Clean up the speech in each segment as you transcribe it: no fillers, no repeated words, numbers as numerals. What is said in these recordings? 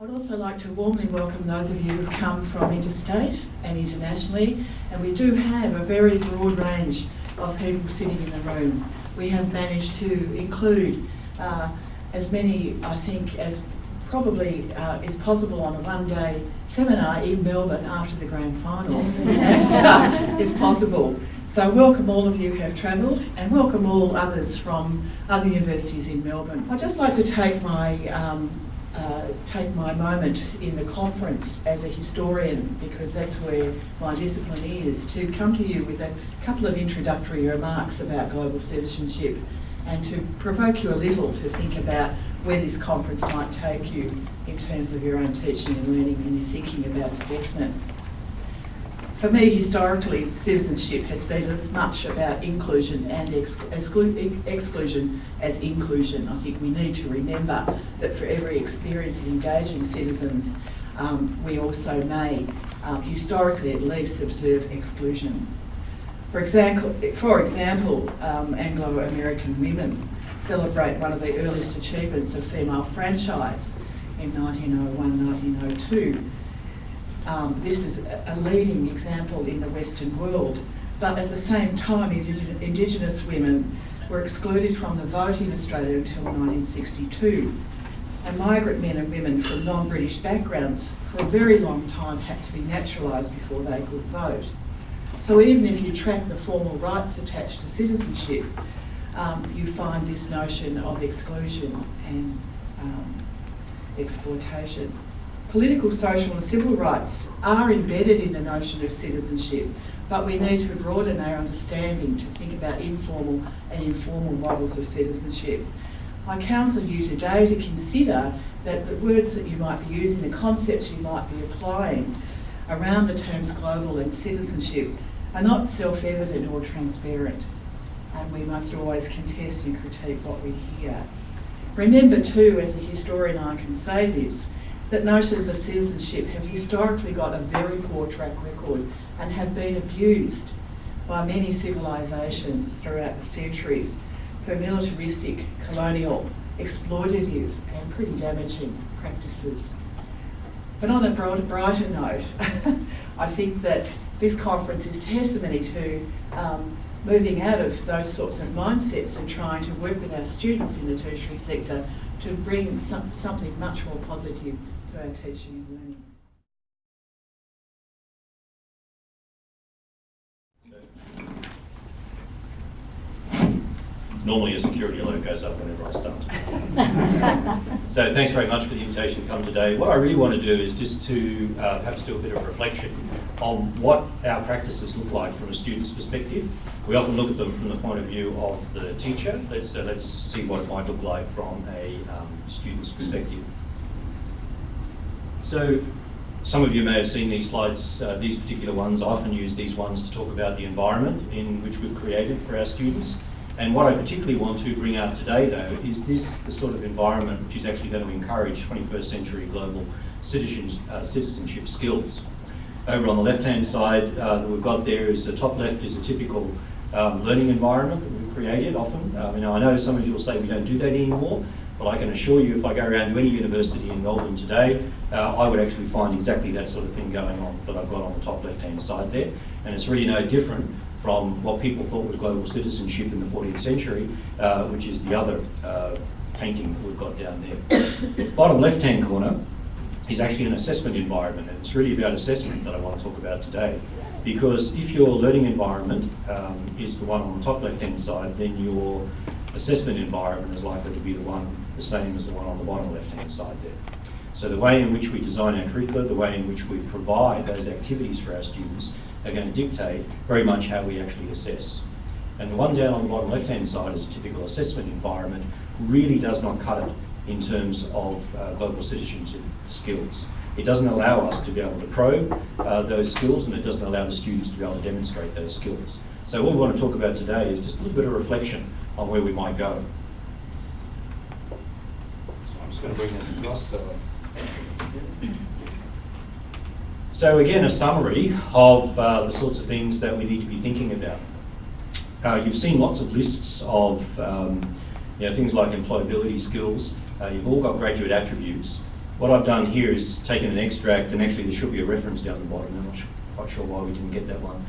I'd also like to warmly welcome those of you who've come from interstate and internationally, and we do have a very broad range of people sitting in the room. We have managed to include as many, I think, as probably is possible on a one-day seminar in Melbourne after the grand final, as is possible. So welcome all of you who have travelled, and welcome all others from other universities in Melbourne. I'd just like to take my moment in the conference as a historian, because that's where my discipline is, to come to you with a couple of introductory remarks about global citizenship and to provoke you a little to think about where this conference might take you in terms of your own teaching and learning and your thinking about assessment. For me, historically, citizenship has been as much about inclusion and exclusion as inclusion. I think we need to remember that for every experience of engaging citizens, we also may, historically at least, observe exclusion. For example, Anglo-American women celebrate one of the earliest achievements of female franchise in 1901-1902. This is a leading example in the Western world, but at the same time Indigenous women were excluded from the vote in Australia until 1962, and migrant men and women from non-British backgrounds for a very long time had to be naturalised before they could vote. So even if you track the formal rights attached to citizenship, you find this notion of exclusion and exploitation. Political, social and civil rights are embedded in the notion of citizenship, but we need to broaden our understanding to think about informal and informal models of citizenship. I counsel you today to consider that the words that you might be using, the concepts you might be applying around the terms global and citizenship are not self-evident or transparent, and we must always contest and critique what we hear. Remember too, as a historian I can say this, that notions of citizenship have historically got a very poor track record and have been abused by many civilisations throughout the centuries for militaristic, colonial, exploitative and pretty damaging practices. But on a brighter note, I think that this conference is testimony to moving out of those sorts of mindsets and trying to work with our students in the tertiary sector to bring something much more positive to our teaching and learning. Normally a security alert goes up whenever I start. So thanks very much for the invitation to come today. What I really want to do is just to perhaps do a bit of reflection on what our practices look like from a student's perspective. We often look at them from the point of view of the teacher. Let's see what it might look like from a student's perspective. So some of you may have seen these slides, these particular ones. I often use these ones to talk about the environment in which we've created for our students. And what I particularly want to bring out today, though, is the sort of environment which is actually going to encourage 21st century global citizenship skills. Over on the left-hand side that we've got there is the top left is a typical learning environment that we've created often. I know some of you will say we don't do that anymore, but I can assure you if I go around to any university in Melbourne today, I would actually find exactly that sort of thing going on that I've got on the top left-hand side there. And it's really no different from what people thought was global citizenship in the 14th century, which is the other painting that we've got down there. Bottom left-hand corner is actually an assessment environment, and it's really about assessment that I want to talk about today. Because if your learning environment is the one on the top left-hand side, then your assessment environment is likely to be the same as the one on the bottom left-hand side there. So the way in which we design our curricula, the way in which we provide those activities for our students are going to dictate very much how we actually assess. And the one down on the bottom left-hand side is a typical assessment environment, really does not cut it in terms of global citizenship skills. It doesn't allow us to be able to probe those skills, and it doesn't allow the students to be able to demonstrate those skills. So what we want to talk about today is just a little bit of reflection on where we might go. So I'm just going to bring this across. So again, a summary of the sorts of things that we need to be thinking about. You've seen lots of lists of things like employability skills. You've all got graduate attributes. What I've done here is taken an extract, and actually there should be a reference down the bottom. I'm not quite sure why we didn't get that one.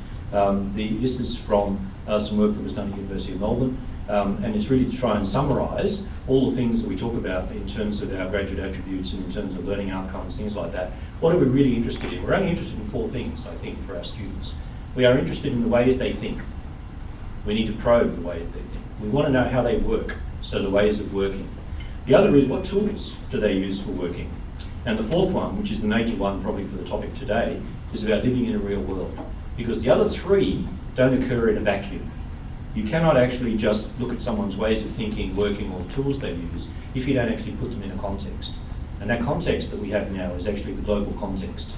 This is from some work that was done at the University of Melbourne, and it's really to try and summarise all the things that we talk about in terms of our graduate attributes and in terms of learning outcomes, things like that. What are we really interested in? We're only interested in 4 things, I think, for our students. We are interested in the ways they think. We need to probe the ways they think. We want to know how they work, so the ways of working. The other is, what tools do they use for working? And the 4th one, which is the major one probably for the topic today, is about living in a real world. Because the other 3 don't occur in a vacuum. You cannot actually just look at someone's ways of thinking, working, or the tools they use if you don't actually put them in a context. And that context that we have now is actually the global context.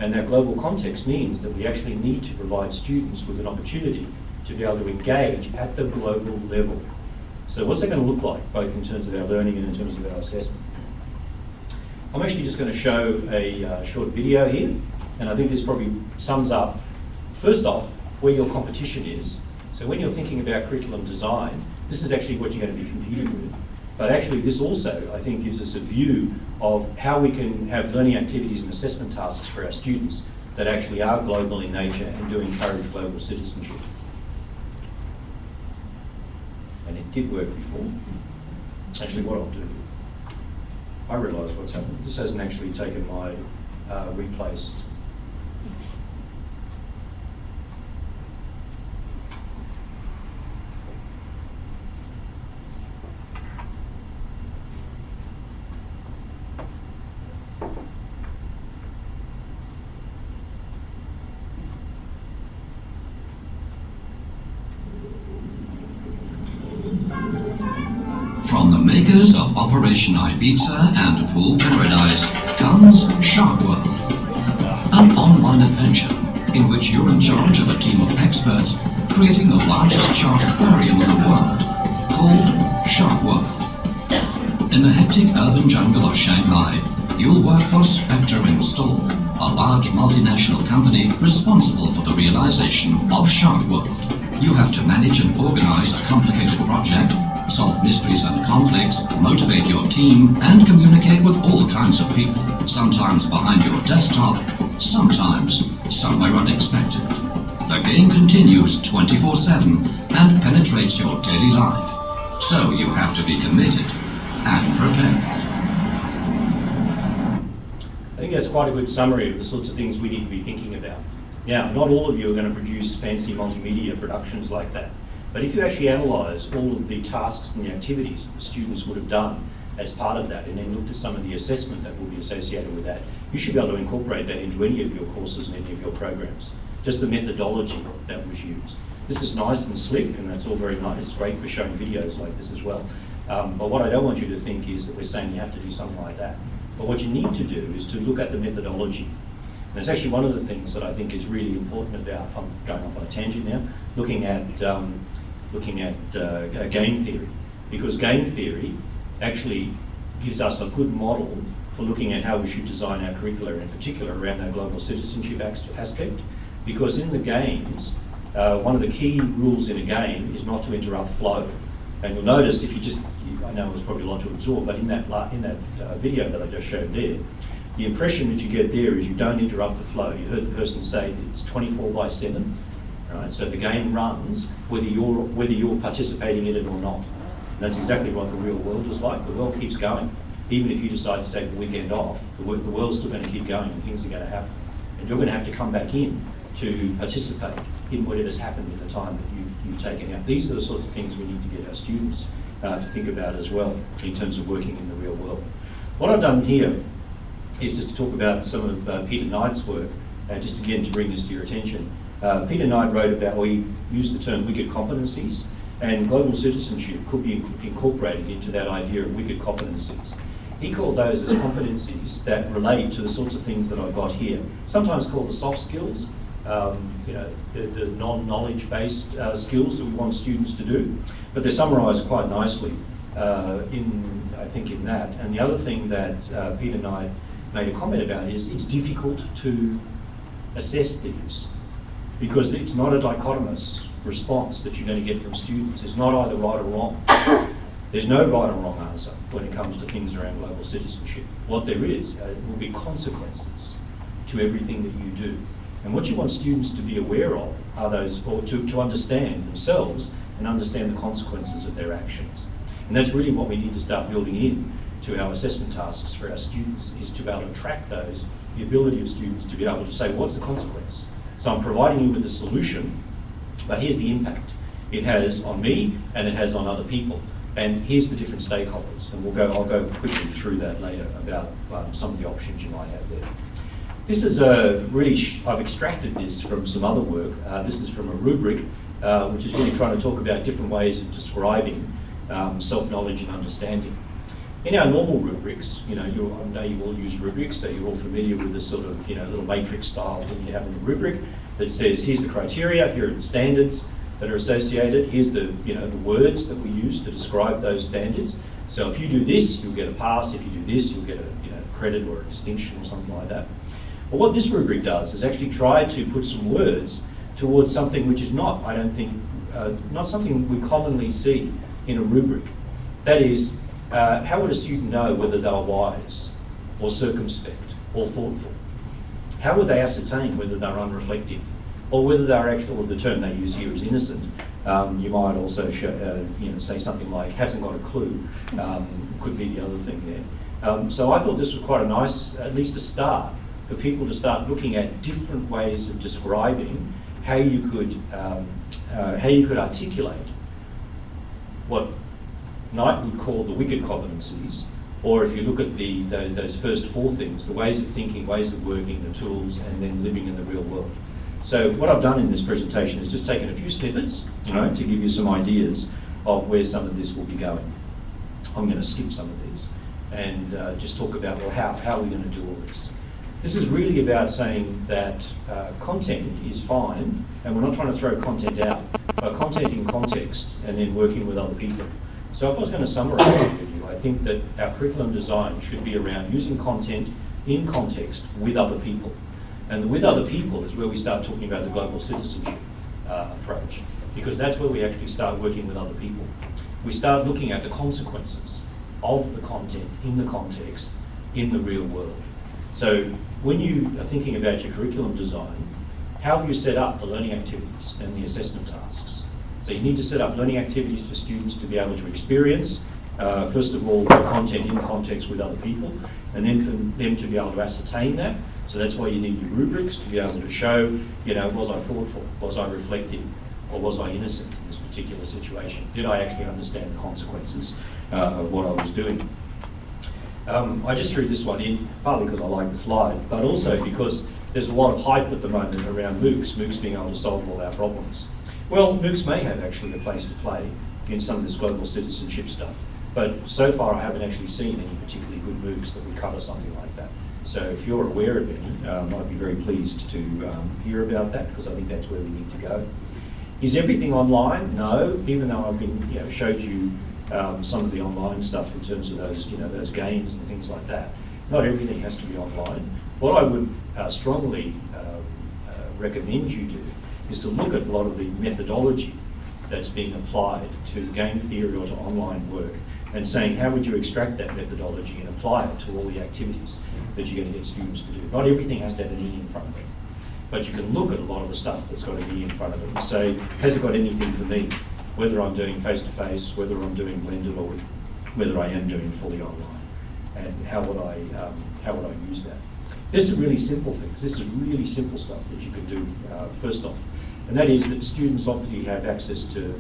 And that global context means that we actually need to provide students with an opportunity to be able to engage at the global level. So what's that going to look like, both in terms of our learning and in terms of our assessment? I'm actually just going to show a short video here, and I think this probably sums up, first off, where your competition is. So when you're thinking about curriculum design, this is actually what you're going to be competing with. But actually this also, I think, gives us a view of how we can have learning activities and assessment tasks for our students that actually are global in nature and do encourage global citizenship. And it did work before. Actually, what I'll do, I realise what's happened. This hasn't actually taken my replaced. From the makers of Operation Ibiza and Pool Paradise comes Shark World, an online adventure in which you're in charge of a team of experts creating the largest shark aquarium in the world, called Shark World. In the hectic urban jungle of Shanghai, you'll work for Spectre Install, a large multinational company responsible for the realization of Shark World. You have to manage and organize a complicated project, solve mysteries and conflicts, motivate your team, and communicate with all kinds of people, sometimes behind your desktop, sometimes somewhere unexpected. The game continues 24/7 and penetrates your daily life, so you have to be committed and prepared. I think that's quite a good summary of the sorts of things we need to be thinking about. Now, not all of you are going to produce fancy multimedia productions like that. But if you actually analyse all of the tasks and the activities that the students would have done as part of that, and then looked at some of the assessment that will be associated with that, you should be able to incorporate that into any of your courses and any of your programs. Just the methodology that was used. This is nice and slick, and that's all very nice. It's great for showing videos like this as well. But what I don't want you to think is that we're saying you have to do something like that. But what you need to do is to look at the methodology. And it's actually one of the things that I think is really important about, I'm going off on a tangent now, looking at game theory. Because game theory actually gives us a good model for looking at how we should design our curricula, in particular around our global citizenship aspect. Because in the games, one of the key rules in a game is not to interrupt flow. And you'll notice if you just, I know it was probably a lot to absorb, but in that video that I just showed there, the impression that you get there is you don't interrupt the flow. You heard the person say that it's 24/7, right? So the game runs whether you're participating in it or not. And that's exactly what the real world is like. The world keeps going. Even if you decide to take the weekend off, the world's still going to keep going and things are going to happen. And you're going to have to come back in to participate in whatever's happened in the time that you've taken out. These are the sorts of things we need to get our students to think about as well in terms of working in the real world. What I've done here is just to talk about some of Peter Knight's work, just again to bring this to your attention. Peter Knight wrote about, or he used the term wicked competencies, and global citizenship could be incorporated into that idea of wicked competencies. He called those as competencies that relate to the sorts of things that I've got here, sometimes called the soft skills, the non-knowledge based skills that we want students to do, but they're summarised quite nicely I think in that. And the other thing that Peter Knight made a comment about is it's difficult to assess these because it's not a dichotomous response that you're going to get from students. It's not either right or wrong. There's no right or wrong answer when it comes to things around global citizenship. What there is will be consequences to everything that you do. And what you want students to be aware of are those, or to understand themselves and understand the consequences of their actions. And that's really what we need to start building in to our assessment tasks for our students, is to be able to track those, the ability of students to be able to say, what's the consequence? So I'm providing you with the solution, but here's the impact it has on me and it has on other people. And here's the different stakeholders. And I'll go quickly through that later about some of the options you might have there. This is I've extracted this from some other work. This is from a rubric, which is really trying to talk about different ways of describing self-knowledge and understanding. In our normal rubrics, I know you all use rubrics, so you're all familiar with this sort of, little matrix style thing you have in the rubric that says, here's the criteria, here are the standards that are associated, here's the, the words that we use to describe those standards. So if you do this, you'll get a pass. If you do this, you'll get a credit or a distinction or something like that. But what this rubric does is actually try to put some words towards something which is not, I don't think, not something we commonly see in a rubric. That is, how would a student know whether they are wise or circumspect or thoughtful? How would they ascertain whether they're unreflective or whether they're actually, or the term they use here is innocent? You might also say something like hasn't got a clue, could be the other thing there. So I thought this was quite a nice, at least a start, for people to start looking at different ways of describing how you could articulate what Knight would call the wicked competencies, or if you look at those first four things, the ways of thinking, ways of working, the tools, and then living in the real world. So what I've done in this presentation is just taken a few snippets, to give you some ideas of where some of this will be going. I'm going to skip some of these and just talk about, well, how are we going to do all this? This is really about saying that content is fine, and we're not trying to throw content out, but content in context and then working with other people. So if I was going to summarise it with you, I think that our curriculum design should be around using content in context with other people. And with other people is where we start talking about the global citizenship approach, because that's where we actually start working with other people. We start looking at the consequences of the content in the context in the real world. So when you are thinking about your curriculum design, how have you set up the learning activities and the assessment tasks? So you need to set up learning activities for students to be able to experience, first of all, the content in context with other people, and then for them to be able to ascertain that. So that's why you need your rubrics to be able to show, was I thoughtful, was I reflective, or was I innocent in this particular situation? Did I actually understand the consequences of what I was doing? I just threw this one in, partly because I like the slide, but also because there's a lot of hype at the moment around MOOCs being able to solve all our problems. Well, MOOCs may have actually a place to play in some of this global citizenship stuff, but so far I haven't actually seen any particularly good MOOCs that would cover something like that. So if you're aware of any, I'd be very pleased to hear about that, because I think that's where we need to go. Is everything online? No, even though I've been, showed you some of the online stuff in terms of those, those games and things like that. Not everything has to be online. What I would strongly recommend you do is to look at a lot of the methodology that's being applied to game theory or to online work, and saying how would you extract that methodology and apply it to all the activities that you're going to get students to do. Not everything has to have an E in front of it, but you can look at a lot of the stuff that's got an E in front of it and say, has it got anything for me? Whether I'm doing face-to-face, whether I'm doing blended, or whether I am doing fully online, and how would I use that? There's some really simple things. This is really simple stuff that you can do first off, and that is that students obviously have access to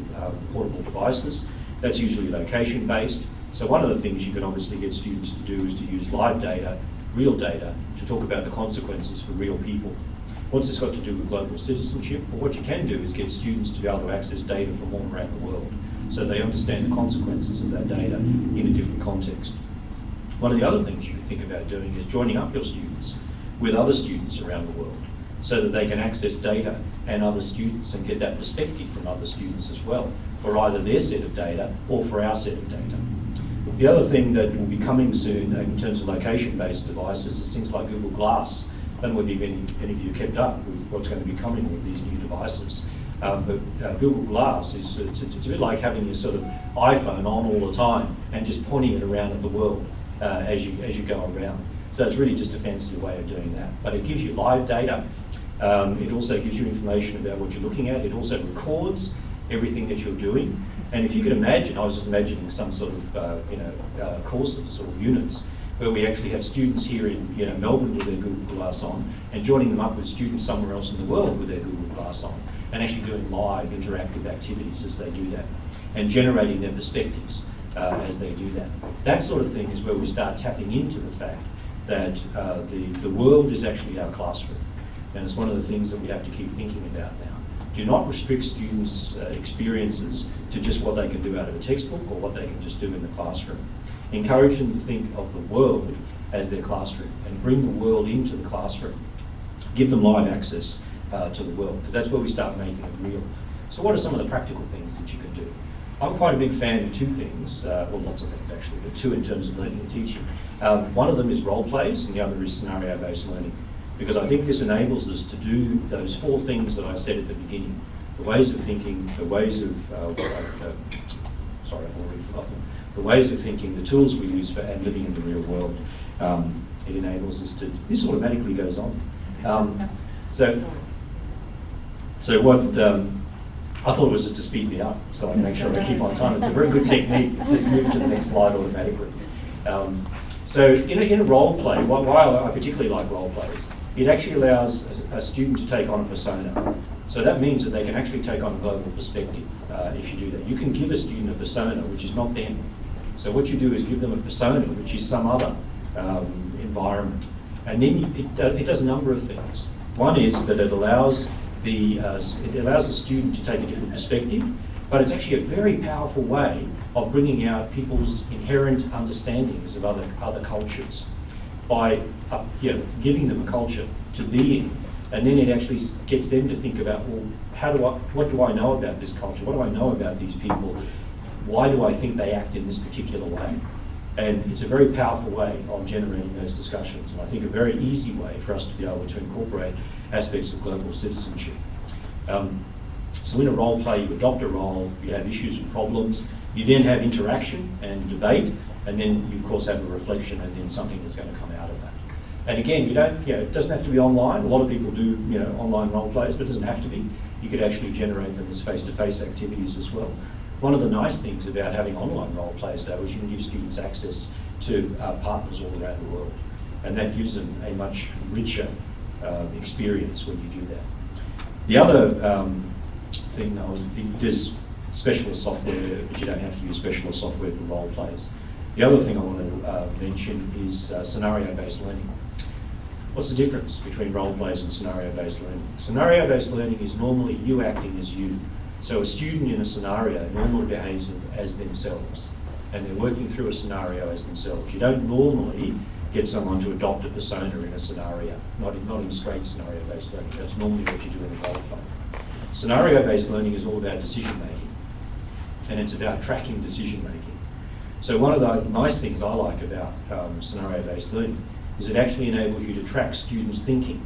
portable devices. That's usually location-based. So one of the things you can obviously get students to do is to use live data, real data, to talk about the consequences for real people. What's this got to do with global citizenship? Well, what you can do is get students to be able to access data from all around the world, so they understand the consequences of that data in a different context. One of the other things you can think about doing is joining up your students with other students around the world, so that they can access data and other students and get that perspective from other students as well, for either their set of data or for our set of data. The other thing that will be coming soon in terms of location-based devices is things like Google Glass. I don't know whether any of you kept up with what's going to be coming with these new devices. But Google Glass is it's a bit like having your sort of iPhone on all the time and just pointing it around at the world as you go around. So it's really just a fancy way of doing that. But it gives you live data. It also gives you information about what you're looking at. It also records everything that you're doing. And if you could imagine, I was just imagining some sort of courses or units where we actually have students here in Melbourne with their Google Glass on and joining them up with students somewhere else in the world with their Google Glass on and actually doing live interactive activities as they do that and generating their perspectives as they do that. That sort of thing is where we start tapping into the fact that the world is actually our classroom. And it's one of the things that we have to keep thinking about now. Do not restrict students' experiences to just what they can do out of a textbook or what they can just do in the classroom. Encourage them to think of the world as their classroom and bring the world into the classroom. Give them live access to the world, because that's where we start making it real. So what are some of the practical things that you can do? I'm quite a big fan of two things, well, lots of things actually, but two in terms of learning and teaching. One of them is role plays and the other is scenario-based learning, because I think this enables us to do those four things that I said at the beginning. The ways of thinking, the ways of, sorry, I've already forgotten. The ways of thinking, the tools we use for and living in the real world. It enables us to, this automatically goes on. So what, I thought it was just to speed me up, so I make sure I keep on time. It's a very good technique, just move to the next slide automatically. So in a role play, why I particularly like role plays, it actually allows a student to take on a persona. So that means that they can actually take on a global perspective if you do that. You can give a student a persona which is not them. So what you do is give them a persona which is some other environment. And then it does a number of things. One is that it allows the student to take a different perspective, but it's actually a very powerful way of bringing out people's inherent understandings of other cultures by giving them a culture to be in, and then it actually gets them to think about, well, what do I know about this culture? What do I know about these people? Why do I think they act in this particular way? And it's a very powerful way of generating those discussions, and I think a very easy way for us to be able to incorporate aspects of global citizenship. So in a role play, you adopt a role, you have issues and problems, you then have interaction and debate, and then you of course have a reflection and then something that's going to come out of that. And again, it doesn't have to be online. A lot of people do online role plays, but it doesn't have to be. You could actually generate them as face-to-face activities as well. One of the nice things about having online role plays, though, is you can give students access to partners all around the world, and that gives them a much richer experience when you do that. The other thing, though, is there's specialist software, but you don't have to use specialist software for role plays. The other thing I want to mention is scenario-based learning. What's the difference between role plays and scenario-based learning? Scenario-based learning is normally you acting as you. So a student in a scenario normally behaves as themselves, and they're working through a scenario as themselves. You don't normally get someone to adopt a persona in a scenario, not in straight scenario-based learning. That's normally what you do in a role play. Scenario-based learning is all about decision-making, and it's about tracking decision-making. So one of the nice things I like about scenario-based learning is it actually enables you to track students' thinking.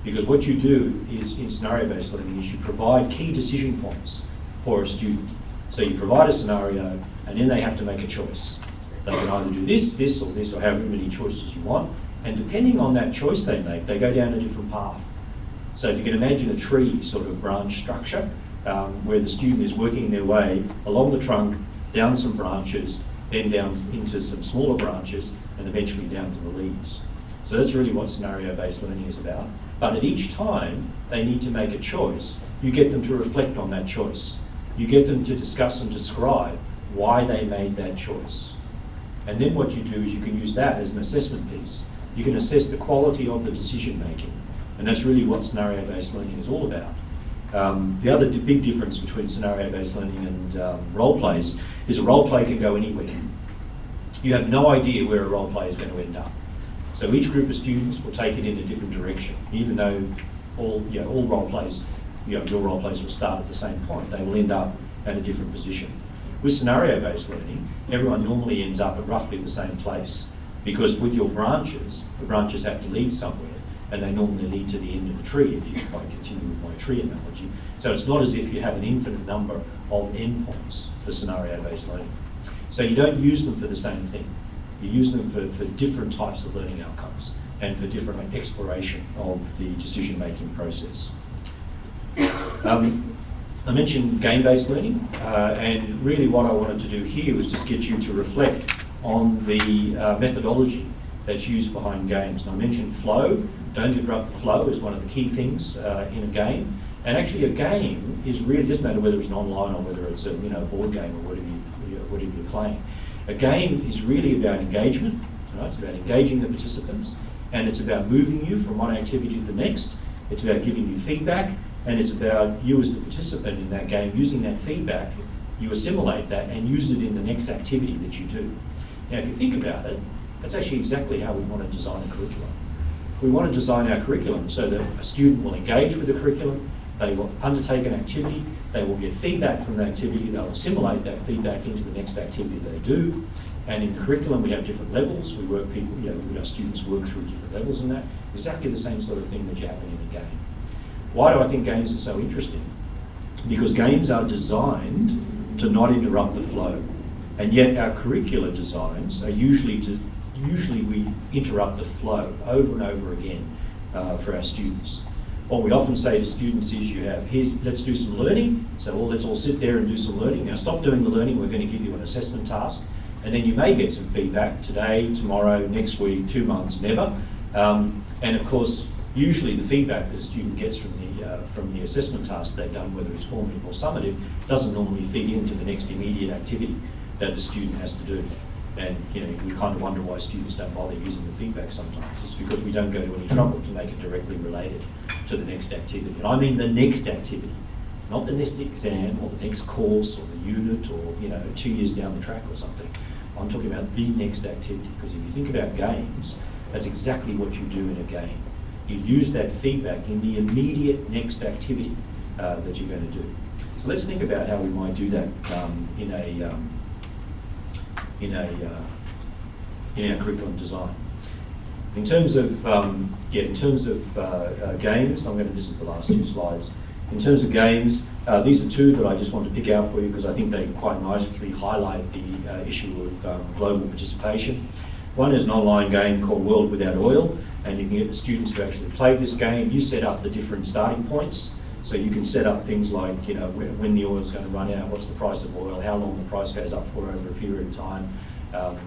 Because what you do is, in scenario-based learning, is you provide key decision points for a student. So you provide a scenario, and then they have to make a choice. They can either do this, this, or this, or however many choices you want. And depending on that choice they make, they go down a different path. So if you can imagine a tree sort of branch structure, where the student is working their way along the trunk, down some branches, then down into some smaller branches, and eventually down to the leaves. So that's really what scenario-based learning is about. But at each time they need to make a choice, you get them to reflect on that choice. You get them to discuss and describe why they made that choice. And then what you do is you can use that as an assessment piece. You can assess the quality of the decision making. And that's really what scenario-based learning is all about. The other big difference between scenario-based learning and role plays is a role play can go anywhere. You have no idea where a role play is going to end up. So each group of students will take it in a different direction, even though all role plays, your role plays will start at the same point. They will end up at a different position. With scenario-based learning, everyone normally ends up at roughly the same place, because with your branches, the branches have to lead somewhere, and they normally lead to the end of the tree, if I continue with my tree analogy. So it's not as if you have an infinite number of endpoints for scenario-based learning. So you don't use them for the same thing. You use them for different types of learning outcomes and for different exploration of the decision-making process. I mentioned game-based learning, and really what I wanted to do here was just get you to reflect on the methodology that's used behind games. And I mentioned flow. Don't interrupt the flow is one of the key things in a game. And actually a game is really, it doesn't matter whether it's an online or whether it's a board game or whatever you're playing. A game is really about engagement, right? It's about engaging the participants, and it's about moving you from one activity to the next. It's about giving you feedback, and it's about you as the participant in that game using that feedback, you assimilate that and use it in the next activity that you do. Now if you think about it, that's actually exactly how we want to design a curriculum. We want to design our curriculum so that a student will engage with the curriculum, they will undertake an activity, they will get feedback from the activity, they'll assimilate that feedback into the next activity they do. And in the curriculum we have different levels, we work people, our students work through different levels in that. Exactly the same sort of thing that's happening in a game. Why do I think games are so interesting? Because games are designed to not interrupt the flow. And yet our curricular designs are usually we interrupt the flow over and over again for our students. What we often say to students is let's do some learning. So let's all sit there and do some learning. Now stop doing the learning, we're going to give you an assessment task. And then you may get some feedback today, tomorrow, next week, 2 months, never. And of course, usually the feedback that a student gets from the assessment task they've done, whether it's formative or summative, doesn't normally feed into the next immediate activity that the student has to do. And we kind of wonder why students don't bother using the feedback sometimes. It's because we don't go to any trouble to make it directly related to the next activity. And I mean the next activity, not the next exam or the next course or the unit or 2 years down the track or something. I'm talking about the next activity, because if you think about games, that's exactly what you do in a game. You use that feedback in the immediate next activity that you're going to do. So let's think about how we might do that in our curriculum design. In terms of games, this is the last 2 slides. In terms of games, these are 2 that I just want to pick out for you because I think they quite nicely highlight the issue of global participation. One is an online game called World Without Oil, and you can get the students to actually play this game. You set up the different starting points. So you can set up things like, when the oil is going to run out, what's the price of oil, how long the price goes up for over a period of time,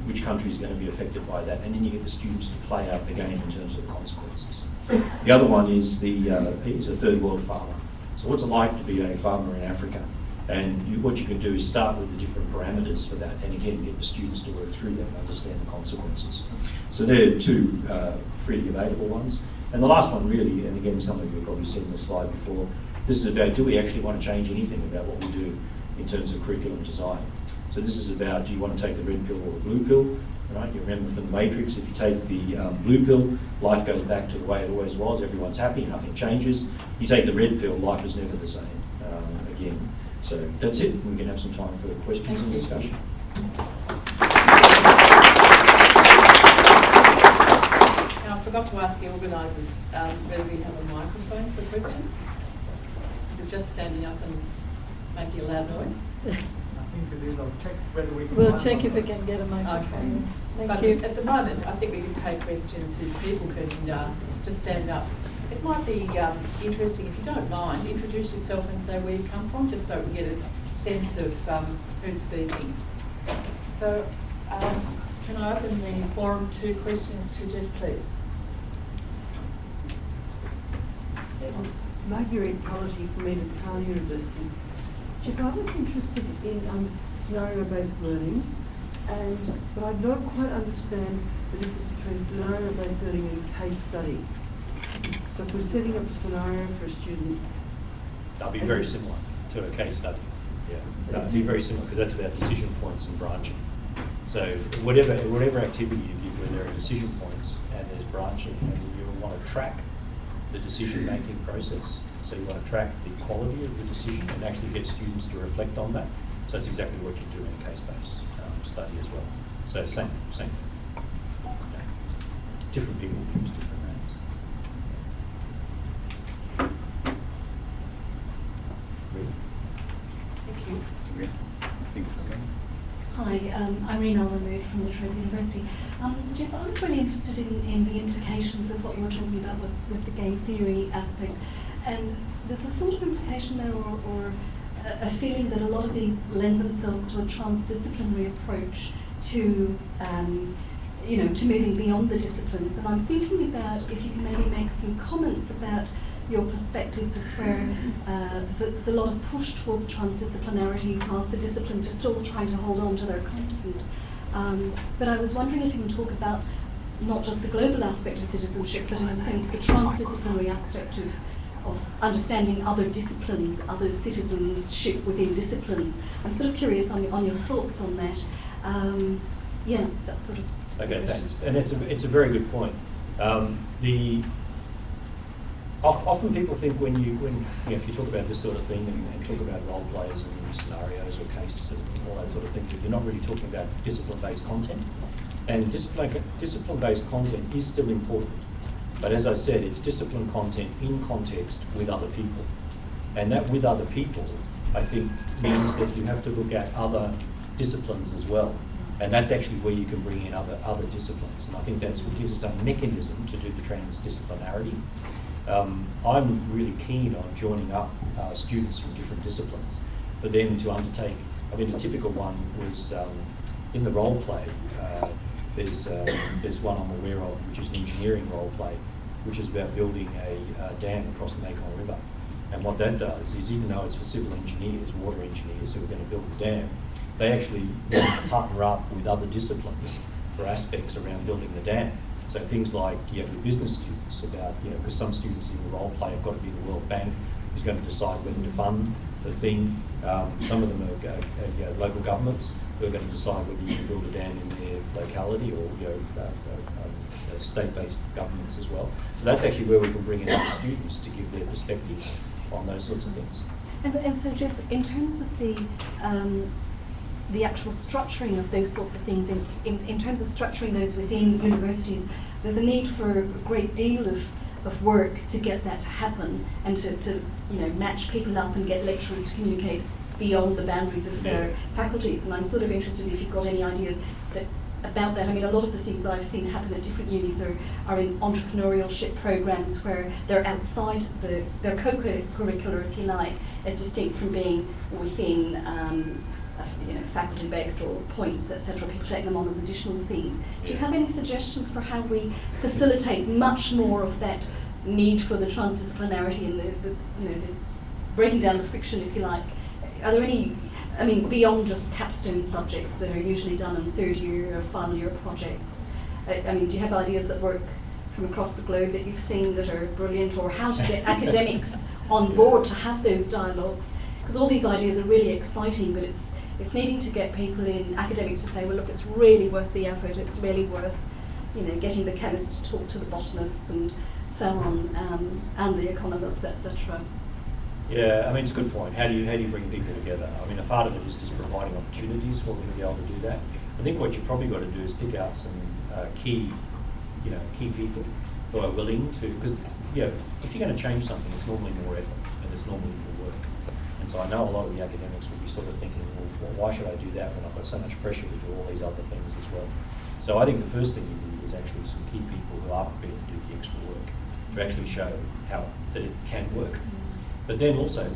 which country is going to be affected by that, and then you get the students to play out the game in terms of the consequences. The other one is a third world farmer. So what's it like to be a farmer in Africa? And what you can do is start with the different parameters for that, and again get the students to work through that and understand the consequences. So there are 2 freely available ones. And the last one really, and again some of you have probably seen this slide before, this is about, do we actually want to change anything about what we do in terms of curriculum design? So this is about, do you want to take the red pill or the blue pill? Right? You remember from the Matrix, if you take the blue pill, life goes back to the way it always was, everyone's happy, nothing changes. You take the red pill, life is never the same again. So that's it, we can have some time for questions and discussion. Now I forgot to ask the organisers whether we have a microphone for questions. Is it just standing up and making a loud noise? I think it is. I'll check whether we can. We'll check if we can get a microphone. Okay. Thank you. At the moment, I think we can take questions if people can just stand up. It might be interesting, if you don't mind, introduce yourself and say where you come from, just so we get a sense of who's speaking. So, can I open the forum to questions to Geoff, please? Marguerite Quality from Patel University. Geoff, I was interested in scenario-based learning, but I don't quite understand the difference between scenario-based learning and case study. So if we're setting up a scenario for a student... They'll be very similar to a case study. Yeah, they'll be very similar because that's about decision points and branching. So whatever activity you give where there are decision points and there's branching, and you want to track the decision-making process. So you want to track the quality of the decision and actually get students to reflect on that. So that's exactly what you do in a case-based study as well. So same thing. Okay. Different people use different names. Hi, Irene Aldermood from the Trade University. Geoff, I was really interested in the implications of what you were talking about with the game theory aspect. And there's a sort of implication there, or a feeling that a lot of these lend themselves to a transdisciplinary approach to, to moving beyond the disciplines. And I'm thinking about if you can maybe make some comments about your perspectives of where there's a lot of push towards transdisciplinarity whilst the disciplines are still trying to hold on to their content. But I was wondering if you can talk about not just the global aspect of citizenship, but in a sense the transdisciplinary aspect of understanding other disciplines, other citizenship within disciplines. I'm sort of curious on your thoughts on that. That sort of. Okay, thanks. And it's a very good point. Often people think if you talk about this sort of thing and talk about role players and scenarios or cases and all that sort of thing, that you're not really talking about discipline-based content. And discipline-based content is still important. But as I said, it's discipline content in context with other people. And that with other people, I think, means that you have to look at other disciplines as well. And that's actually where you can bring in other disciplines. And I think that's what gives us a mechanism to do the transdisciplinarity. I'm really keen on joining up students from different disciplines for them to undertake. I mean, a typical one was in the role play. There's one I'm aware of, which is an engineering role play, which is about building a dam across the Mekong River. And what that does is, even though it's for civil engineers, water engineers who are going to build the dam, they actually partner up with other disciplines for aspects around building the dam. So things like, with business students about, because some students in the role play have got to be the World Bank who's going to decide whether to fund the thing. Some of them are local governments who are going to decide whether you can build a dam in their locality, or state-based governments as well. So that's actually where we can bring in other students to give their perspectives on those sorts of things. And so, Geoff, in terms of the actual structuring of those sorts of things, in terms of structuring those within universities, there's a need for a great deal of work to get that to happen, and to match people up and get lecturers to communicate beyond the boundaries of their faculties. And I'm sort of interested if you've got any ideas about that. I mean, a lot of the things that I've seen happen at different unis are in entrepreneurship programs where they're outside their co-curricular, if you like, as distinct from being within faculty-based or points, etc. People take them on as additional things. Do you have any suggestions for how we facilitate much more of that need for the transdisciplinarity and the breaking down the friction, if you like? Are there any, beyond just capstone subjects that are usually done in third year or final year projects? Do you have ideas that work from across the globe that you've seen that are brilliant, or how to get academics on board to have those dialogues? Because all these ideas are really exciting, but it's needing to get people in, academics, to say, well, look, it's really worth the effort, it's really worth, getting the chemists to talk to the botanists and so on, and the economists, etc. Yeah, it's a good point. How do you bring people together? A part of it is just providing opportunities for them to be able to do that. I think what you've probably got to do is pick out some key people who are willing to, because if you're going to change something, it's normally more effort and it's normally more work. And so I know a lot of the academics will be sort of thinking, well, why should I do that when I've got so much pressure to do all these other things as well? So I think the first thing you need is actually some key people who are prepared to do the extra work to actually show that it can work. But then also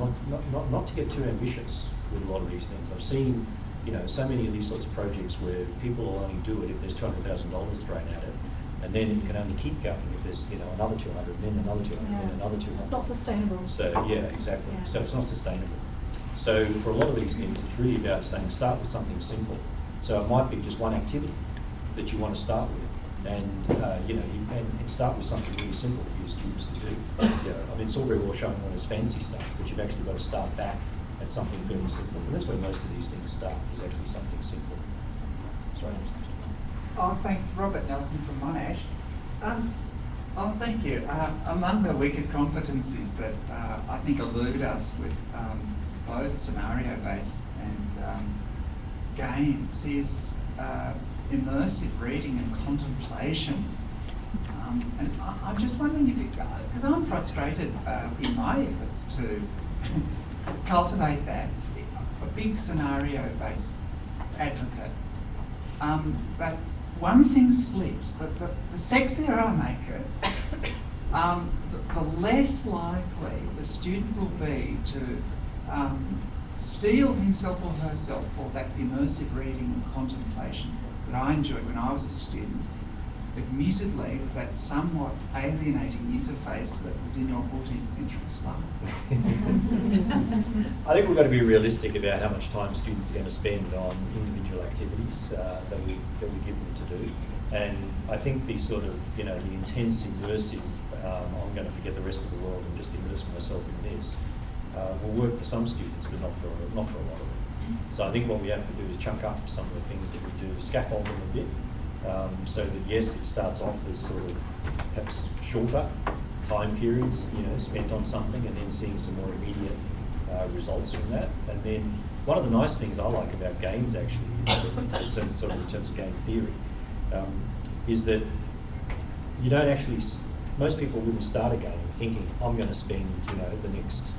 not to get too ambitious with a lot of these things. I've seen so many of these sorts of projects where people will only do it if there's $200,000 thrown at it, and then it can only keep going if there's another 200, then another 200, then another 200. It's not sustainable. So exactly. Yeah. So it's not sustainable. So for a lot of these things, it's really about saying start with something simple. So it might be just one activity that you want to start with, and and start with something really simple for your students to do. It's all very well showing all this fancy stuff, but you've actually got to start back at something fairly simple, and that's where most of these things start, is actually something simple. Sorry. Oh, thanks, Robert Nelson from Monash. Thank you. Among the weaker competencies that I think elude us with both scenario-based and games is immersive reading and contemplation. And I'm just wondering if because I'm frustrated in my efforts to cultivate that, a big scenario-based advocate. But one thing slips, the sexier I make it, the less likely the student will be to steel himself or herself for that immersive reading and contemplation that I enjoyed when I was a student, admittedly with that somewhat alienating interface that was in your 14th century slide. I think we've got to be realistic about how much time students are going to spend on individual activities that we give them to do. And I think the sort of, the intense immersive, I'm going to forget the rest of the world and just immerse myself in this, will work for some students, but not for a lot of them. So I think what we have to do is chunk up some of the things that we do, scaffold them a bit, so that yes, it starts off as sort of perhaps shorter time periods, spent on something, and then seeing some more immediate results from that. And then one of the nice things I like about games actually, sort of in terms of game theory, is that you don't actually. Most people wouldn't start a game thinking I'm going to spend the next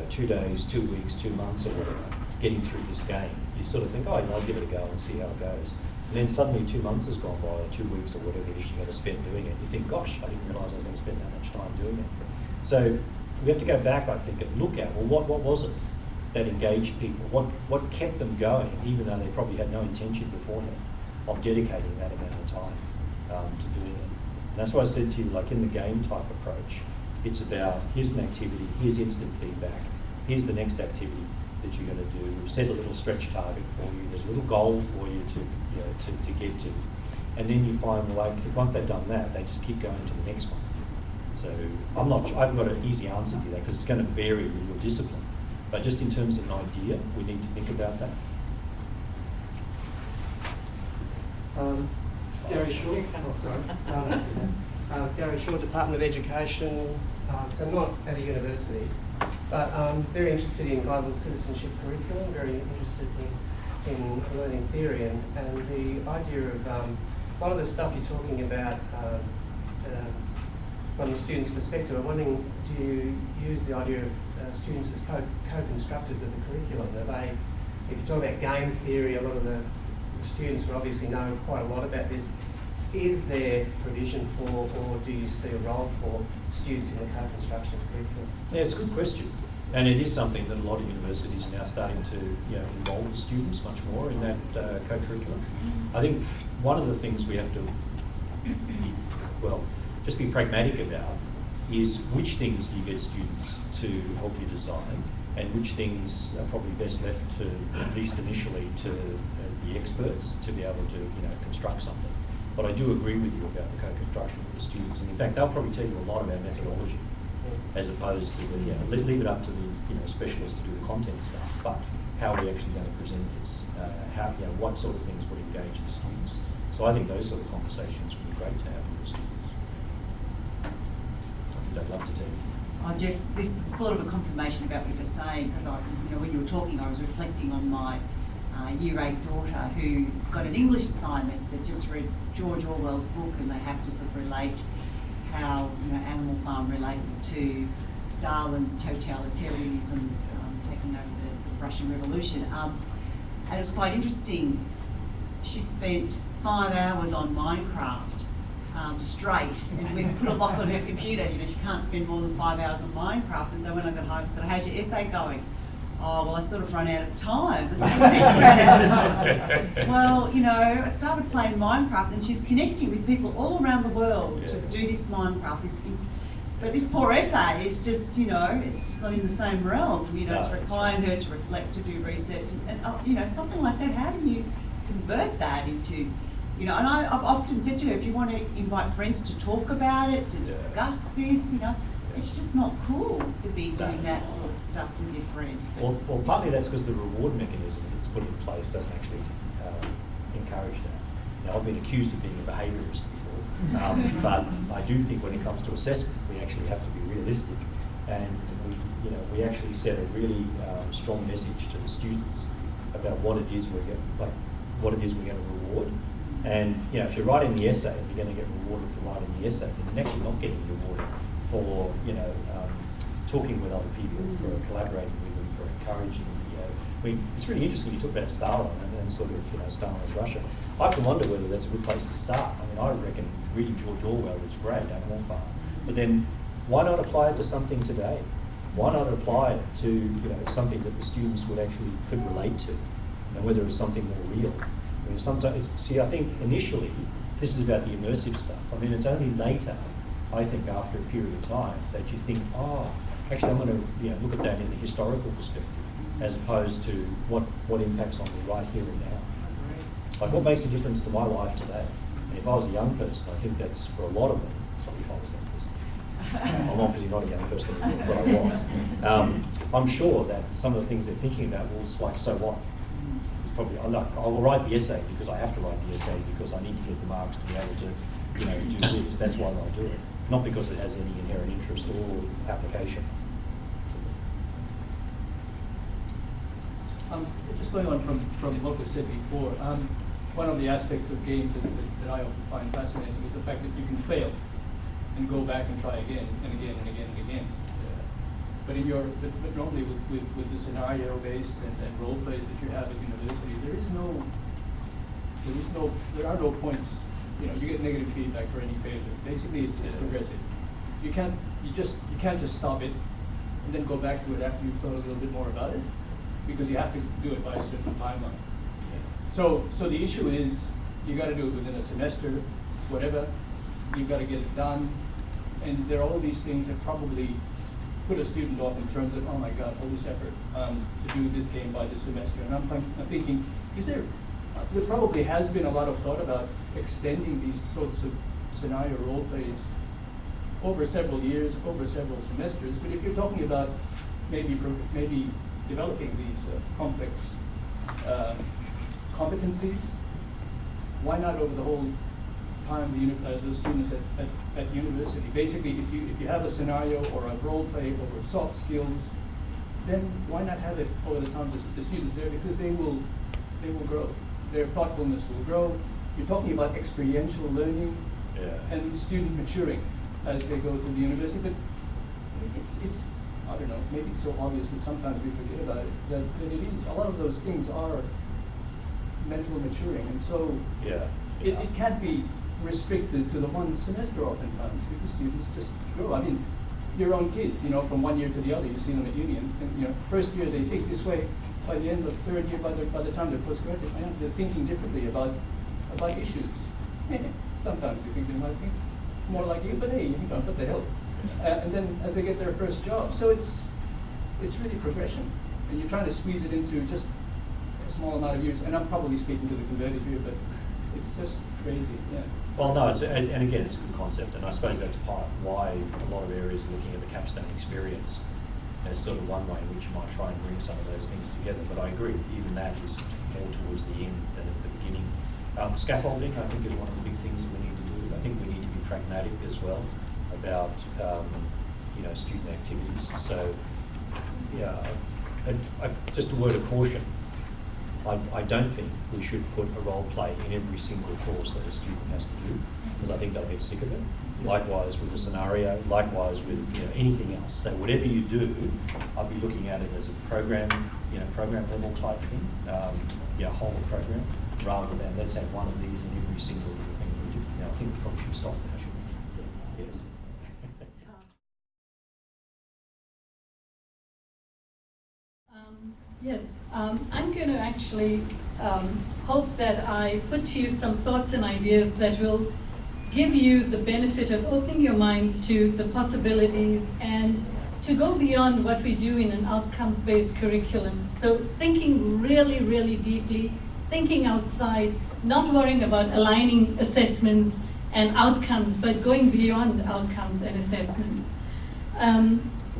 2 days, 2 weeks, 2 months or whatever getting through this game. You sort of think, I'll give it a go and see how it goes. And then suddenly 2 months has gone by, or 2 weeks or whatever it is you're going to spend doing it. You think, gosh, I didn't realise I was going to spend that much time doing it. So we have to go back, I think, and look at, well, what was it that engaged people? What kept them going, even though they probably had no intention beforehand of dedicating that amount of time to doing it. And that's why I said to you, like in the game type approach, it's about, here's an activity, here's instant feedback, here's the next activity that you're going to do. We've set a little stretch target for you, there's a little goal for you to get to. And then you find, once they've done that, they just keep going to the next one. So I haven't got an easy answer to that because it's going to vary with your discipline. But just in terms of an idea, we need to think about that. Gary Shaw, Gary Shaw, Department of Education, so not at a university, but very interested in global citizenship curriculum, very interested in learning theory and the idea of a lot of the stuff you're talking about from the student's perspective. I'm wondering, do you use the idea of students as co-constructors of the curriculum? Are they, if you talk about game theory, a lot of the students will obviously know quite a lot about this. Is there provision for, or do you see a role for students in the co-construction of curriculum? Yeah, it's a good question. And it is something that a lot of universities are now starting to involve the students much more in that co-curriculum. I think one of the things we have to just be pragmatic about is which things do you get students to help you design and which things are probably best left to, at least initially, to the experts to be able to construct something. But I do agree with you about the co-construction of the students, and in fact they'll probably tell you a lot about methodology as opposed to the, leave it up to the specialists to do the content stuff, but how are we actually going to present this, what sort of things would engage the students. So I think those sort of conversations would be great to have with the students. I think they'd love to tell you. Geoff, this is sort of a confirmation about what you were saying, because when you were talking, I was reflecting on my Year 8 daughter who's got an English assignment. They've just read George Orwell's book and they have to sort of relate how Animal Farm relates to Stalin's totalitarianism taking over the sort of Russian Revolution. And it was quite interesting. She spent 5 hours on Minecraft straight, and we put a lock on her computer. She can't spend more than 5 hours on Minecraft. And so when I got home, I said, "How's your essay going?" "Oh, well, I sort of run out of time." I said, "What do you mean you ran out of time?" "Well, I started playing Minecraft and she's connecting with people all around the world to do this Minecraft. But this poor essay is just, it's just not in the same realm. It's requiring her to reflect, to do research, and something like that. How do you convert that into, and I've often said to her, if you want to invite friends to talk about it, to discuss this, it's just not cool to be doing that sort of stuff with your friends. Well, partly that's because the reward mechanism that's put in place doesn't actually encourage that. Now, I've been accused of being a behaviourist before, but I do think when it comes to assessment, we actually have to be realistic, and we actually set a really strong message to the students about what it is we're going to reward. And if you're writing the essay and you're going to get rewarded for writing the essay, then you're actually not getting rewarded for talking with other people, for collaborating with them, for encouraging I mean, it's really interesting you talk about Stalin and sort of, you know, Stalin's Russia. I often wonder whether that's a good place to start. I mean, I reckon reading George Orwell is great, Animal Farm, but then why not apply it to something today? Why not apply it to, you know, something that the students would actually could relate to, and whether it's something more real? I mean, sometimes, see, I think initially this is about the immersive stuff. I mean, it's only later, I think, after a period of time, that you think, oh, actually, I'm going to, you know, look at that in a historical perspective, as opposed to what impacts on me right here and now. Like, what makes a difference to my life today? And if I was a young person, I think that's for a lot of them. Sorry if I was a young person. I'm obviously not a young person anymore, but I was. I'm sure that some of the things they're thinking about, well, it's like, so what? It's probably, I will write the essay because I have to write the essay because I need to get the marks to be able to, you know, do this. That's why I'll do it. Not because it has any inherent interest or application. Just going on from what was said before, one of the aspects of games that I often find fascinating is the fact that you can fail and go back and try again and again and again and again. But in but normally with the scenario-based and role plays that you have at university, there are no points. You know, you get negative feedback for any failure. Basically, it's progressive. You can't just stop it and then go back to it after you've thought a little bit more about it, because you have to do it by a certain timeline. So the issue is you got to do it within a semester, whatever. You've got to get it done, and there are all these things that probably put a student off in terms of, oh my God, all this effort to do this game by this semester. And I'm thinking, there probably has been a lot of thought about extending these sorts of scenario role plays over several years, over several semesters. But if you're talking about maybe developing these complex competencies, why not over the whole time the students at university? Basically, if you have a scenario or a role play over soft skills, then why not have it over the time the students there, because they will grow. Their thoughtfulness will grow. You're talking about experiential learning and student maturing as they go through the university. But it's I don't know, maybe it's so obvious that sometimes we forget about it, that it is. A lot of those things are mental maturing, and so it can't be restricted to the one semester oftentimes, because students just grow. I mean, your own kids, you know, from one year to the other, you see them at uni, and you know, first year they think this way. By the end of third year, by the time they're postgraduate, they're thinking differently about issues. Sometimes you think they might think more like you, but hey, you know, what the hell? And then as they get their first job, so it's really progression, and you're trying to squeeze it into just a small amount of years. And I'm probably speaking to the converted here, but it's just crazy. Yeah. Well, no, and again, it's a good concept, and I suppose that's part why a lot of areas are looking at the capstone experience as sort of one way in which you might try and bring some of those things together. But I agree, even that is more towards the end than at the beginning. Scaffolding, I think, is one of the big things that we need to do. I think we need to be pragmatic as well about you know, student activities. So yeah, just a word of caution. I don't think we should put a role play in every single course that a student has to do, because I think they'll get sick of it. Likewise with a scenario, likewise with, you know, anything else. So whatever you do, I'll be looking at it as a program, you know, program level type thing, yeah, whole program, rather than let's have one of these in every single little thing we do. Now, I think we probably should stop there, shouldn't we? Yes. Yes, I'm going to actually hope that I put to you some thoughts and ideas that will give you the benefit of opening your minds to the possibilities and to go beyond what we do in an outcomes-based curriculum. So thinking really, really deeply, thinking outside, not worrying about aligning assessments and outcomes, but going beyond outcomes and assessments.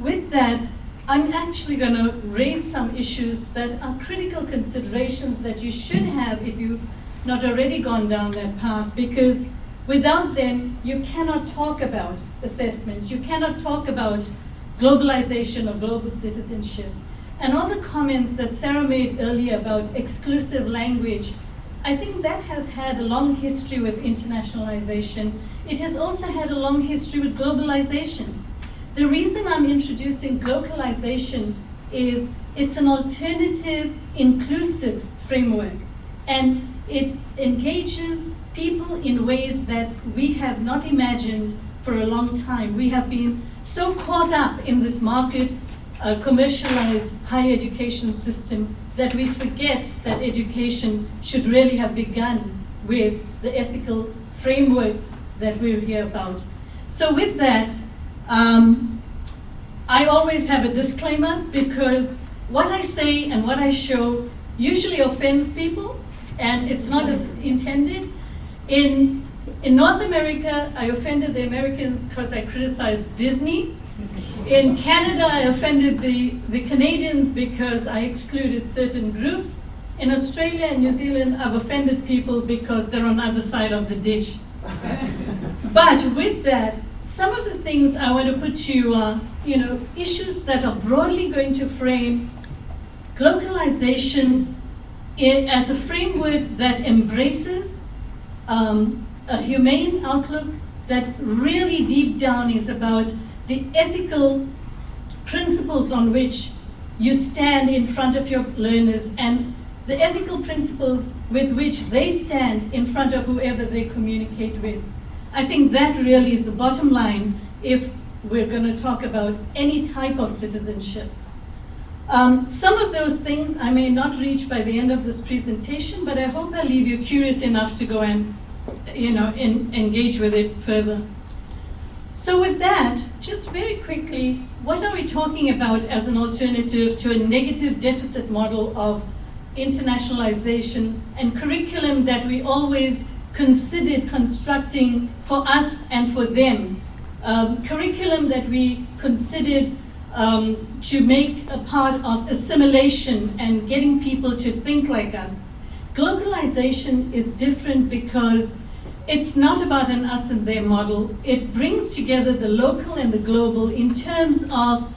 With that, I'm actually going to raise some issues that are critical considerations that you should have if you've not already gone down that path, because without them, you cannot talk about assessment, you cannot talk about globalization or global citizenship. And all the comments that Sarah made earlier about exclusive language, I think that has had a long history with internationalization. It has also had a long history with globalization. The reason I'm introducing glocalization is it's an alternative, inclusive framework, and it engages people in ways that we have not imagined for a long time. We have been so caught up in this market, commercialized higher education system, that we forget that education should really have begun with the ethical frameworks that we're here about. So with that, I always have a disclaimer, because what I say and what I show usually offends people, and it's not intended. In North America, I offended the Americans because I criticized Disney. In Canada, I offended the Canadians because I excluded certain groups. In Australia and New Zealand, I've offended people because they're on the other side of the ditch. But with that, some of the things I want to put to you are, issues that are broadly going to frame globalization as a framework that embraces a humane outlook that really deep down is about the ethical principles on which you stand in front of your learners, and the ethical principles with which they stand in front of whoever they communicate with. I think that really is the bottom line if we're going to talk about any type of citizenship. Some of those things I may not reach by the end of this presentation, but I hope I leave you curious enough to go and engage with it further. So with that, just very quickly, what are we talking about as an alternative to a negative deficit model of internationalization and curriculum that we always considered constructing for us and for them? Curriculum that we considered to make a part of assimilation and getting people to think like us. Globalization is different because it's not about an us and them model. It brings together the local and the global in terms of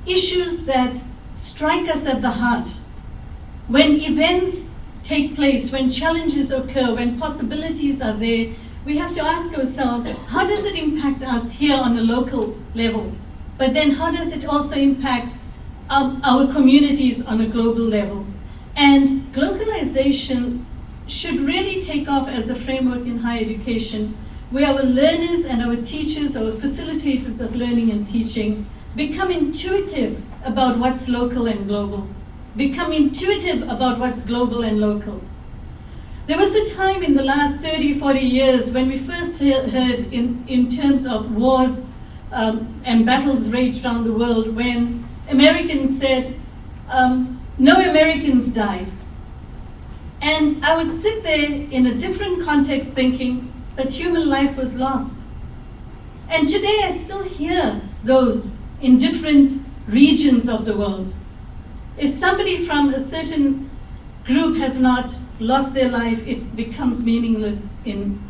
issues that strike us at the heart. When events take place, when challenges occur, when possibilities are there, we have to ask ourselves, how does it impact us here on a local level? But then how does it also impact our communities on a global level? And globalization should really take off as a framework in higher education, where our learners and our teachers, our facilitators of learning and teaching, become intuitive about what's local and global, become intuitive about what's global and local. There was a time in the last 30, 40 years when we first heard in terms of wars and battles raged around the world, when Americans said, no Americans died. And I would sit there in a different context thinking that human life was lost. And today I still hear those in different regions of the world. If somebody from a certain group has not lost their life, it becomes meaningless in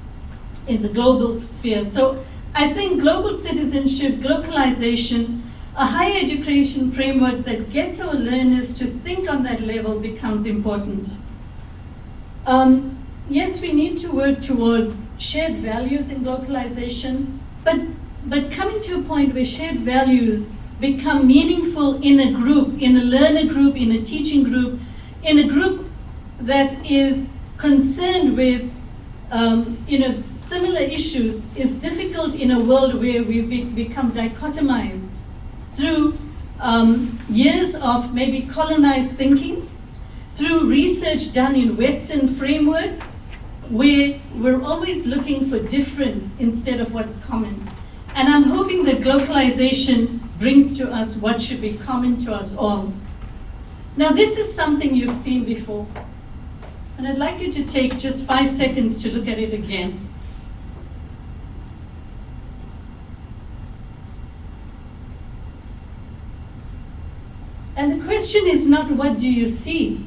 the global sphere. So I think global citizenship, globalization, a higher education framework that gets our learners to think on that level becomes important. Yes, we need to work towards shared values in globalization, but coming to a point where shared values become meaningful in a group, in a learner group, in a teaching group, in a group that is concerned with similar issues, is difficult in a world where we've become dichotomized through years of maybe colonized thinking, through research done in Western frameworks, where we're always looking for difference instead of what's common. And I'm hoping that globalization brings to us what should be common to us all. Now, this is something you've seen before, and I'd like you to take just 5 seconds to look at it again. And the question is not, what do you see?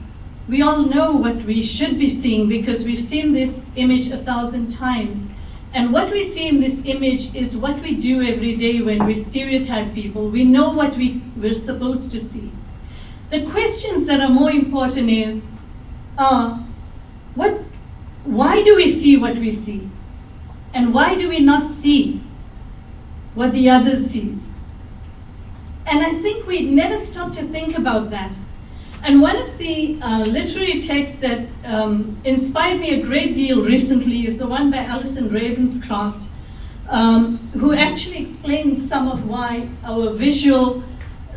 We all know what we should be seeing because we've seen this image 1,000 times. And what we see in this image is what we do every day when we stereotype people. We know what we're supposed to see. The questions that are more important is, why do we see what we see? And why do we not see what the other sees? And I think we never stop to think about that. And one of the literary texts that inspired me a great deal recently is the one by Alison Ravenscroft, who actually explains some of why our visual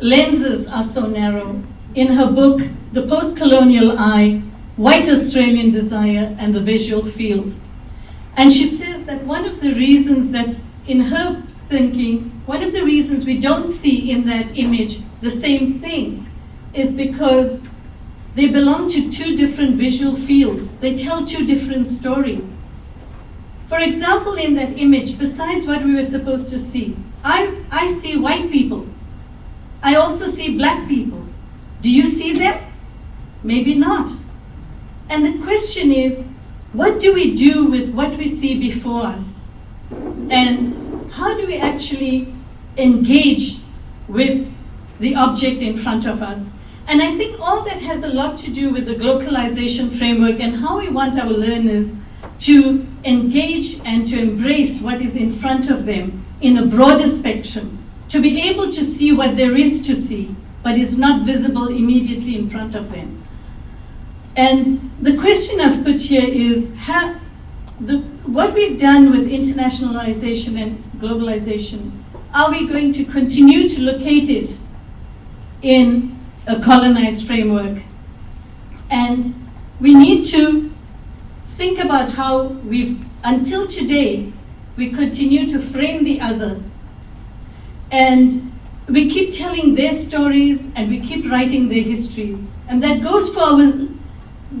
lenses are so narrow in her book, The Post-Colonial Eye, White Australian Desire and the Visual Field. And she says that one of the reasons that, in her thinking, one of the reasons we don't see in that image the same thing is because they belong to two different visual fields. They tell two different stories. For example, in that image, besides what we were supposed to see, I see white people. I also see black people. Do you see them? Maybe not. And the question is, what do we do with what we see before us? And how do we actually engage with the object in front of us? And I think all that has a lot to do with the glocalization framework and how we want our learners to engage and to embrace what is in front of them in a broader spectrum, to be able to see what there is to see, but is not visible immediately in front of them. And the question I've put here is, what we've done with internationalization and globalization, are we going to continue to locate it in a colonized framework? And we need to think about how until today, we continue to frame the other. And we keep telling their stories and we keep writing their histories. And that goes for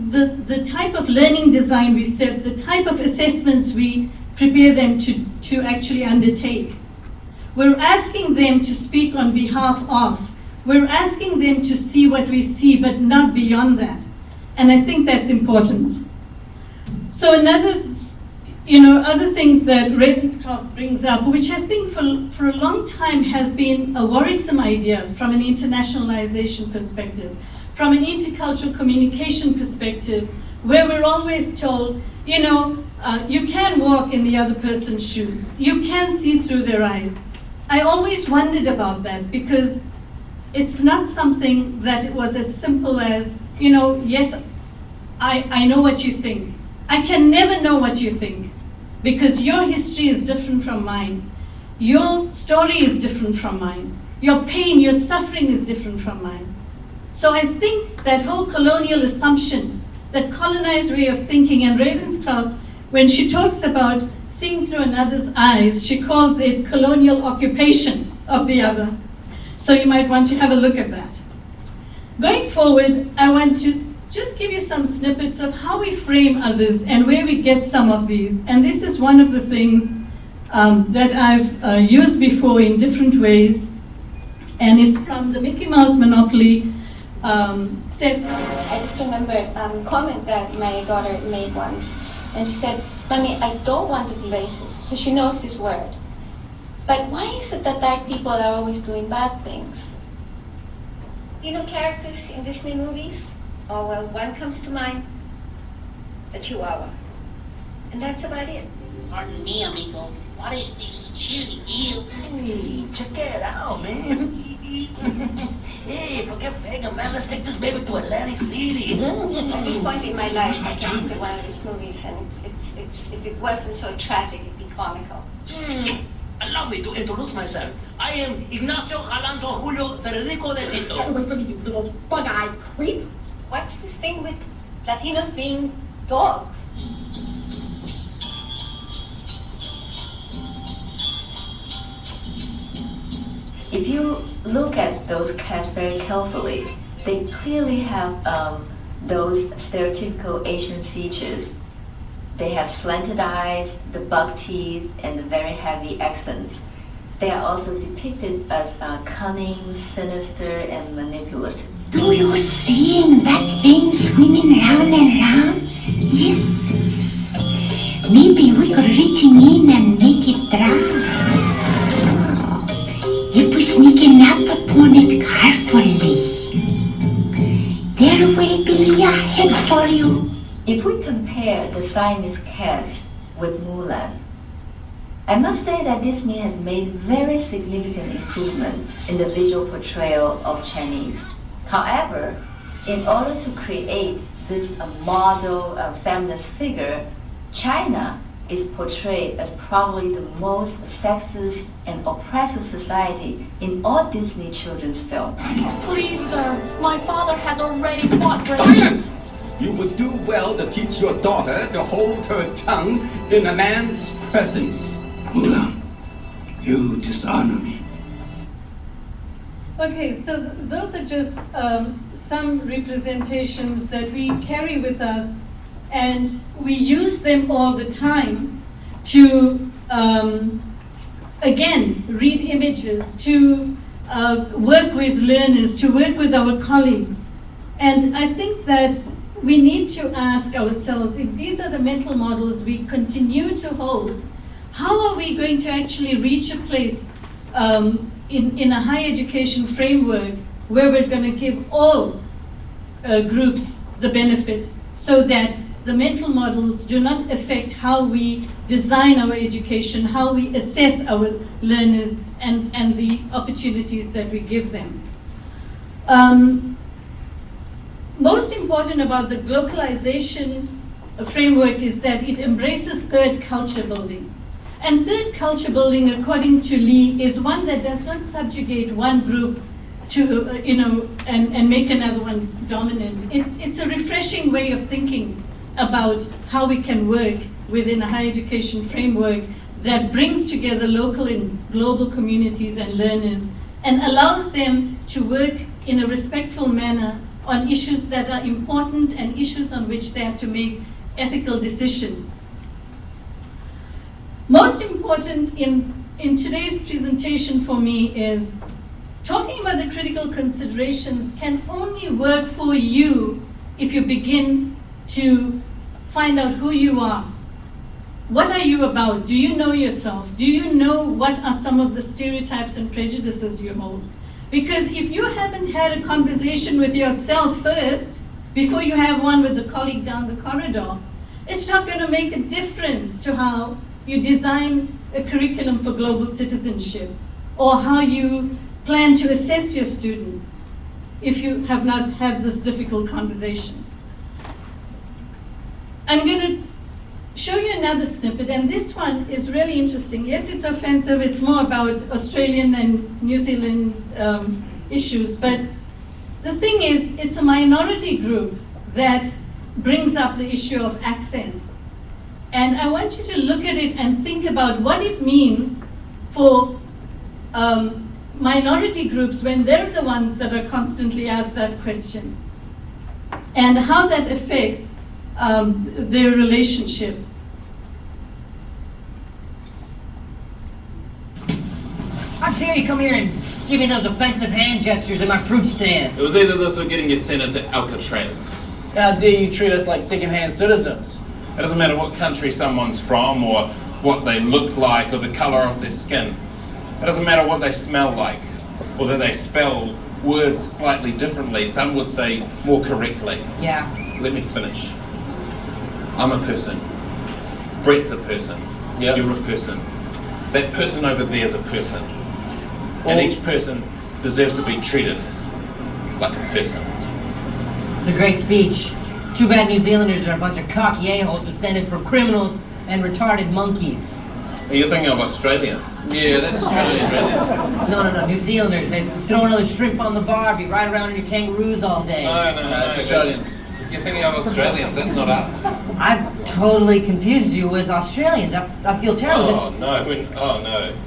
the type of learning design we set, the type of assessments we prepare them to actually undertake. We're asking them to speak on behalf of. We're asking them to see what we see, but not beyond that. And I think that's important. So other things that Ravenscroft brings up, which I think for a long time has been a worrisome idea from an internationalization perspective, from an intercultural communication perspective, where we're always told, you can walk in the other person's shoes. You can see through their eyes. I always wondered about that because it's not something that it was as simple as, yes, I know what you think. I can never know what you think because your history is different from mine. Your story is different from mine. Your pain, your suffering is different from mine. So I think that whole colonial assumption, that colonized way of thinking, and Ravenscroft, when she talks about seeing through another's eyes, she calls it colonial occupation of the other. So you might want to have a look at that. Going forward, I want to just give you some snippets of how we frame others and where we get some of these. And this is one of the things that I've used before in different ways. And it's from the Mickey Mouse Monopoly set. I just remember a comment that my daughter made once. And she said, "Mommy, I don't want to be racist." So she knows this word. But why is it that dark people are always doing bad things? Do you know characters in Disney movies? Oh, well, one comes to mind, the Chihuahua. And that's about it. Pardon me, amigo. What is this chili deal? Hey, check it out, man. Hey, forget Vega, man. Let's take this baby to Atlantic City. At this point in my life, I can look at one of these movies and it's if it wasn't so tragic, it'd be comical. Allow me to introduce myself. I am Ignacio Alonso Julio Federico de Tito. Get away from me, you little bug-eyed creep. What's this thing with Latinos being dogs? If you look at those cats very carefully, they clearly have those stereotypical Asian features. They have slanted eyes, the buck teeth, and the very heavy accents. They are also depicted as cunning, sinister, and manipulative. Do you see that thing swimming round and round? Yes. Maybe we could reach in and make it drown. If we sneaking up upon it carefully, there will be a head for you. If we compare the Siamese cats with Mulan, I must say that Disney has made very significant improvement in the visual portrayal of Chinese. However, in order to create this model feminist figure, China is portrayed as probably the most sexist and oppressive society in all Disney children's films. Please, sir, my father has already fought for Quiet! You would do well to teach your daughter to hold her tongue in a man's presence. Mulan, you dishonor me. Okay, so those are just some representations that we carry with us, and we use them all the time to, again, read images, to work with learners, to work with our colleagues. And I think that we need to ask ourselves, if these are the mental models we continue to hold, how are we going to actually reach a place in a higher education framework where we're going to give all groups the benefit, so that the mental models do not affect how we design our education, how we assess our learners, and the opportunities that we give them. Most important about the glocalization framework is that it embraces third culture building. And third culture building, according to Lee, is one that does not subjugate one group to, and make another one dominant. It's a refreshing way of thinking about how we can work within a higher education framework that brings together local and global communities and learners and allows them to work in a respectful manner on issues that are important and issues on which they have to make ethical decisions. Most important in today's presentation for me is talking about the critical considerations can only work for you if you begin to find out who you are. What are you about? Do you know yourself? Do you know what are some of the stereotypes and prejudices you hold? Because if you haven't had a conversation with yourself first, before you have one with the colleague down the corridor, it's not going to make a difference to how you design a curriculum for global citizenship, or how you plan to assess your students if you have not had this difficult conversation. I'm going to show you another snippet, and this one is really interesting. Yes, it's offensive. It's more about Australian and New Zealand issues, but the thing is, it's a minority group that brings up the issue of accents. And I want you to look at it and think about what it means for minority groups when they're the ones that are constantly asked that question, and how that affects their relationship. How dare you come here and give me those offensive hand gestures at my fruit stand? It was either this or getting you sent into Alcatraz. How dare you treat us like second-hand citizens? It doesn't matter what country someone's from, or what they look like, or the colour of their skin. It doesn't matter what they smell like, or that they spell words slightly differently. Some would say more correctly. Yeah. Let me finish. I'm a person. Brett's a person. Yep. You're a person. That person over there is a person. And each person deserves to be treated like a person. It's a great speech. Too bad New Zealanders are a bunch of cocky a-holes descended from criminals and retarded monkeys. Are you thinking of Australians? Yeah, that's Australian. No, New Zealanders. They throw another shrimp on the bar, be right around in your kangaroos all day. No, that's Australians. You're thinking of Australians, that's not us. I've totally confused you with Australians. I feel terrible. Oh no.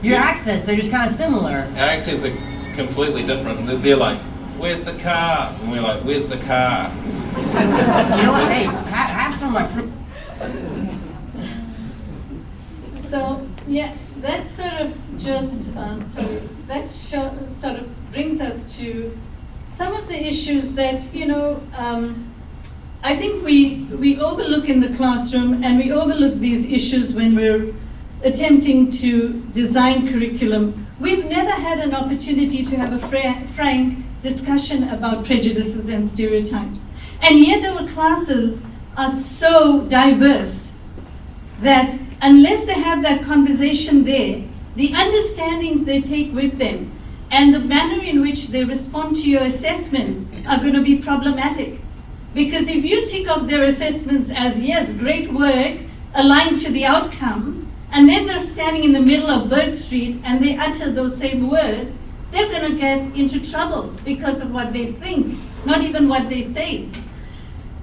Your accents, they're just kind of similar. Our accents are completely different. They're like, where's the car? And we're like, where's the car? You know what, hey, have some of my fruit. So, yeah, that sort of just, sort of brings us to some of the issues that, I think we overlook in the classroom, and we overlook these issues when we're attempting to design curriculum. We've never had an opportunity to have a frank discussion about prejudices and stereotypes. And yet our classes are so diverse. that unless they have that conversation there, the understandings they take with them and the manner in which they respond to your assessments are going to be problematic. Because if you tick off their assessments as, yes, great work, aligned to the outcome, and then they're standing in the middle of Bird Street and they utter those same words, they're going to get into trouble because of what they think, not even what they say.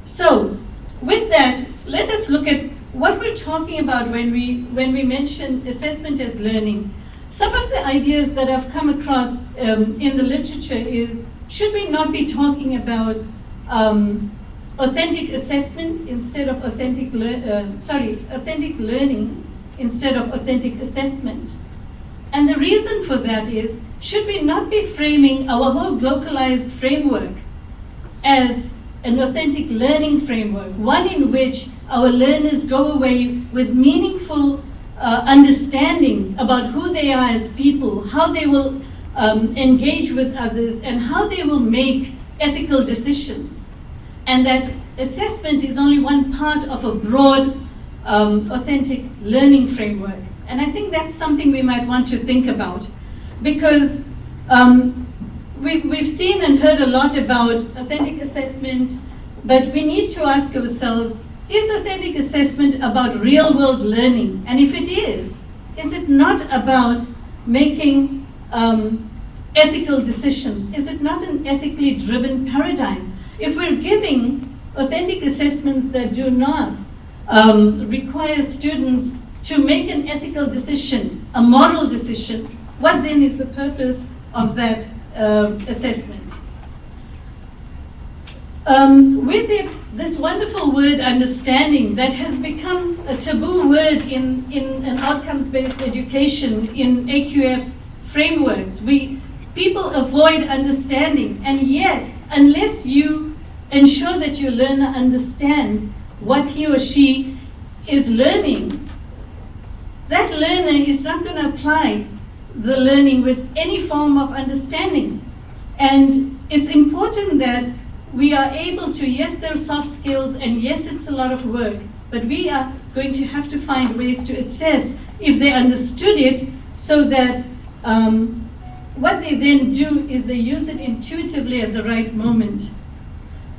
So, with that, let us look at what we're talking about when we mention assessment as learning. Some of the ideas that I've come across in the literature is, should we not be talking about authentic assessment instead of authentic learning instead of authentic assessment? And the reason for that is, should we not be framing our whole glocalized framework as an authentic learning framework, one in which our learners go away with meaningful understandings about who they are as people, how they will engage with others, and how they will make ethical decisions. And that assessment is only one part of a broad, authentic learning framework. And I think that's something we might want to think about, because we've seen and heard a lot about authentic assessment, but we need to ask ourselves, is authentic assessment about real-world learning? And if it is it not about making ethical decisions? Is it not an ethically driven paradigm? If we're giving authentic assessments that do not require students to make an ethical decision, a moral decision, what then is the purpose of that assessment? With it, this wonderful word understanding that has become a taboo word in an outcomes-based education, in AQF frameworks. People avoid understanding, and yet, unless you ensure that your learner understands what he or she is learning, that learner is not going to apply the learning with any form of understanding. And it's important that we are able to, yes, there are soft skills, and yes, it's a lot of work, but we are going to have to find ways to assess if they understood it, so that what they then do is they use it intuitively at the right moment.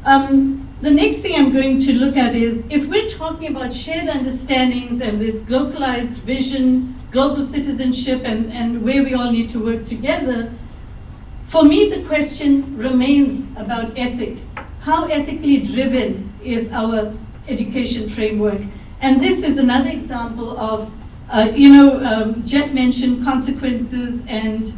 The next thing I'm going to look at is, if we're talking about shared understandings and this globalized vision, global citizenship, and where we all need to work together, for me the question remains about ethics. How ethically driven is our education framework? And this is another example of, Jeff mentioned consequences and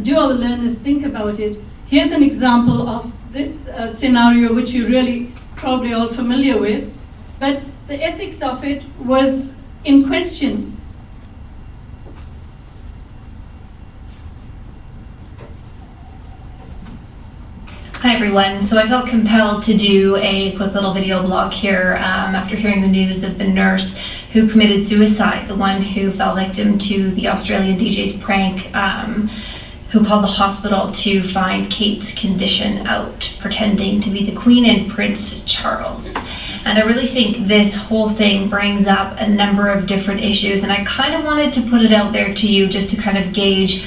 do our learners think about it? Here's an example of this scenario, which you're really probably all familiar with, but the ethics of it was in question. Hi everyone, so I felt compelled to do a quick little video blog here after hearing the news of the nurse who committed suicide, the one who fell victim to the Australian DJ's prank, who called the hospital to find Kate's condition out, pretending to be the Queen and Prince Charles. And I really think this whole thing brings up a number of different issues, and I kind of wanted to put it out there to you just to kind of gauge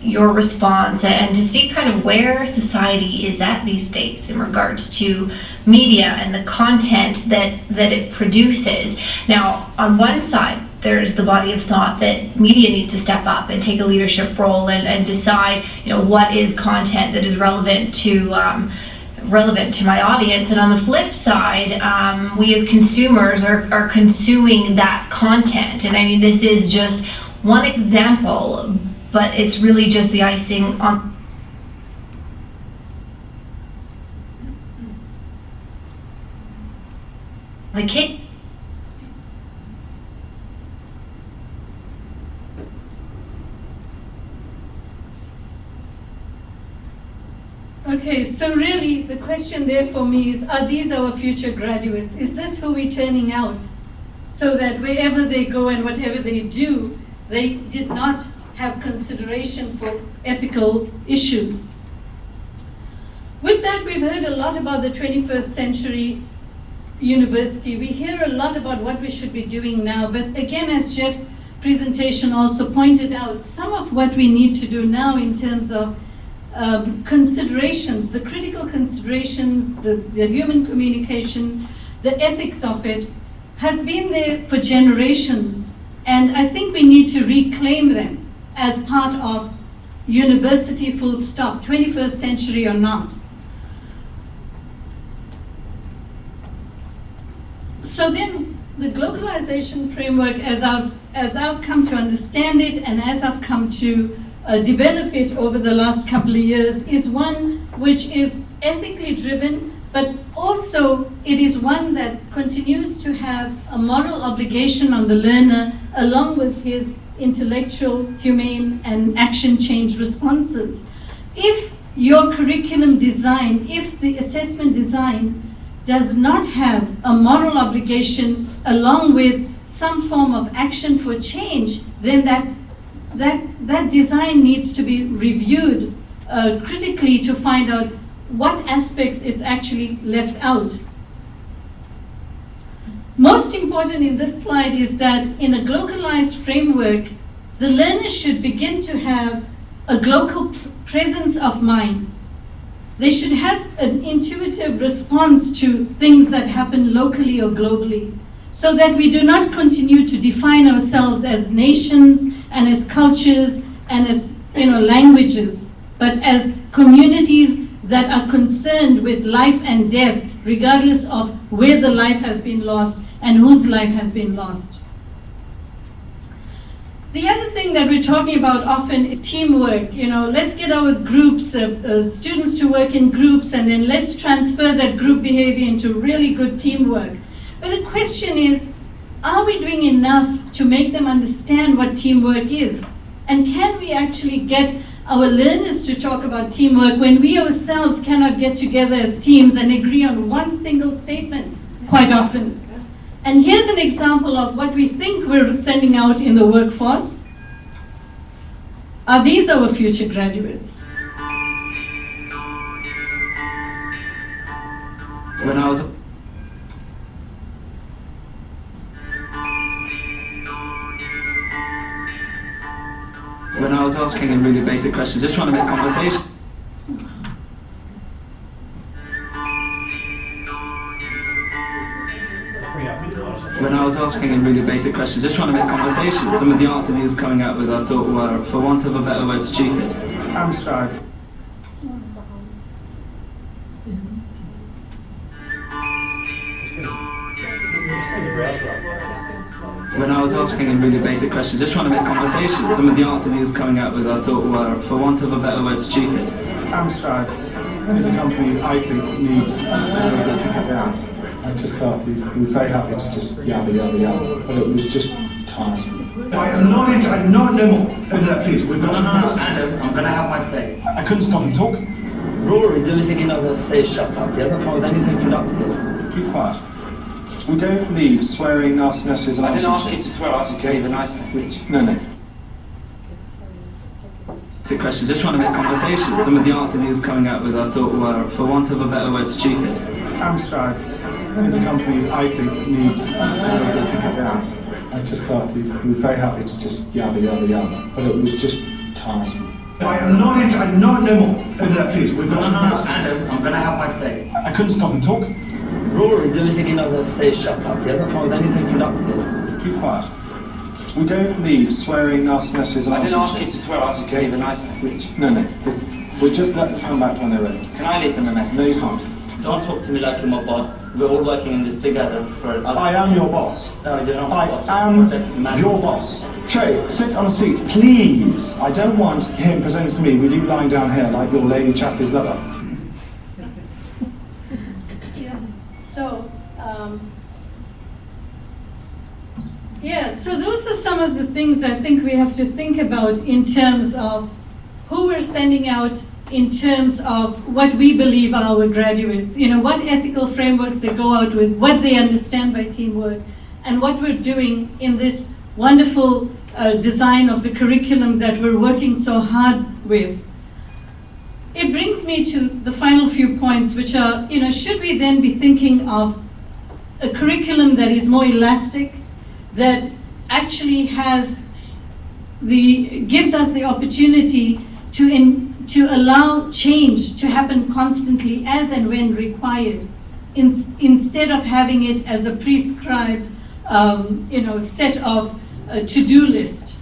your response and to see kind of where society is at these days in regards to media and the content that it produces. Now, on one side, there's the body of thought that media needs to step up and take a leadership role and decide, what is content that is relevant to my audience. And on the flip side, we as consumers are consuming that content. And I mean, this is just one example, but it's really just the icing on the cake. Okay, so really the question there for me is, are these our future graduates? Is this who we're turning out? So that wherever they go and whatever they do, they did not have consideration for ethical issues. With that, we've heard a lot about the 21st century university. We hear a lot about what we should be doing now, but again, as Jeff's presentation also pointed out, some of what we need to do now in terms of considerations, the critical considerations, the human communication, the ethics of it, has been there for generations, and I think we need to reclaim them as part of university, full stop, 21st century or not. So then the globalization framework, as I've come to understand it and as I've come to develop it over the last couple of years, is one which is ethically driven, but also it is one that continues to have a moral obligation on the learner along with his intellectual, humane, and action change responses. If your curriculum design, if the assessment design does not have a moral obligation along with some form of action for change, then that design needs to be reviewed critically to find out what aspects it's actually left out. Most important in this slide is that in a glocalized framework, the learner should begin to have a global presence of mind. They should have an intuitive response to things that happen locally or globally, so that we do not continue to define ourselves as nations and as cultures and as languages, but as communities that are concerned with life and death, regardless of where the life has been lost and whose life has been lost. The other thing that we're talking about often is teamwork. Let's get our groups, students to work in groups, and then let's transfer that group behavior into really good teamwork. But the question is, are we doing enough to make them understand what teamwork is? And can we actually get our learners to talk about teamwork when we ourselves cannot get together as teams and agree on one single statement quite often? And here's an example of what we think we're sending out in the workforce. Are these our future graduates? When I was asking him really basic questions, just trying to make conversation. When I was asking him really basic questions, just trying to make conversation, some of the answers he was coming out with I thought were, for want of a better word, stupid. I'm sorry. When I was asking him really basic questions, just trying to make conversation, some of the answers he was coming out with I thought were, for want of a better word, stupid. Amstrad is a company I think needs to pick up the house. I just thought he was very happy to just yabba yabba yabba, but it was just tiresome. I'm not no more. Please, we've got Adam, I'm going to have my say. I couldn't stop him talking. Rory, the only thing he knows is to stay shut up. He hasn't come with anything productive. Keep quiet. We don't need swearing, nasty messages and I didn't ask you to swear, I asked you to leave a nice message. No. Questions, just trying to make conversation. Some of the answers he was coming out with I thought were, for want of a better word, stupid. Amstrad is a company I think needs to pick up the house. I just thought he was very happy to just yabba yabba yabba, but it was just tiresome. I'm not no more. Please, we've got Adam, I'm going to have my say. I couldn't stop him talking. Rory, the only thing he knows is to stay shut up. He hasn't come with anything productive. Keep quiet. We don't need swearing, nasty messages and I didn't ask you to swear, I asked you to leave a nice message. No. We'll just let them come back when they're ready. Can I leave them a message? No, you can't. Don't talk to me like you're my boss. We're all working in this together for us. I am your boss. No, you're not my boss. I am your boss. Trey, sit on a seat, please. I don't want him presenting to me with you lying down here like your lady Chappie's lover. So those are some of the things I think we have to think about in terms of who we're sending out, in terms of what we believe are our graduates, what ethical frameworks they go out with, what they understand by teamwork, and what we're doing in this wonderful design of the curriculum that we're working so hard with. It brings me to the final few points, which are, should we then be thinking of a curriculum that is more elastic, that actually gives us the opportunity to allow change to happen constantly as and when required, instead of having it as a prescribed set of to-do list.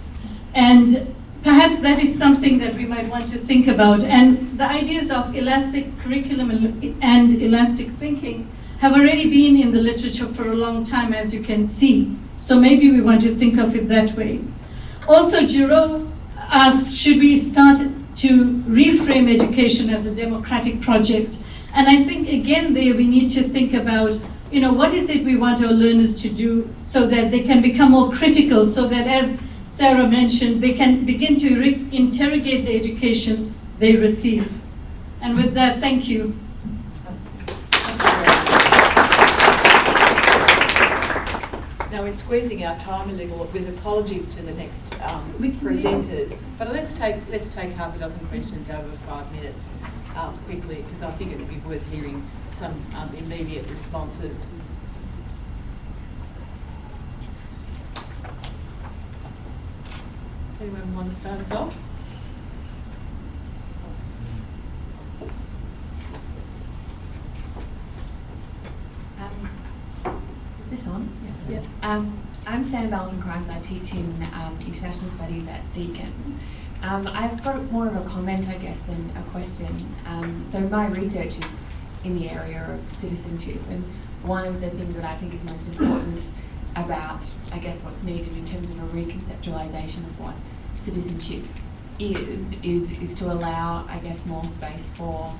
And perhaps that is something that we might want to think about. And the ideas of elastic curriculum and elastic thinking have already been in the literature for a long time, as you can see. So maybe we want to think of it that way. Also, Giroux asks, should we start to reframe education as a democratic project? And I think, again, there we need to think about, what is it we want our learners to do so that they can become more critical, so that, as Sarah mentioned, they can begin to interrogate the education they receive. And with that, thank you. Now we're squeezing our time a little, with apologies to the next presenters. But let's take half a dozen questions over 5 minutes quickly, because I think it would be worth hearing some immediate responses. Anyone want to start us off? Is this on? Yes. Yeah. I'm Sam Belton-Crimes. I teach in International Studies at Deakin. I've got more of a comment, I guess, than a question. So my research is in the area of citizenship, and one of the things that I think is most important about, I guess, what's needed in terms of a reconceptualisation of what citizenship is to allow, I guess, more space for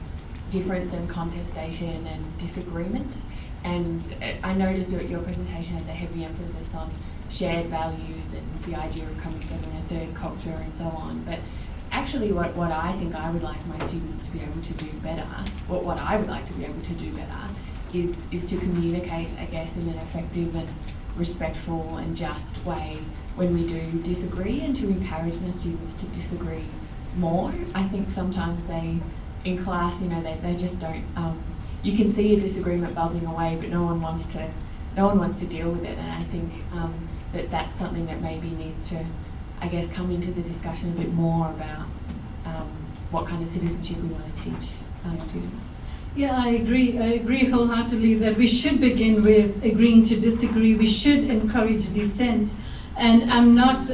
difference and contestation and disagreement. And I noticed your presentation has a heavy emphasis on shared values and the idea of coming together in a third culture and so on. But actually what I think I would like my students to be able to do better, what I would like to be able to do better, is to communicate, I guess, in an effective and respectful and just way when we do disagree, and to encourage my students to disagree more. I think sometimes in class, they just don't, you can see a disagreement bubbling away, but no one wants to deal with it. And I think that's something that maybe needs to, I guess, come into the discussion a bit more about what kind of citizenship we want to teach our students. Yeah, I agree wholeheartedly that we should begin with agreeing to disagree. We should encourage dissent. And I'm not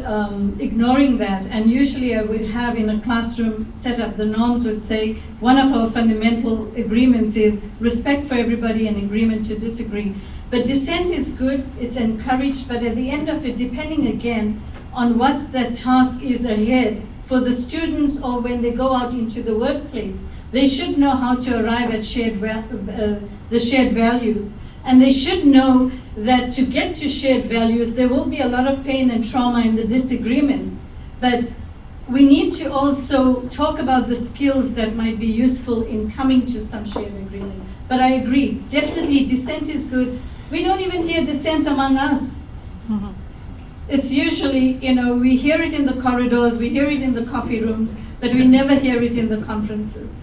ignoring that. And usually I would have in a classroom setup, the norms would say, one of our fundamental agreements is respect for everybody and agreement to disagree. But dissent is good, it's encouraged, but at the end of it, depending again on what the task is ahead for the students, or when they go out into the workplace, they should know how to arrive at the shared values. And they should know that to get to shared values, there will be a lot of pain and trauma in the disagreements. But we need to also talk about the skills that might be useful in coming to some shared agreement. But I agree, definitely dissent is good. We don't even hear dissent among us. Mm-hmm. It's usually, we hear it in the corridors, we hear it in the coffee rooms, but we never hear it in the conferences.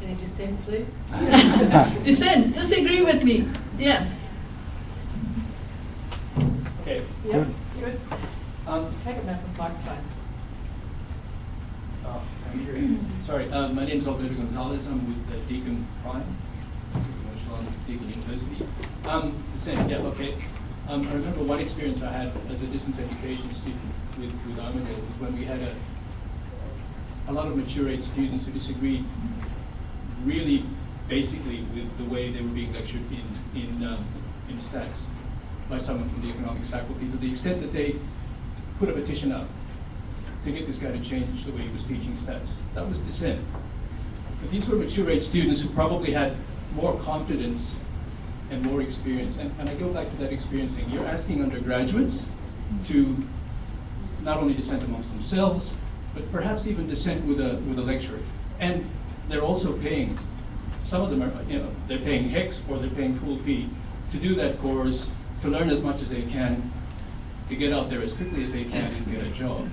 Any dissent, please? Dissent, disagree with me. Yes. Okay. Yep, good. Take a microphone. Oh, thank you. Sorry, my name is Alberto Gonzalez. I'm with Deakin Prime, commercial arm at Deakin University. Dissent, yeah, okay. I remember one experience I had as a distance education student with RMIT was when we had a lot of mature age students who disagreed really basically with the way they were being lectured in stats by someone from the economics faculty, to the extent that they put a petition up to get this guy to change the way he was teaching stats. That was dissent. But these were mature age students who probably had more confidence and more experience. And I go back to that experience thing. You're asking undergraduates to not only dissent amongst themselves, but perhaps even dissent with a lecturer. And they're also paying, some of them are, they're paying HECS or they're paying full fee to do that course, to learn as much as they can, to get out there as quickly as they can and get a job.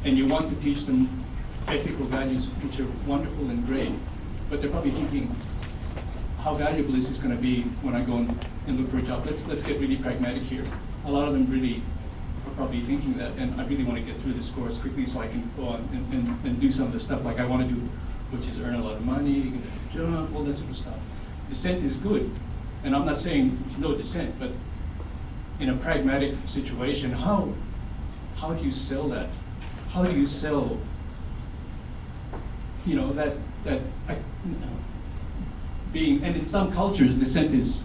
And you want to teach them ethical values, which are wonderful and great, but they're probably thinking, how valuable is this going to be when I go and look for a job? Let's get really pragmatic here. A lot of them really are probably thinking that, and I really want to get through this course quickly so I can go on and do some of the stuff like I want to do, which is earn a lot of money, get a job, all that sort of stuff. Dissent is good, and I'm not saying no dissent, but in a pragmatic situation, how do you sell that? How do you sell, you know, that being, and in some cultures, dissent is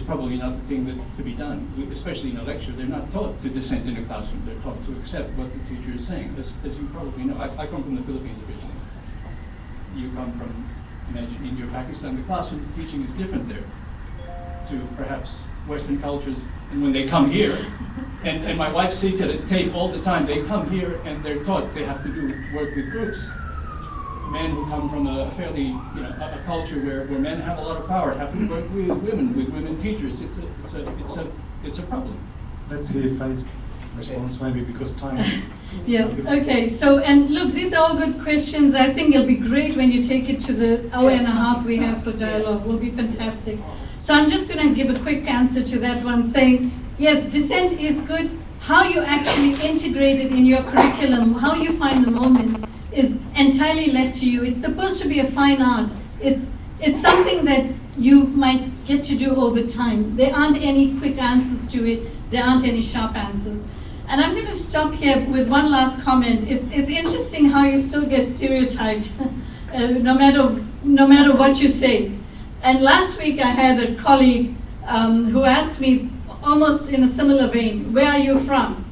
probably not the thing that to be done, especially in a lecture. They're not taught to dissent in a classroom. They're taught to accept what the teacher is saying, as you probably know. I come from the Philippines originally. You come from, imagine, India or Pakistan. The classroom teaching is different there to perhaps Western cultures. And when they come here, and my wife sees it at TAFE all the time, they come here and they're taught they have to do work with groups. Men who come from a fairly, you know, a culture where men have a lot of power have to work with women teachers. It's a problem. Let's hear Faye's response, maybe, because time is... Yeah, okay, so, and look, these are all good questions. I think it'll be great when you take it to the hour and a half we have for dialogue. It will be fantastic. So I'm just going to give a quick answer to that one, saying, yes, dissent is good. How you actually integrate it in your curriculum, how you find the moment, is entirely left to you. It's supposed to be a fine art. It's something that you might get to do over time. There aren't any quick answers to it. There aren't any sharp answers. And I'm going to stop here with one last comment. It's interesting how you still get stereotyped, no matter what you say. And last week I had a colleague who asked me almost in a similar vein, where are you from?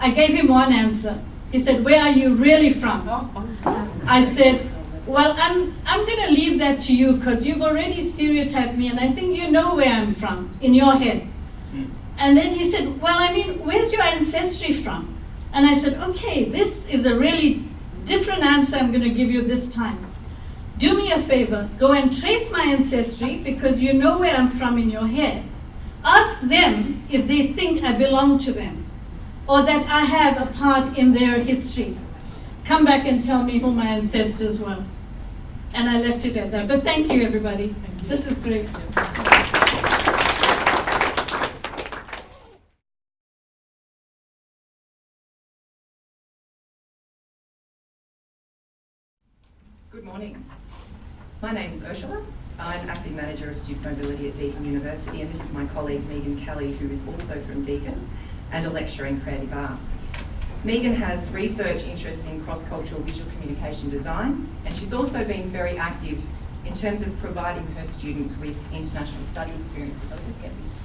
I gave him one answer. He said, where are you really from? I said, well, I'm going to leave that to you because you've already stereotyped me and I think you know where I'm from in your head. And then he said, well, I mean, where's your ancestry from? And I said, okay, this is a really different answer I'm going to give you this time. Do me a favor, go and trace my ancestry because you know where I'm from in your head. Ask them if they think I belong to them or that I have a part in their history. Come back and tell me who my ancestors were. And I left it at that. But thank you, everybody. Thank you. This is great. Good morning. My name is Ursula. I'm Acting Manager of Student Mobility at Deakin University, and this is my colleague Megan Kelly, who is also from Deakin and a lecturer in creative arts. Megan has research interests in cross-cultural visual communication design, and she's also been very active in terms of providing her students with international study experiences. I'll just get this.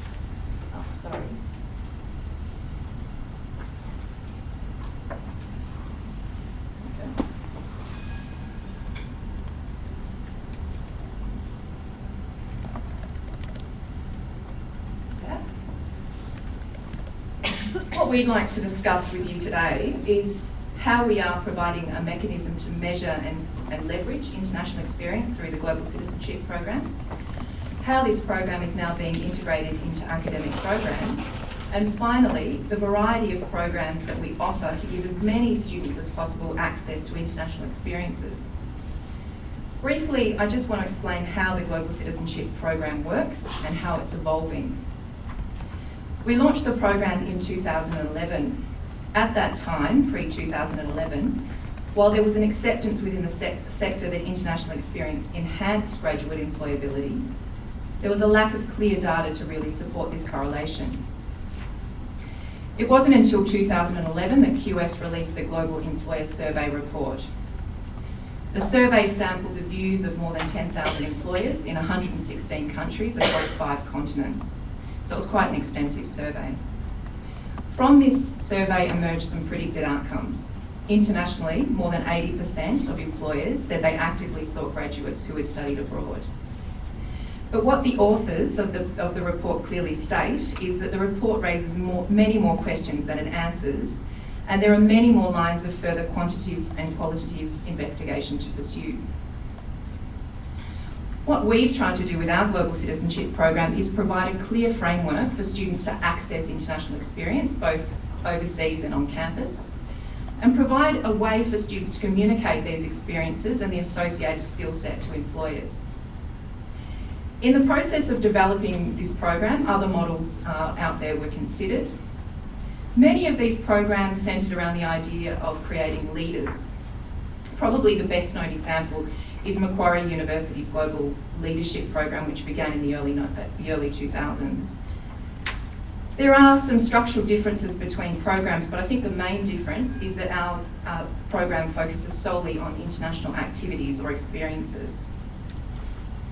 Oh, sorry. What we'd like to discuss with you today is how we are providing a mechanism to measure and leverage international experience through the Global Citizenship program, how this program is now being integrated into academic programs, and finally, the variety of programs that we offer to give as many students as possible access to international experiences. Briefly, I just want to explain how the Global Citizenship program works and how it's evolving. We launched the program in 2011. At that time, pre-2011, while there was an acceptance within the sector that international experience enhanced graduate employability, there was a lack of clear data to really support this correlation. It wasn't until 2011 that QS released the Global Employer Survey report. The survey sampled the views of more than 10,000 employers in 116 countries across 5 continents. So it was quite an extensive survey. From this survey emerged some predicted outcomes. Internationally, more than 80% of employers said they actively sought graduates who had studied abroad. But what the authors of the report clearly state is that the report raises many more questions than it answers, and there are many more lines of further quantitative and qualitative investigation to pursue. What we've tried to do with our Global Citizenship program is provide a clear framework for students to access international experience, both overseas and on campus, and provide a way for students to communicate these experiences and the associated skill set to employers. In the process of developing this program, other models out there were considered. Many of these programs centred around the idea of creating leaders. Probably the best known example is Macquarie University's Global Leadership Program, which began in the early 2000s. There are some structural differences between programs, but I think the main difference is that our program focuses solely on international activities or experiences.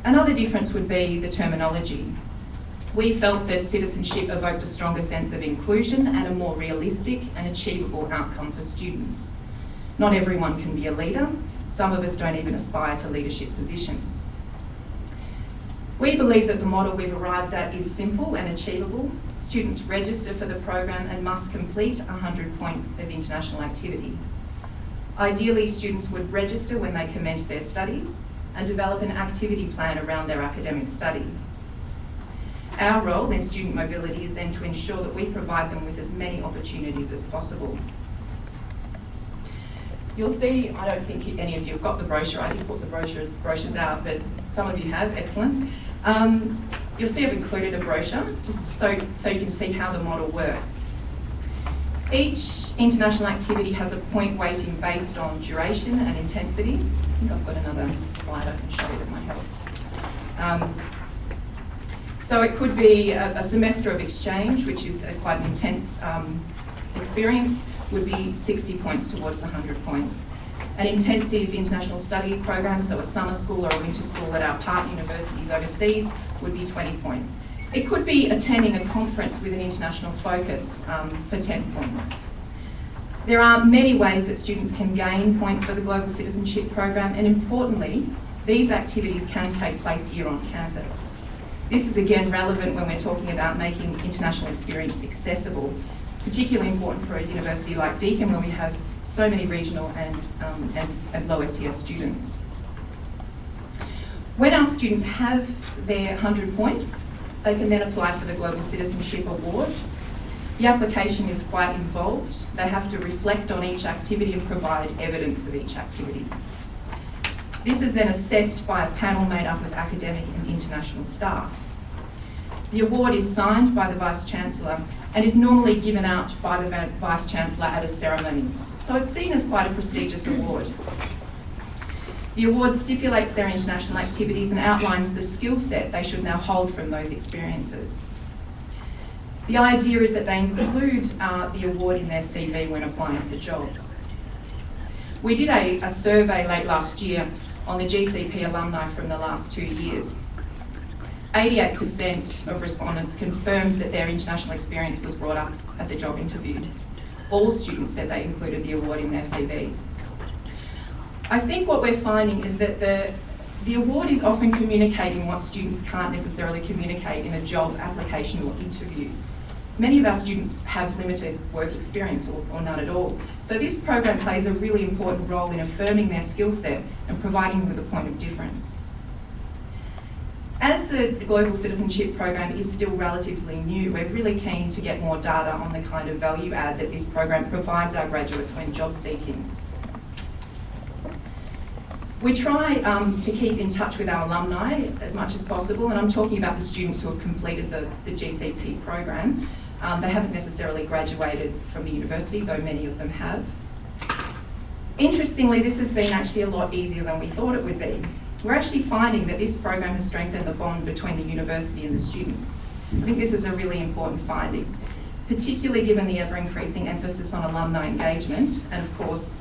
Another difference would be the terminology. We felt that citizenship evoked a stronger sense of inclusion and a more realistic and achievable outcome for students. Not everyone can be a leader. Some of us don't even aspire to leadership positions. We believe that the model we've arrived at is simple and achievable. Students register for the program and must complete 100 points of international activity. Ideally, students would register when they commence their studies and develop an activity plan around their academic study. Our role in student mobility is then to ensure that we provide them with as many opportunities as possible. You'll see, I don't think any of you have got the brochure. I did put the brochures out, but some of you have, excellent. You'll see I've included a brochure, just so you can see how the model works. Each international activity has a point weighting based on duration and intensity. I think I've got another slide I can show you that might help. So it could be a semester of exchange, which is quite an intense experience, would be 60 points towards the 100 points. An intensive international study program, so a summer school or a winter school at our partner universities overseas, would be 20 points. It could be attending a conference with an international focus for 10 points. There are many ways that students can gain points for the Global Citizenship program, and importantly, these activities can take place here on campus. This is again relevant when we're talking about making international experience accessible, particularly important for a university like Deakin, where we have so many regional and low SES students. When our students have their 100 points, they can then apply for the Global Citizenship Award. The application is quite involved. They have to reflect on each activity and provide evidence of each activity. This is then assessed by a panel made up of academic and international staff. The award is signed by the Vice-Chancellor and is normally given out by the Vice-Chancellor at a ceremony. So it's seen as quite a prestigious award. The award stipulates their international activities and outlines the skill set they should now hold from those experiences. The idea is that they include the award in their CV when applying for jobs. We did a survey late last year on the GCP alumni from the last 2 years. 88% of respondents confirmed that their international experience was brought up at the job interview. All students said they included the award in their CV. I think what we're finding is that the award is often communicating what students can't necessarily communicate in a job application or interview. Many of our students have limited work experience or none at all. So this program plays a really important role in affirming their skill set and providing them with a point of difference. As the Global Citizenship program is still relatively new, we're really keen to get more data on the kind of value add that this program provides our graduates when job seeking. We try to keep in touch with our alumni as much as possible, and I'm talking about the students who have completed the GCP program. They haven't necessarily graduated from the university, though many of them have. Interestingly, this has been actually a lot easier than we thought it would be. We're actually finding that this program has strengthened the bond between the university and the students. I think this is a really important finding, particularly given the ever-increasing emphasis on alumni engagement and, of course,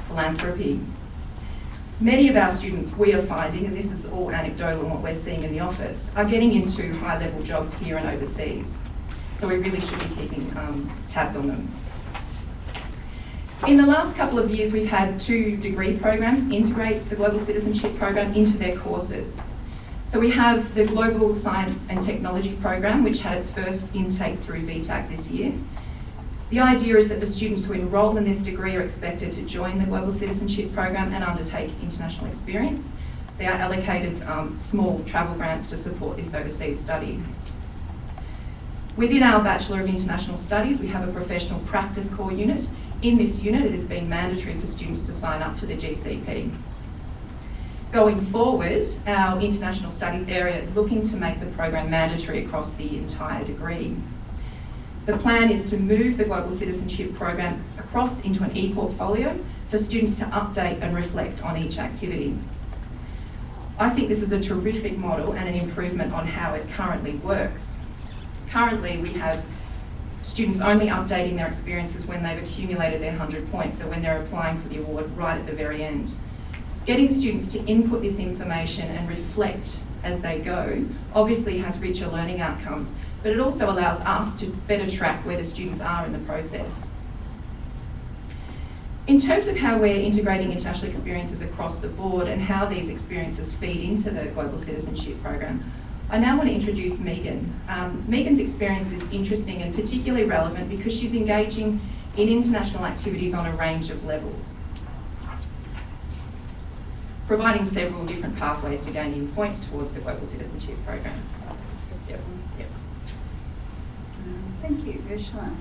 philanthropy. Many of our students, we are finding, and this is all anecdotal and what we're seeing in the office, are getting into high-level jobs here and overseas. So we really should be keeping tabs on them. In the last couple of years, we've had 2 degree programs integrate the Global Citizenship program into their courses. So we have the Global Science and Technology program, which had its first intake through VTAC this year. The idea is that the students who enrol in this degree are expected to join the Global Citizenship program and undertake international experience. They are allocated small travel grants to support this overseas study. Within our Bachelor of International Studies, we have a professional practice core unit. In this unit, it has been mandatory for students to sign up to the GCP. Going forward, our international studies area is looking to make the program mandatory across the entire degree. The plan is to move the Global Citizenship program across into an e-portfolio for students to update and reflect on each activity. I think this is a terrific model and an improvement on how it currently works. Currently, we have students only updating their experiences when they've accumulated their 100 points, so when they're applying for the award right at the very end. Getting students to input this information and reflect as they go obviously has richer learning outcomes, but it also allows us to better track where the students are in the process. In terms of how we're integrating international experiences across the board and how these experiences feed into the Global Citizenship program, I now want to introduce Megan. Megan's experience is interesting and particularly relevant because she's engaging in international activities on a range of levels, providing several different pathways to gaining points towards the Global Citizenship program. Yep. Thank you, Ursula.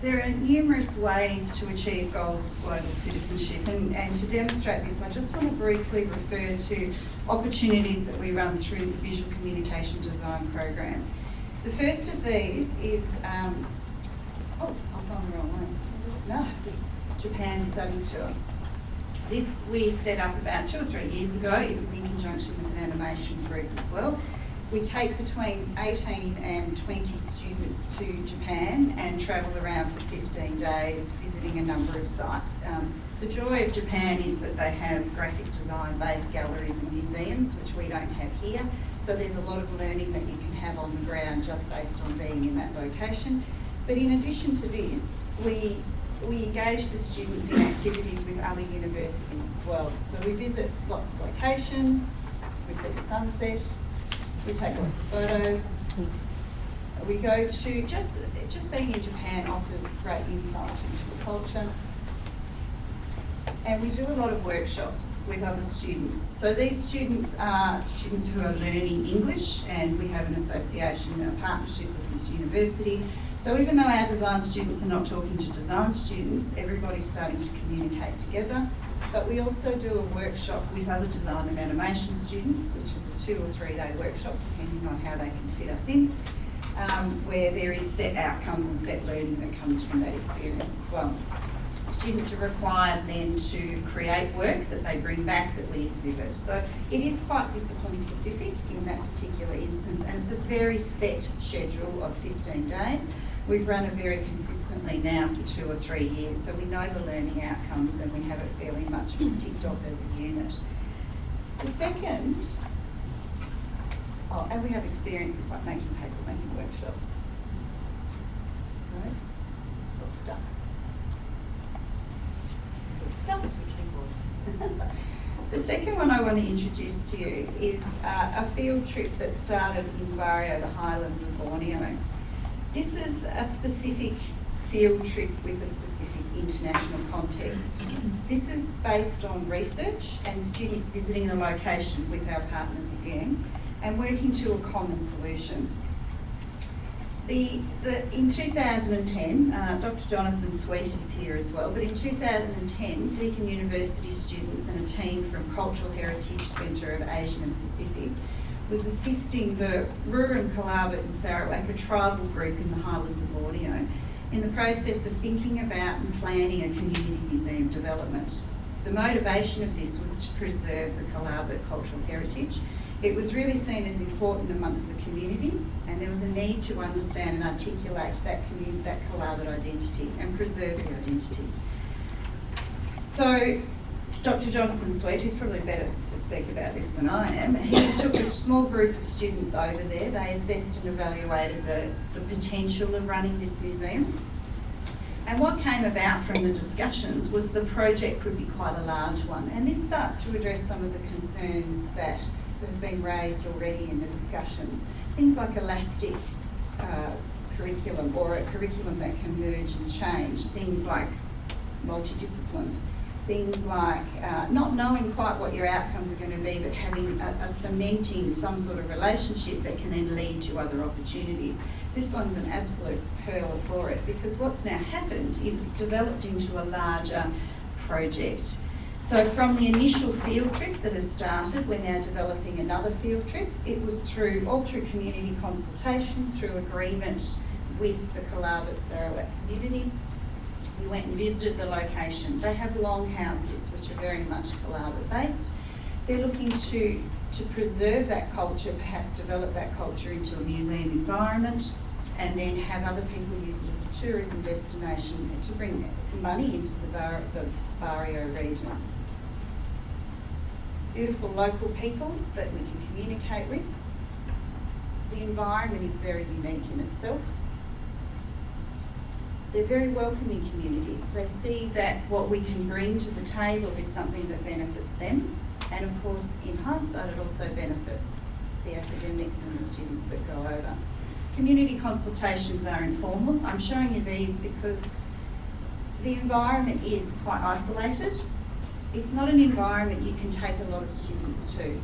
There are numerous ways to achieve goals of global citizenship, and to demonstrate this, I just want to briefly refer to opportunities that we run through the Visual Communication Design program. The first of these is, I've gone the wrong way. No, Japan study tour. This we set up about 2 or 3 years ago. It was in conjunction with an animation group as well. We take between 18 and 20 students to Japan and travel around for 15 days, visiting a number of sites. The joy of Japan is that they have graphic design-based galleries and museums, which we don't have here. So there's a lot of learning that you can have on the ground just based on being in that location. But in addition to this, we engage the students in activities with other universities as well. So we visit lots of locations, we see the sunset, we take lots of photos. We go to, just being in Japan offers great insight into the culture. And we do a lot of workshops with other students. So these students are students who are learning English, and we have an association, a partnership with this university. So even though our design students are not talking to design students, everybody's starting to communicate together. But we also do a workshop with other design and animation students, which is a 2 or 3 day workshop, depending on how they can fit us in, where there is set outcomes and set learning that comes from that experience as well. Students are required then to create work that they bring back that we exhibit. So it is quite discipline specific in that particular instance, and it's a very set schedule of 15 days. We've run it very consistently now for 2 or 3 years, so we know the learning outcomes and we have it fairly much ticked off as a unit. The second, and we have experiences like making paper-making workshops. Right? It's got stuck. The second one I want to introduce to you is a field trip that started in Vario, the highlands of Borneo. This is a specific field trip with a specific international context. This is based on research and students visiting the location with our partners again and working to a common solution. In 2010, Dr. Jonathan Sweet is here as well, but in 2010, Deakin University students and a team from Cultural Heritage Centre of Asian and Pacific was assisting the Ruran, Kalabit and Sarawak, a tribal group in the highlands of Borneo, in the process of thinking about and planning a community museum development. The motivation of this was to preserve the Kalabit cultural heritage. It was really seen as important amongst the community, and there was a need to understand and articulate that community, that Kalabit identity, and preserve the identity. So Dr. Jonathan Sweet, who's probably better to speak about this than I am, he took a small group of students over there. They assessed and evaluated the potential of running this museum. And what came about from the discussions was the project could be quite a large one. And this starts to address some of the concerns that have been raised already in the discussions. Things like elastic curriculum, or a curriculum that can merge and change. Things like multidisciplined. Things like not knowing quite what your outcomes are going to be, but having a cementing some sort of relationship that can then lead to other opportunities. This one's an absolute pearl for it, because what's now happened is it's developed into a larger project. So from the initial field trip that has started, we're now developing another field trip. It was all through community consultation, through agreement with the Kalaba Sarawak community. We went and visited the location. They have long houses, which are very much Kalaba based. They're looking to preserve that culture, perhaps develop that culture into a museum environment, and then have other people use it as a tourism destination to bring money into the Barrio region. Beautiful local people that we can communicate with. The environment is very unique in itself. They're very welcoming community. They see that what we can bring to the table is something that benefits them. And of course, in hindsight, it also benefits the academics and the students that go over. Community consultations are informal. I'm showing you these because the environment is quite isolated. It's not an environment you can take a lot of students to.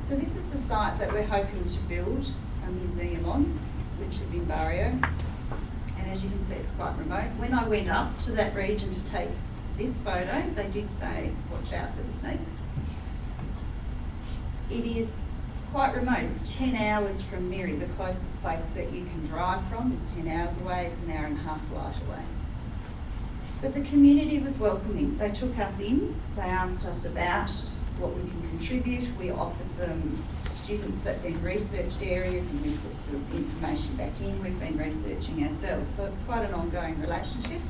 So this is the site that we're hoping to build a museum on, which is in Barrio. And as you can see, it's quite remote. When I went up to that region to take this photo, they did say, watch out for the snakes. It is quite remote. It's 10 hours from Miri. The closest place that you can drive from is 10 hours away. It's an hour and a half flight away. But the community was welcoming. They took us in. They asked us about what we can contribute. We offered them students that then researched areas, and we put the information back in. We've been researching ourselves. So it's quite an ongoing relationship.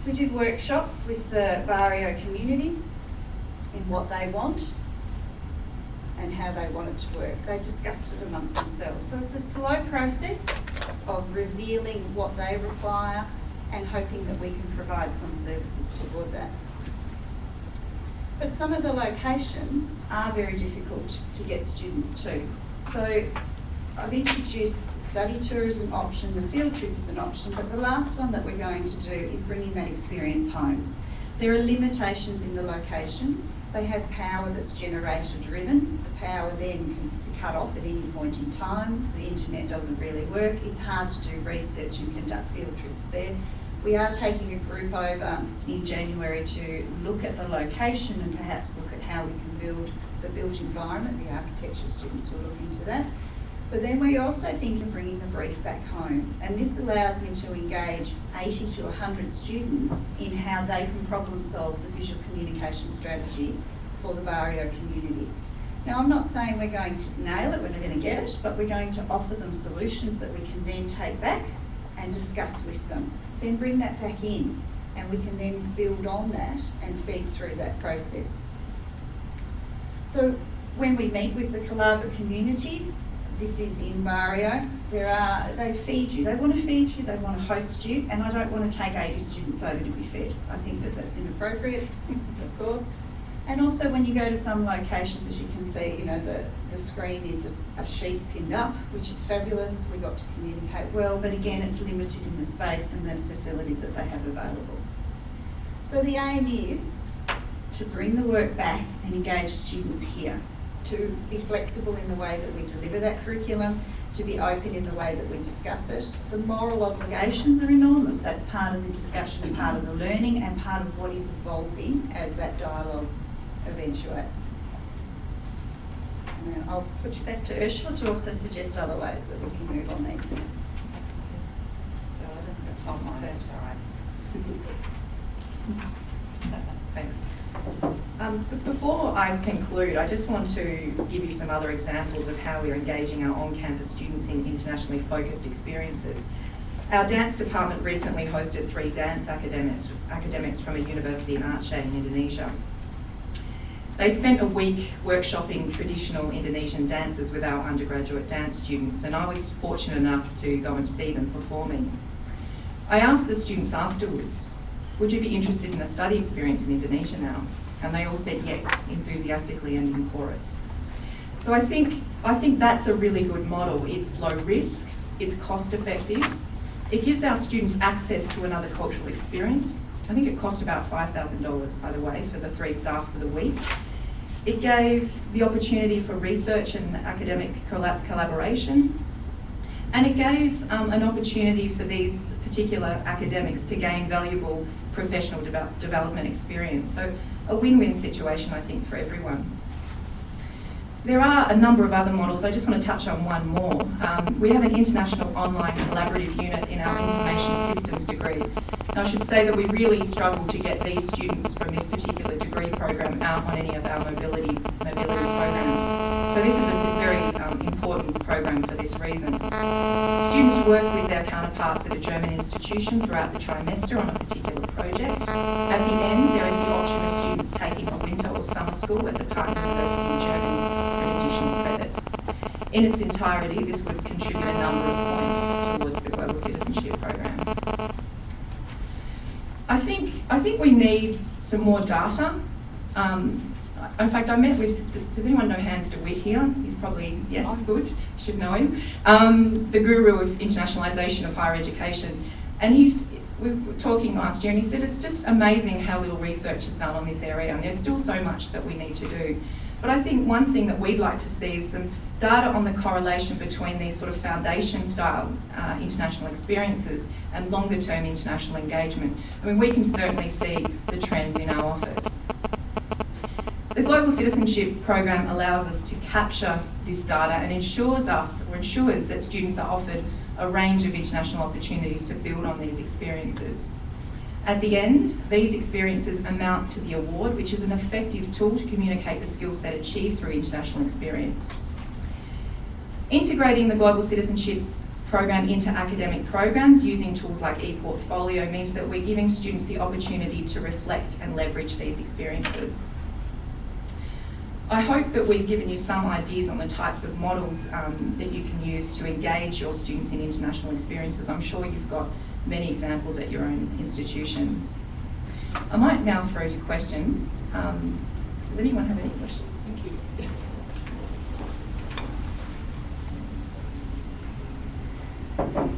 We did workshops with the Barrio community in what they want and how they want it to work. They discussed it amongst themselves. So it's a slow process of revealing what they require and hoping that we can provide some services toward that. But some of the locations are very difficult to get students to. So I've introduced the study tour as an option, the field trip is an option, but the last one that we're going to do is bringing that experience home. There are limitations in the location. They have power that's generator driven. The power then can be cut off at any point in time. The internet doesn't really work. It's hard to do research and conduct field trips there. We are taking a group over in January to look at the location and perhaps look at how we can build the built environment. The architecture students will look into that. But then we also think of bringing the brief back home. And this allows me to engage 80 to 100 students in how they can problem solve the visual communication strategy for the Barrio community. Now, I'm not saying we're going to nail it, we're not going to get it, but we're going to offer them solutions that we can then take back and discuss with them. Then bring that back in, and we can then build on that and feed through that process. So when we meet with the Kalaba communities, this is in Barrio, they feed you, they want to feed you, they want to host you, and I don't want to take 80 students over to be fed. I think that that's inappropriate, of course. And also when you go to some locations, as you can see, you know, the screen is a sheet pinned up, which is fabulous. We got to communicate well, but again, it's limited in the space and the facilities that they have available. So the aim is to bring the work back and engage students here, to be flexible in the way that we deliver that curriculum, to be open in the way that we discuss it. The moral obligations are enormous. That's part of the discussion and part of the learning and part of what is evolving as that dialogue eventuates. And then I'll put you back to Ursula to also suggest other ways that we can move on these things. Oh, that's all right. Thanks. Before I conclude, I just want to give you some other examples of how we're engaging our on-campus students in internationally focused experiences. Our dance department recently hosted 3 dance academics from a university in Aceh in Indonesia. They spent a week workshopping traditional Indonesian dances with our undergraduate dance students, and I was fortunate enough to go and see them performing. I asked the students afterwards, would you be interested in a study experience in Indonesia now? And they all said yes, enthusiastically and in chorus. So I think that's a really good model. It's low risk, it's cost effective, it gives our students access to another cultural experience. I think it cost about $5,000, by the way, for the 3 staff for the week. It gave the opportunity for research and academic collaboration, And it gave an opportunity for these particular academics to gain valuable professional development experience. So a win-win situation, I think, for everyone. There are a number of other models. I just want to touch on one more. We have an international online collaborative unit in our information systems degree. And I should say that we really struggle to get these students from this particular degree program out on any of our mobility programs. So this is a very important program for this reason. Students work with their counterparts at a German institution throughout the trimester on a particular project. At the end, there is the option of students taking a winter or summer school at the partner university in Germany for an additional credit. In its entirety, this would contribute a number of points towards the Global Citizenship program. I think we need some more data. In fact, I met with, does anyone know Hans de Witt here? He's probably, yes, good, you should know him. The guru of internationalisation of higher education. And we were talking last year and he said it's just amazing how little research is done on this area and there's still so much that we need to do. But I think one thing that we'd like to see is some data on the correlation between these sort of foundation style international experiences and longer term international engagement. I mean, we can certainly see the trends in our office. The Global Citizenship program allows us to capture this data and ensures that students are offered a range of international opportunities to build on these experiences. At the end, these experiences amount to the award, which is an effective tool to communicate the skill set achieved through international experience. Integrating the Global Citizenship program into academic programs using tools like ePortfolio means that we're giving students the opportunity to reflect and leverage these experiences. I hope that we've given you some ideas on the types of models that you can use to engage your students in international experiences. I'm sure you've got many examples at your own institutions. I might now throw to questions. Does anyone have any questions? Thank you. We'll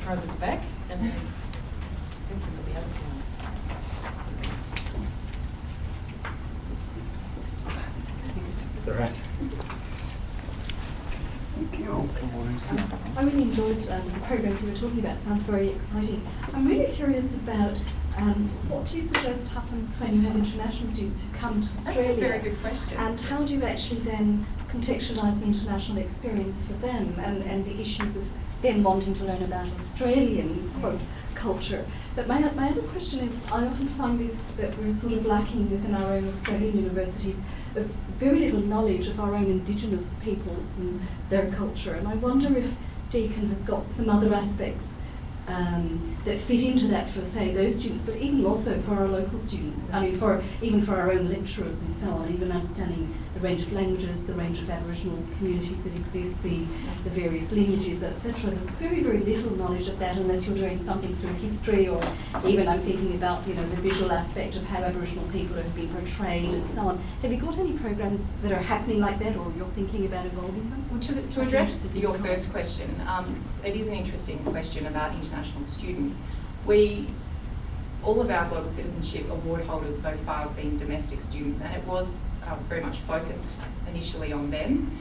try the back and then definitely the other side. Is that right? Thank you. I really enjoyed the programs you were talking about. Sounds very exciting. I'm really curious about what do you suggest happens when you have international students who come to Australia? That's a very good question. And how do you actually then contextualise the international experience for them and the issues of them wanting to learn about Australian, quote, culture? But my other question is, I often find this, that we're sort of lacking within our own Australian universities of very little knowledge of our own Indigenous peoples and their culture. And I wonder if Deakin has got some other aspects that fit into that for, say, those students, but even also for our local students. I mean, even for our own lecturers and so on, even understanding the range of languages, the range of Aboriginal communities that exist, the various lineages, etc. There's very, very little knowledge of that unless you're doing something through history, or even I'm thinking about, the visual aspect of how Aboriginal people have been portrayed and so on. Have you got any programs that are happening like that, or you're thinking about evolving them? Well, to address your first question, it is an interesting question about international students. All of our Global Citizenship award holders so far have been domestic students, and it was very much focused initially on them.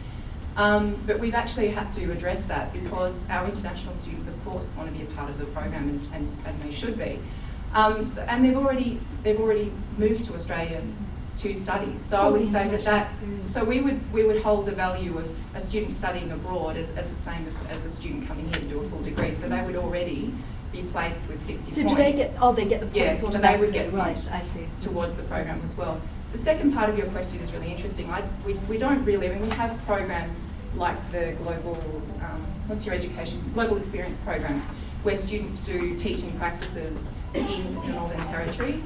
But we've actually had to address that because our international students, of course, want to be a part of the program, and they should be. And they've already moved to Australia to study. So I would say so we would hold the value of a student studying abroad as the same as a student coming here to do a full degree. So they would already be placed with 60 points. So do they get, they get the points? Yeah, so they would get points, I see, towards the program as well. The second part of your question is really interesting. We don't really, we have programs like the Global, Global Experience program, where students do teaching practices in the Northern Territory.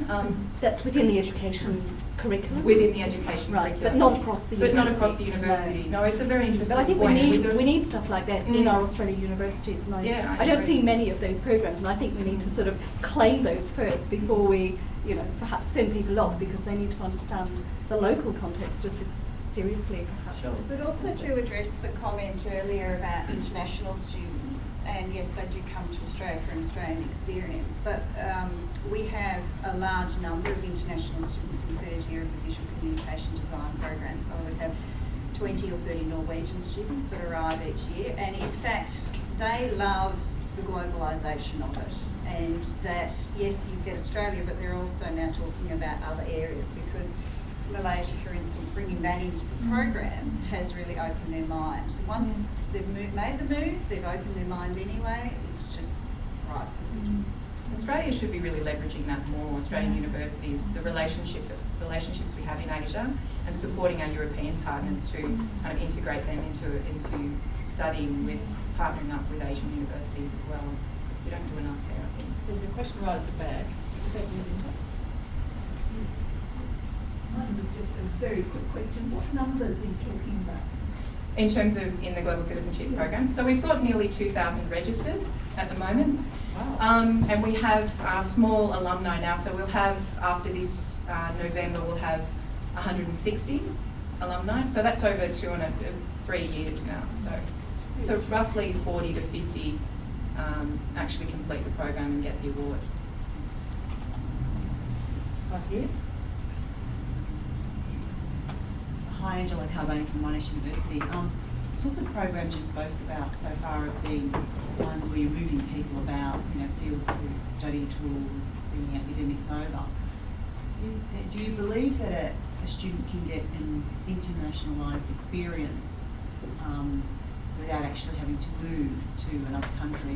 That's within the education curriculum? Within the education curriculum. But not across the university? But not across the university. No, it's a very interesting point. But I think we need stuff like that in our Australian universities. And I don't see many of those programs, and I think we need to sort of claim those first before we, perhaps send people off, because they need to understand the local context just as seriously, perhaps. Sure. But also to address the comment earlier about international students, and yes, they do come to Australia for an Australian experience, but we have a large number of international students in third year of the visual communication design program. So I would have 20 or 30 Norwegian students that arrive each year, and in fact they love the globalisation of it, and that yes, you get Australia, but they're also now talking about other areas, because Malaysia, for instance, bringing that into the program has really opened their mind. Once they've made the move, they've opened their mind anyway. It's just right. Australia should be really leveraging that more. Australian universities, the relationships we have in Asia, and supporting our European partners to kind of integrate them into studying with, partnering up with Asian universities as well. We don't do enough there, I think. There's a question right at the back. Is that you, Linda? Mine was just a very quick question. What numbers are you talking about? In terms of in the Global Citizenship program. So we've got nearly 2,000 registered at the moment. Wow. And we have small alumni now. So we'll have, after this November, we'll have 160 alumni. So that's over 3 years now. So roughly 40 to 50 actually complete the program and get the award. Right here. Hi, Angela Carbone from Monash University. The sorts of programs you spoke about so far have been ones where you're moving people about, field trips, study tours, bringing academics over. Do you believe that a student can get an internationalised experience without actually having to move to another country?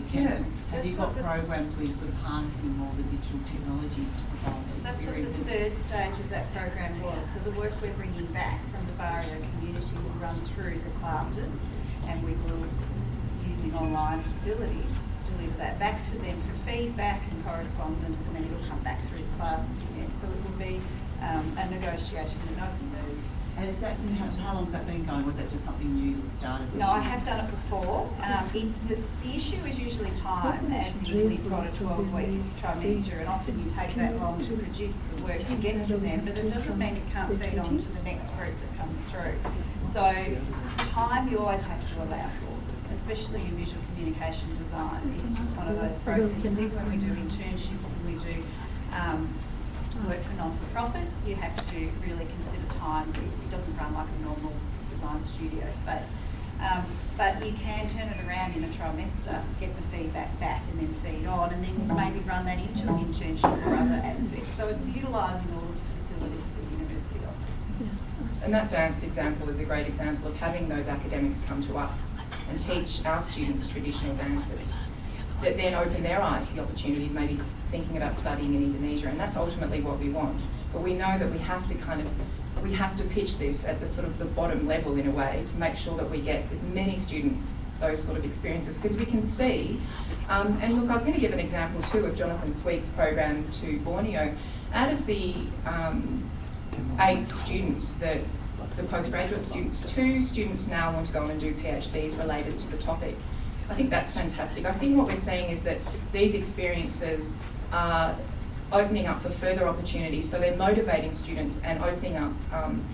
Have you got programs where you're sort of harnessing more the digital technologies to provide that experience? That's what the third stage of that program was. So the work we're bringing back from the Barrio community will run through the classes, and we will, using online facilities, deliver that back to them for feedback and correspondence, and then it will come back through the classes again. So it will be a negotiation and open moves. And is that, how long has that been going? Was that just something new that started this year? No, I have done it before. The issue is usually time, as in we've got a 12-week trimester, and often you take that long to produce the work to get to them, but it doesn't mean you can't feed on to the next group that comes through. So time you always have to allow for, especially in visual communication design. It's just one of those processes. When we do internships and we do work for non-for-profits, you have to really consider time. It doesn't run like a normal design studio space. But you can turn it around in a trimester, get the feedback back and then feed on, and then maybe run that into an internship or other aspects. So it's utilising all of the facilities that the university offers. And that dance example is a great example of having those academics come to us and teach our students traditional dances, that then open their eyes to the opportunity of maybe thinking about studying in Indonesia, and that's ultimately what we want. But we know that we have to pitch this at the sort of the bottom level in a way to make sure that we get as many students those sort of experiences, because we can see, and look, I was going to give an example too of Jonathan Sweet's program to Borneo. Out of the 8 students, the postgraduate students, 2 students now want to go on and do PhDs related to the topic. I think that's fantastic. I think what we're seeing is that these experiences are opening up for further opportunities, so they're motivating students and opening up,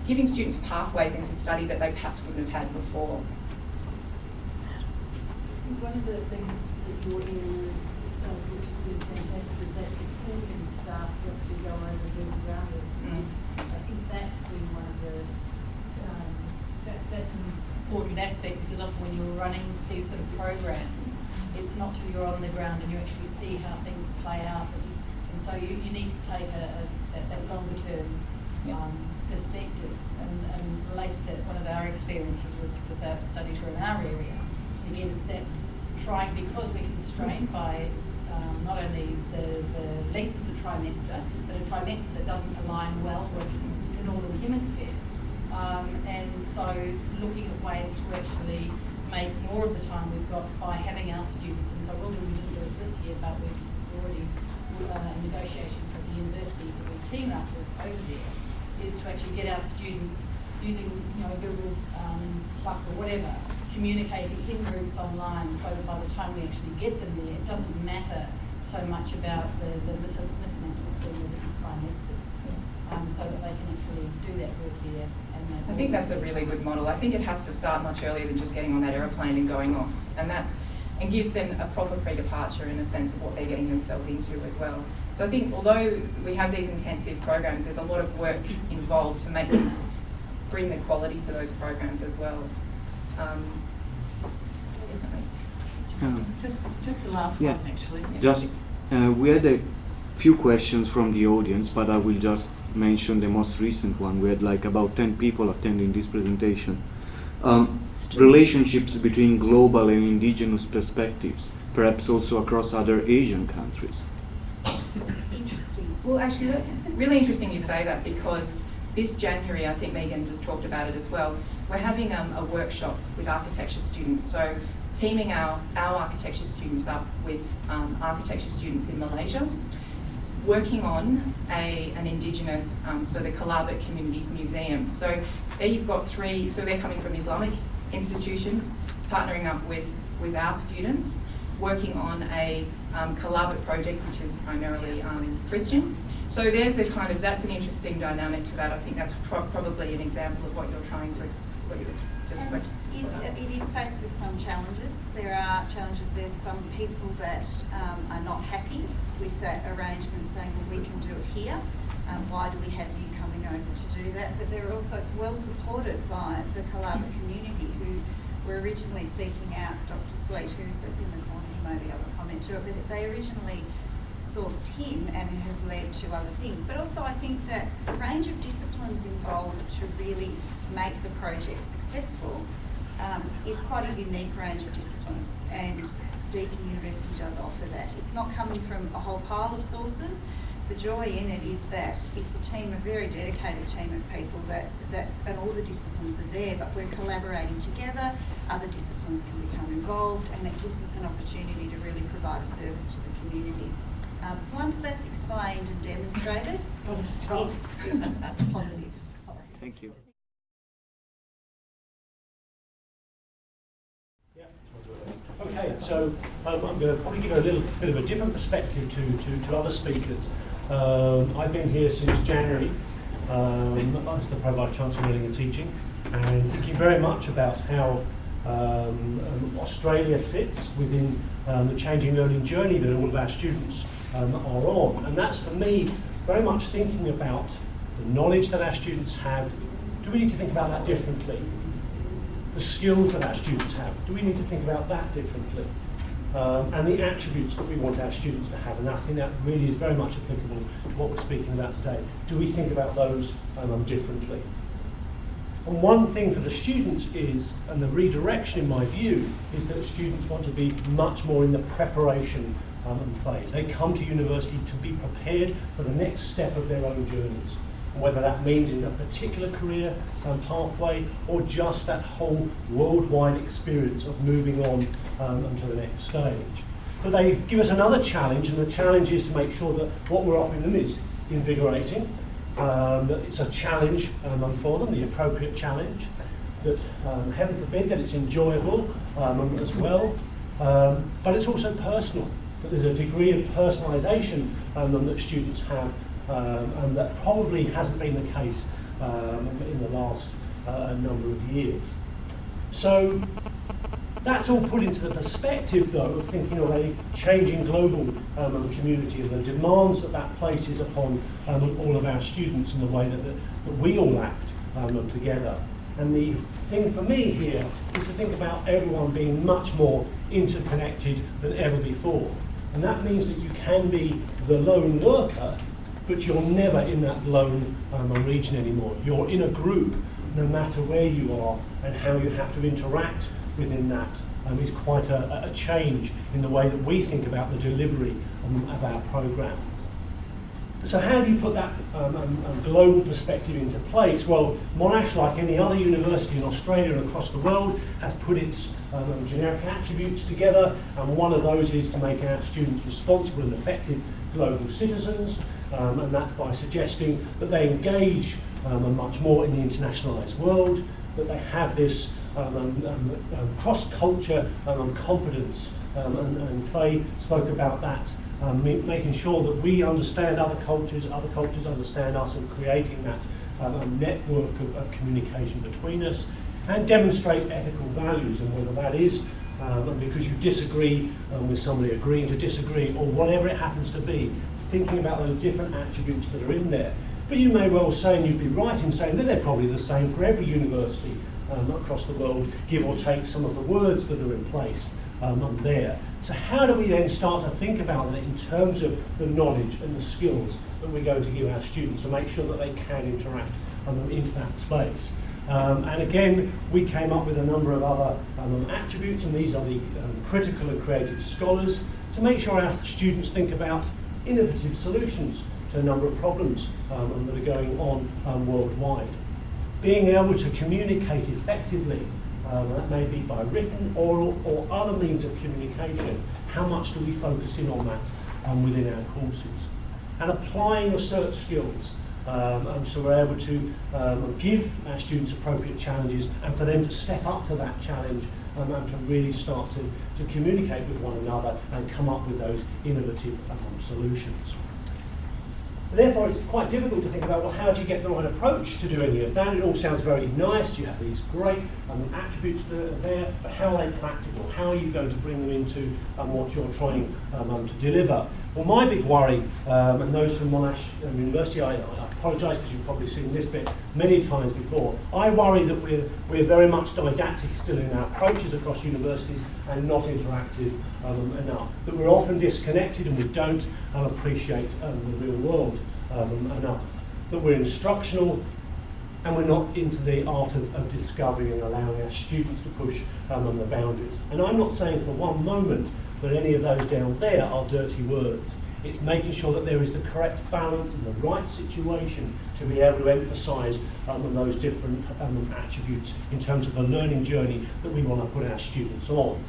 giving students pathways into study that they perhaps wouldn't have had before. One of the things that your area does, which is really fantastic, is that supporting staff to actually go over and do the groundwork. I think that's been one of the, that's an important aspect, because often when you're running these sort of programs, it's not till you're on the ground and you actually see how things play out. And so you need to take that longer term perspective. And related to one of our experiences with our study tour in our area, again, it's that trying, because we're constrained by not only the length of the trimester, but a trimester that doesn't align well with the Northern Hemisphere. And so looking at ways to actually make more of the time we've got by having our students, and so we didn't do it this year, but we've already in negotiations with the universities that we team up with over there, is to actually get our students using Google Plus or whatever, communicating in groups online, so that by the time we actually get them there, it doesn't matter so much about the mismatch between the different trimesters, so that they can actually do that work here. I think that's a really good model. I think it has to start much earlier than just getting on that aeroplane and going off, and gives them a proper pre-departure in a sense of what they're getting themselves into as well. So I think although we have these intensive programs, there's a lot of work involved to make them bring the quality to those programs as well. Just the last yeah, one, actually. Just we had a few questions from the audience, but I will just mention the most recent one. We had like about 10 people attending this presentation. Relationships between global and indigenous perspectives, perhaps also across other Asian countries. Interesting. Well, actually, that's really interesting you say that, because this January, I think Megan just talked about it as well, we're having a workshop with architecture students. So teaming our architecture students up with architecture students in Malaysia, working on an Indigenous, so the Kalabat Communities Museum. So there you've got three, so they're coming from Islamic institutions, partnering up with our students, working on a Kalabat project, which is primarily Christian. So there's a kind of, that's an interesting dynamic to that. I think that's probably an example of what you're trying to, what you just questioned. It is faced with some challenges. There are challenges. There's some people that are not happy with that arrangement, saying, well, we can do it here. Why do we have you coming over to do that? But there are also, it's well supported by the Kalabat community, who were originally seeking out Dr. Sweet, who's in the corner. He may be able to comment to it, but they originally sourced him, and it has led to other things. But also I think that the range of disciplines involved to really make the project successful is quite a unique range of disciplines, and Deakin University does offer that. It's not coming from a whole pile of sources. The joy in it is that it's a team, a very dedicated team of people that and all the disciplines are there, but we're collaborating together, other disciplines can become involved, and it gives us an opportunity to really provide a service to the community. Once that's explained and demonstrated, it's positive. Thank you. Okay, so I'm going to probably give a little bit of a different perspective to other speakers. I've been here since January as the Pro Vice Chancellor Learning and Teaching, and thinking very much about how Australia sits within the changing learning journey that all of our students are on. And that's, for me, very much thinking about the knowledge that our students have. Do we need to think about that differently? The skills that our students have, do we need to think about that differently? And the attributes that we want our students to have, and I think that really is very much applicable to what we're speaking about today. Do we think about those differently? And one thing for the students is, and the redirection in my view, is that students want to be much more in the preparation phase. They come to university to be prepared for the next step of their own journeys, whether that means in a particular career pathway or just that whole worldwide experience of moving on to the next stage. But they give us another challenge, and the challenge is to make sure that what we're offering them is invigorating, that it's a challenge for them, the appropriate challenge, that heaven forbid that it's enjoyable as well, but it's also personal, that there's a degree of personalisation that students have, and that probably hasn't been the case in the last number of years. So that's all put into the perspective, though, of thinking of a changing global community and the demands that that places upon all of our students and the way that we all act together. And the thing for me here is to think about everyone being much more interconnected than ever before. And that means that you can be the lone worker, but you're never in that lone region anymore. You're in a group, no matter where you are, and how you have to interact within that is quite a change in the way that we think about the delivery of our programs. So how do you put that global perspective into place? Well, Monash, like any other university in Australia and across the world, has put its generic attributes together, and one of those is to make our students responsible and effective global citizens, and that's by suggesting that they engage much more in the internationalised world, that they have this cross-culture competence, and Faye spoke about that, making sure that we understand other cultures understand us, and creating that network of communication between us, and demonstrate ethical values, and whether that is because you disagree with somebody, agreeing to disagree, or whatever it happens to be, thinking about those different attributes that are in there, But you may well say, and you'd be right in saying that they're probably the same for every university across the world, give or take some of the words that are in place there. So how do we then start to think about that in terms of the knowledge and the skills that we're going to give our students to make sure that they can interact into that space? And again, we came up with a number of other attributes, and these are the critical and creative scholars, to make sure our students think about innovative solutions to a number of problems that are going on worldwide. Being able to communicate effectively, that may be by written, oral, or other means of communication. How much do we focus in on that within our courses? And applying research skills. So we're able to give our students appropriate challenges and for them to step up to that challenge and to really start to communicate with one another and come up with those innovative solutions. Therefore, it's quite difficult to think about, well, how do you get the right approach to do any of that? It all sounds very nice. You have these great attributes that are there, but how are they practical? How are you going to bring them into what you're trying to deliver? Well, my big worry, and those from Monash University, I apologise because you've probably seen this bit many times before. I worry that we're very much didactic still in our approaches across universities and not interactive enough. That we're often disconnected and we don't appreciate the real world enough. That we're instructional and we're not into the art of discovery and allowing our students to push on the boundaries. And I'm not saying for one moment that any of those down there are dirty words. It's making sure that there is the correct balance and the right situation to be able to emphasise those different attributes in terms of the learning journey that we want to put our students on.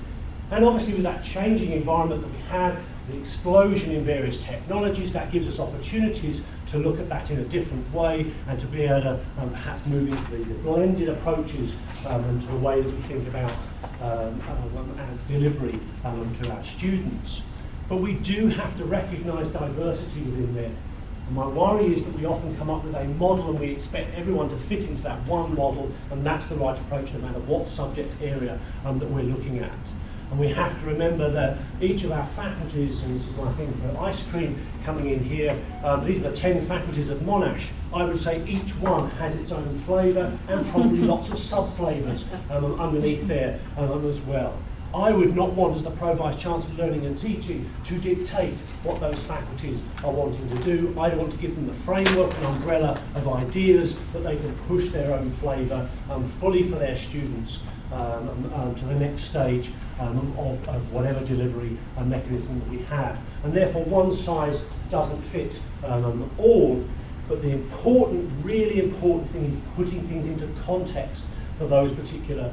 And obviously with that changing environment that we have, the explosion in various technologies, that gives us opportunities to look at that in a different way and to be able to perhaps move into the blended approaches and to the way that we think about our delivery to our students. But we do have to recognise diversity within there. And my worry is that we often come up with a model and we expect everyone to fit into that one model, and that's the right approach no matter what subject area that we're looking at. And we have to remember that each of our faculties, and this is my thing for ice cream coming in here, these are the 10 faculties of Monash. I would say each one has its own flavour and probably lots of sub-flavours underneath there as well. I would not want, as the Pro Vice-Chancellor of Learning and Teaching, to dictate what those faculties are wanting to do. I want to give them the framework and umbrella of ideas that they can push their own flavour fully for their students to the next stage of whatever delivery mechanism that we have. And therefore one size doesn't fit all, but the important, really important thing is putting things into context for those particular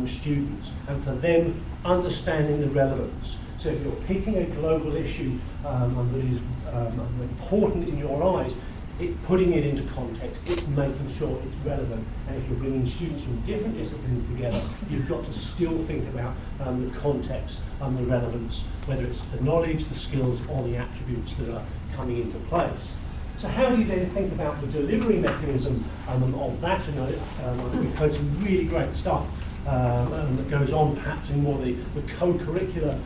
students and for them understanding the relevance. So if you're picking a global issue that is important in your eyes, putting it into context, it's making sure it's relevant. And if you're bringing students from different disciplines together, you've got to still think about the context and the relevance, whether it's the knowledge, the skills, or the attributes that are coming into place. So how do you then think about the delivery mechanism of that? And we've heard some really great stuff that goes on perhaps in more the co-curricular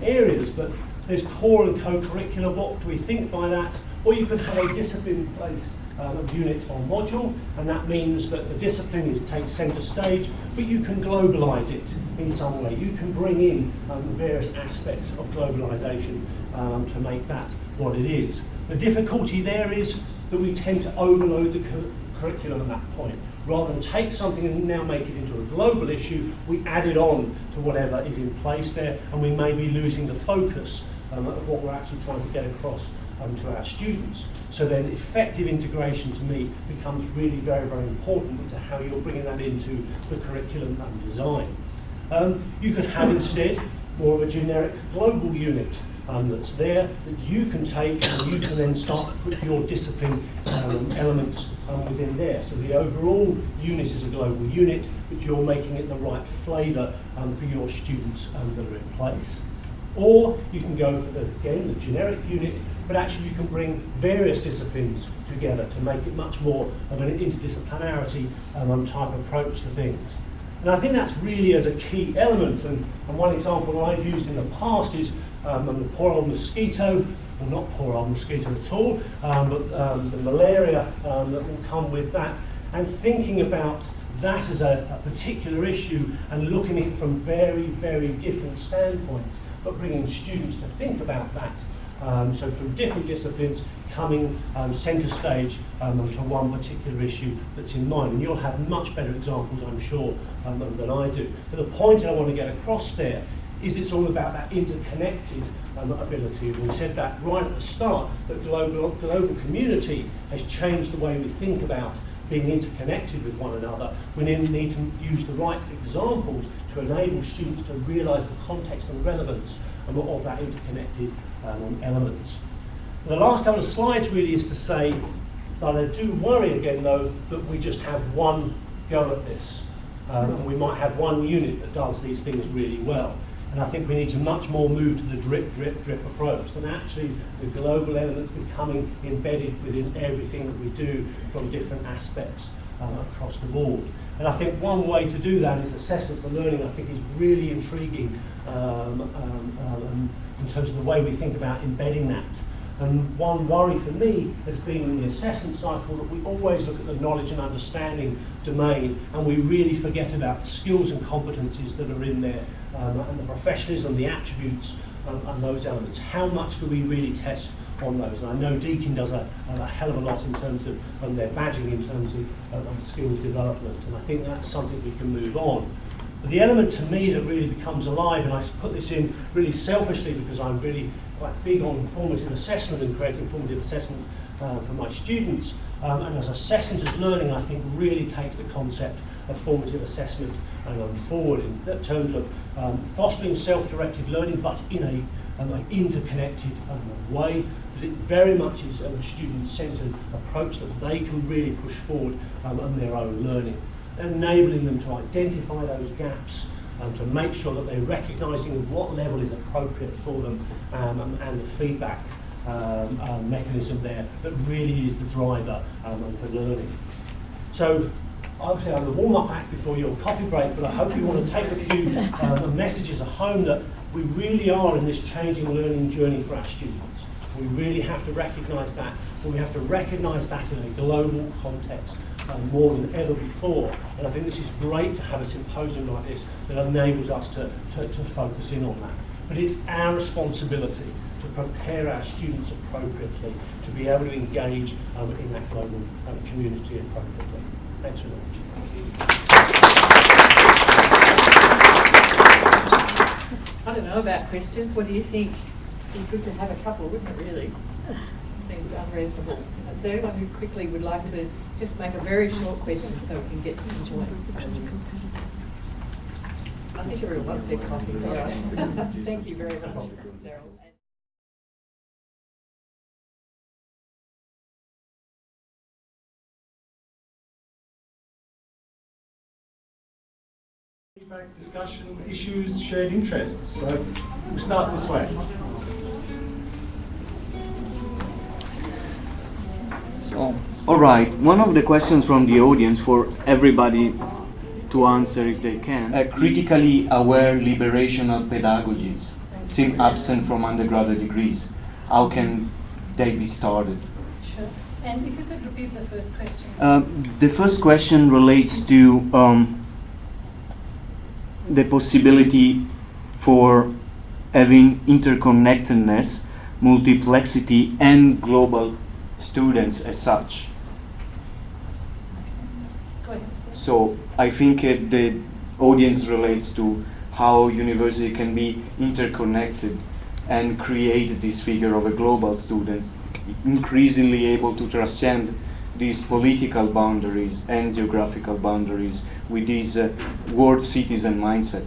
areas, but there's core and co-curricular. What do we think by that? Or you could have a discipline-based unit or module, and that means that the discipline takes centre stage, but you can globalise it in some way. You can bring in various aspects of globalisation to make that what it is. The difficulty there is that we tend to overload the curriculum at that point. Rather than take something and now make it into a global issue, we add it on to whatever is in place there, and we may be losing the focus of what we're actually trying to get across to our students. So then effective integration to me becomes really very, very important into how you're bringing that into the curriculum and design. You could have instead more of a generic global unit that's there that you can take and you can then start to put your discipline elements within there. So the overall unit is a global unit, but you're making it the right flavour for your students that are in place. Or you can go for, again, the generic unit, but actually you can bring various disciplines together to make it much more of an interdisciplinarity type approach to things. And I think that's really as a key element, and one example that I've used in the past is the poor old mosquito, well not poor old mosquito at all, but the malaria that will come with that, and thinking about that as a particular issue and looking at it from very, very different standpoints, but bringing students to think about that. So from different disciplines coming centre stage to one particular issue that's in mind. And you'll have much better examples, I'm sure, than I do. But the point I want to get across there is it's all about that interconnected ability. And we said that right at the start, that global community has changed the way we think about being interconnected with one another. We need to use the right examples to enable students to realise the context and relevance of that interconnected elements. The last couple of slides really is to say that I do worry again though that we just have one go at this. And we might have one unit that does these things really well. And I think we need to much more move to the drip, drip, drip approach, and actually the global elements becoming embedded within everything that we do from different aspects across the board. And I think one way to do that is assessment for learning. I think is really intriguing in terms of the way we think about embedding that. And one worry for me has been in the assessment cycle that we always look at the knowledge and understanding domain and we really forget about the skills and competencies that are in there and the professionalism, the attributes and those elements. How much do we really test on those? And I know Deakin does a hell of a lot in terms of their badging in terms of skills development, and I think that's something we can move on. But the element to me that really becomes alive, and I put this in really selfishly because I'm really quite big on formative assessment and creating formative assessment for my students, and as assessment as learning I think really takes the concept of formative assessment forward in terms of fostering self-directed learning but in an interconnected way, that it very much is a student-centred approach that they can really push forward on their own learning, enabling them to identify those gaps, to make sure that they're recognising what level is appropriate for them and the feedback mechanism there that really is the driver for learning. So obviously I'm the warm-up act before your coffee break, but I hope you want to take a few messages home that we really are in this changing learning journey for our students. We really have to recognise that, but we have to recognise that in a global context more than ever before. And I think this is great to have a symposium like this that enables us to focus in on that. But it's our responsibility to prepare our students appropriately to be able to engage in that global community appropriately. Thanks very much. I don't know about questions. What do you think? It'd be good to have a couple, wouldn't it, really? Seems unreasonable. Is there anyone who quickly would like to just make a very short question so we can get to some points? I think everyone wants their coffee. All right. Thank you very much, Daryl. Feedback, discussion, issues, shared interests. So we'll start this way. So, all right, one of the questions from the audience for everybody to answer if they can. Critically aware liberational pedagogies seem absent from undergraduate degrees. How can they be started? Sure. And if you could repeat the first question. The first question relates to the possibility for having interconnectedness, multiplexity, and global students as such. Go ahead. So I think the audience relates to how university can be interconnected and create this figure of a global students, increasingly able to transcend these political boundaries and geographical boundaries with this world citizen mindset.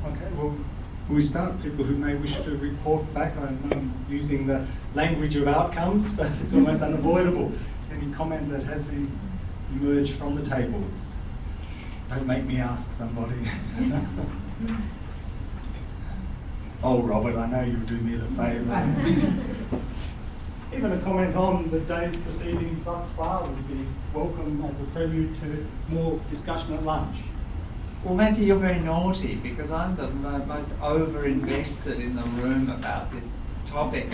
Okay, well, we start people who may wish to report back. I'm using the language of outcomes, but it's almost unavoidable. Any comment that has emerged from the tables? Don't make me ask somebody. Oh, Robert, I know you'll do me the favour. even a comment on the day's proceedings thus far would be welcome as a prelude to more discussion at lunch. Well, Matthew, you're very naughty because I'm the most over-invested in the room about this topic.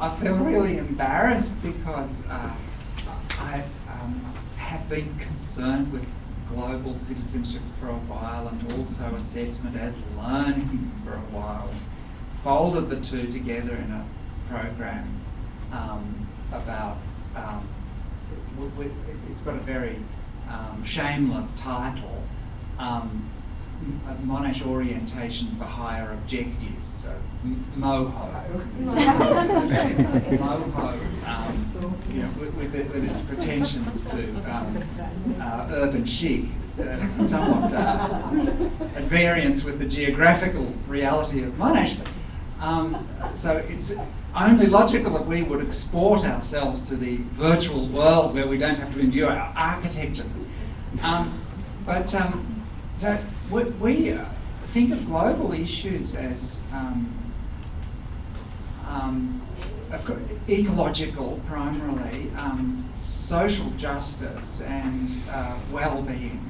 I feel really embarrassed because I have been concerned with global citizenship for a while and also assessment as learning for a while. Folded the two together in a program about, it's got a very shameless title, Monash Orientation for Higher Objectives, so MOHO. MOHO, you know, with its pretensions to urban chic, somewhat at variance with the geographical reality of Monash. So it's only logical that we would export ourselves to the virtual world where we don't have to endure our architectures. So we think of global issues as ecological primarily, social justice and well-being,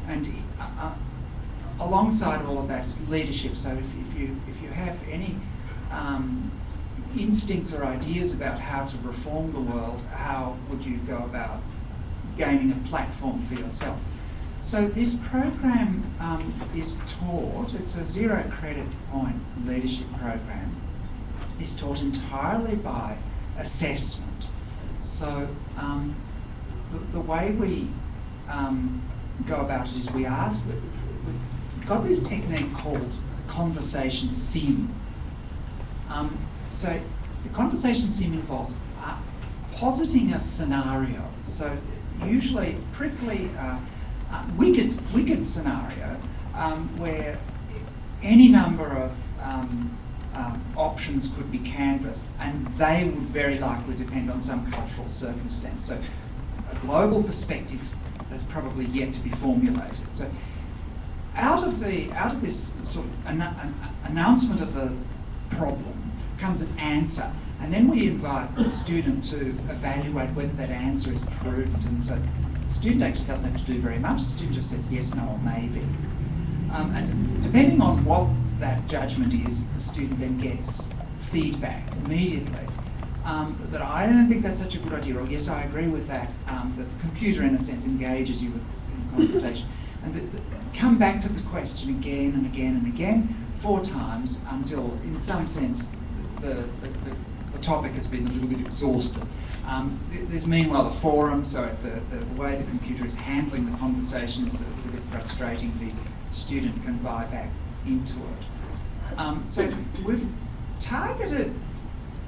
and alongside all of that is leadership. So if you have any instincts or ideas about how to reform the world, how would you go about gaining a platform for yourself? So this program is taught, it's a 0 credit point leadership program, is taught entirely by assessment. So the way we go about it is we've got this technique called conversation sim. So the conversation sim involves positing a scenario. So usually prickly, wicked scenario where any number of options could be canvassed, and they would very likely depend on some cultural circumstance. So a global perspective has probably yet to be formulated. So out of this sort of announcement of a problem comes an answer, and then we invite the student to evaluate whether that answer is prudent. And so the student actually doesn't have to do very much. The student just says yes, no, or maybe. And depending on what that judgment is, the student then gets feedback immediately. That I don't think that's such a good idea, or yes, I agree with that. The computer, in a sense, engages you in the conversation. And come back to the question again and again and again, 4 times, until, in some sense, the topic has been a little bit exhausted. There's meanwhile a forum, so if the way the computer is handling the conversation is a little bit frustrating, the student can buy back into it. So we've targeted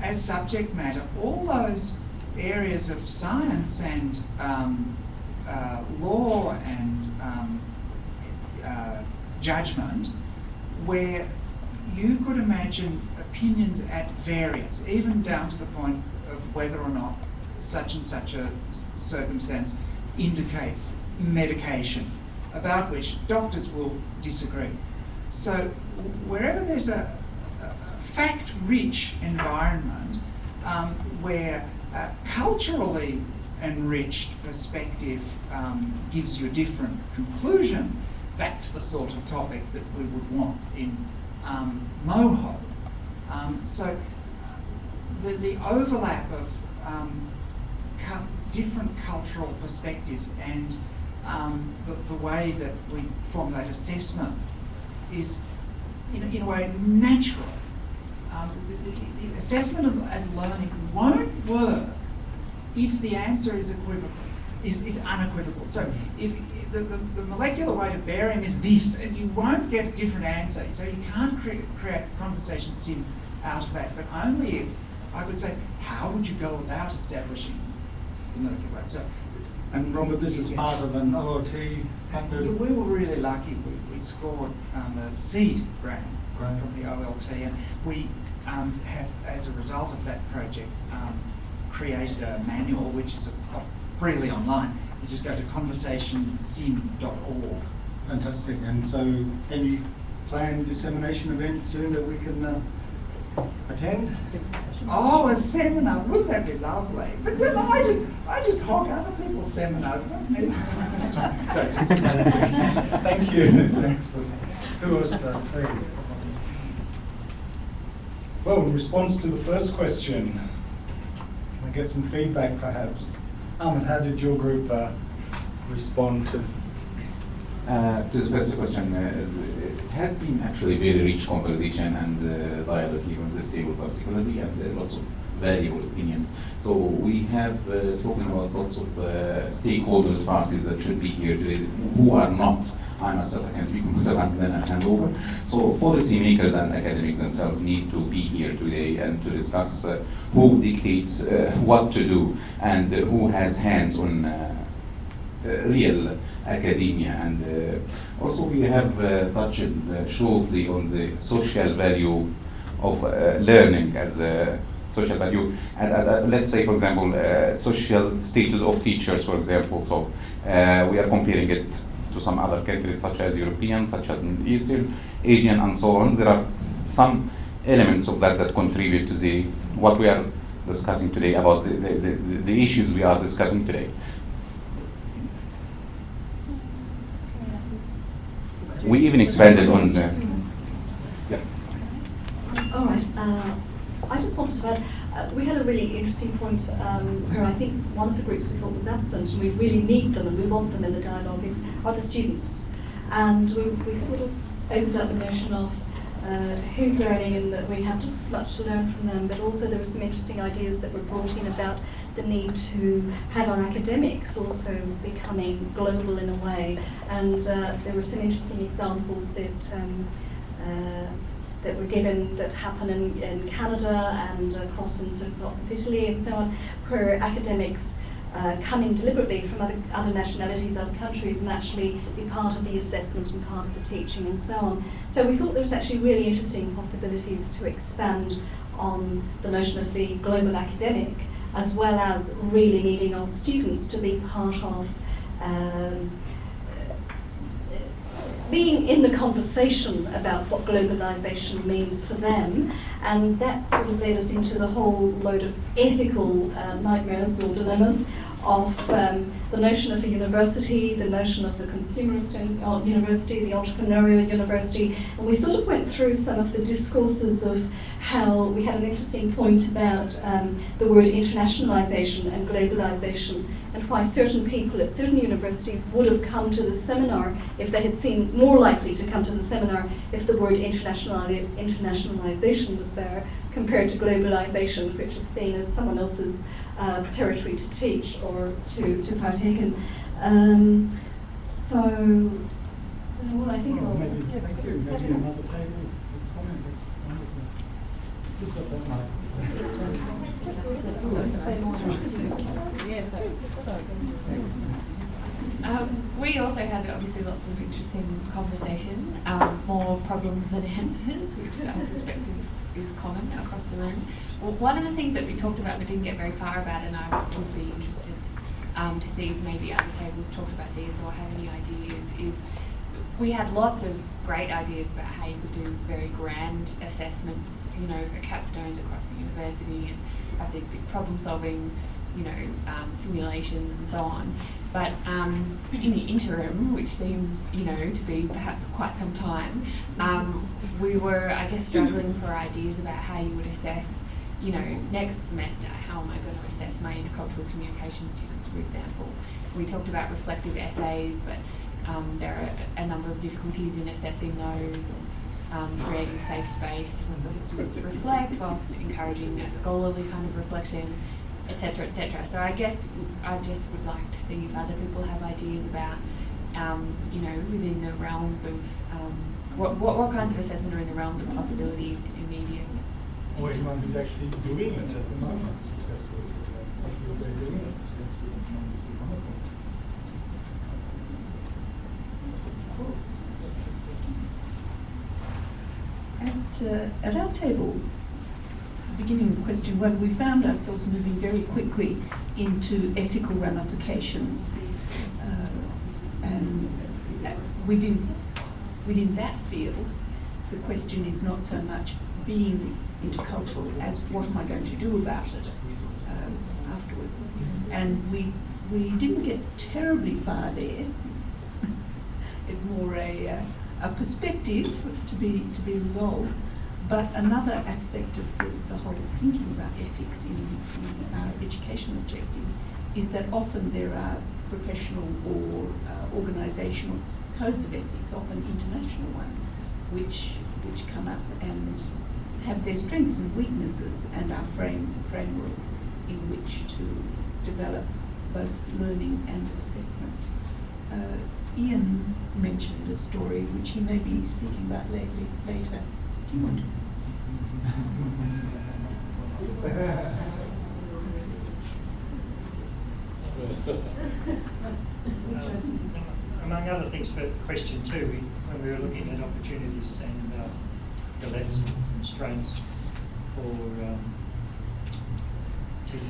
as subject matter all those areas of science and law and judgment where you could imagine opinions at variance, even down to the point of whether or not such and such a circumstance indicates medication, about which doctors will disagree. So wherever there's a fact-rich environment where a culturally enriched perspective gives you a different conclusion, that's the sort of topic that we would want in MOHO. So the overlap of different cultural perspectives and the way that we formulate assessment is, in a way, natural. The assessment as learning won't work if the answer is equivocal, is unequivocal. So if the molecular weight of barium is this, and you won't get a different answer. So you can't create conversation sim out of that, but only if I would say, how would you go about establishing the molecular weight? So, and Robert, this is part of an OOT funded. We were really lucky. We scored a seed grant from the OLT, and we have, as a result of that project, created a manual which is freely online. You just go to conversationsim.org. Fantastic. And so, any planned dissemination event soon that we can attend? Oh, a seminar, wouldn't that be lovely? But then I just hog other people's seminars. Sorry, thank you. Thanks for who else, please. Well, in response to the first question, can I get some feedback perhaps? Ahmed, how did your group respond to the first question? It has been actually very rich conversation and dialogue here on this table particularly, and lots of valuable opinions. So we have spoken about lots of stakeholders, parties that should be here today, who are not. I myself, I can speak on myself and then I hand over. So policymakers and academics themselves need to be here today and to discuss who dictates what to do and who has hands on real academia. And also we have touched shortly on the social value of learning as a social value, as let's say, for example, social status of teachers, for example. So we are comparing it to some other countries, such as European, such as Middle Eastern, Asian, and so on. There are some elements of that that contribute to what we are discussing today, about the issues we are discussing today. We even expanded on yeah. All right. I just wanted to add, we had a really interesting point where I think one of the groups we thought was absent, and we really need them and we want them in the dialogue, are the students. And we sort of opened up the notion of who's learning, and that we have just as much to learn from them, but also there were some interesting ideas that were brought in about the need to have our academics also becoming global in a way. And there were some interesting examples that were given that happen in Canada and across in certain parts of Italy and so on, where academics come in deliberately from other nationalities, other countries, and actually be part of the assessment and part of the teaching and so on. So we thought there was actually really interesting possibilities to expand on the notion of the global academic, as well as really needing our students to be part of being in the conversation about what globalisation means for them. And that sort of led us into the whole load of ethical nightmares or dilemmas of the notion of a university, the notion of the consumerist university, the entrepreneurial university, and we sort of went through some of the discourses of how we had an interesting point about the word internationalisation and globalisation, and why certain people at certain universities would have come to the seminar if they had seen, more likely to come to the seminar if the word internationalisation was there, compared to globalisation, which is seen as someone else's territory to teach or to partake in. So, well, I think I'll... Thank you. Maybe another table comment. We also had obviously lots of interesting conversation, more problems than answers, which I suspect is common across the room. Well, one of the things that we talked about but didn't get very far about, and I would be interested to see if maybe other tables talked about these or have any ideas, is we had lots of great ideas about how you could do very grand assessments, you know, for capstones across the university, and have these big problem solving, you know, simulations and so on. But in the interim, which seems, you know, to be perhaps quite some time, we were, I guess, struggling for ideas about how you would assess, you know, next semester, how am I going to assess my intercultural communication students, for example. We talked about reflective essays, but there are a number of difficulties in assessing those, creating safe space for students to reflect whilst encouraging a scholarly kind of reflection, etc., etc. So I guess I just would like to see if other people have ideas about, you know, within the realms of what kinds of assessment are in the realms of possibility in media. Or anyone who's actually doing it at the moment successfully. If they're doing it successfully, At our table, beginning with question 1, we found ourselves moving very quickly into ethical ramifications, and within that field, the question is not so much being intercultural as what am I going to do about it afterwards. And we didn't get terribly far there. It's more a perspective to be resolved. But another aspect of the whole thinking about ethics in our educational objectives is that often there are professional or organisational codes of ethics, often international ones, which come up and have their strengths and weaknesses and are frameworks in which to develop both learning and assessment. Ian mentioned a story which he may be speaking about later. Do you want to? Among other things, for question 2, when we were looking at opportunities and dilemmas and constraints for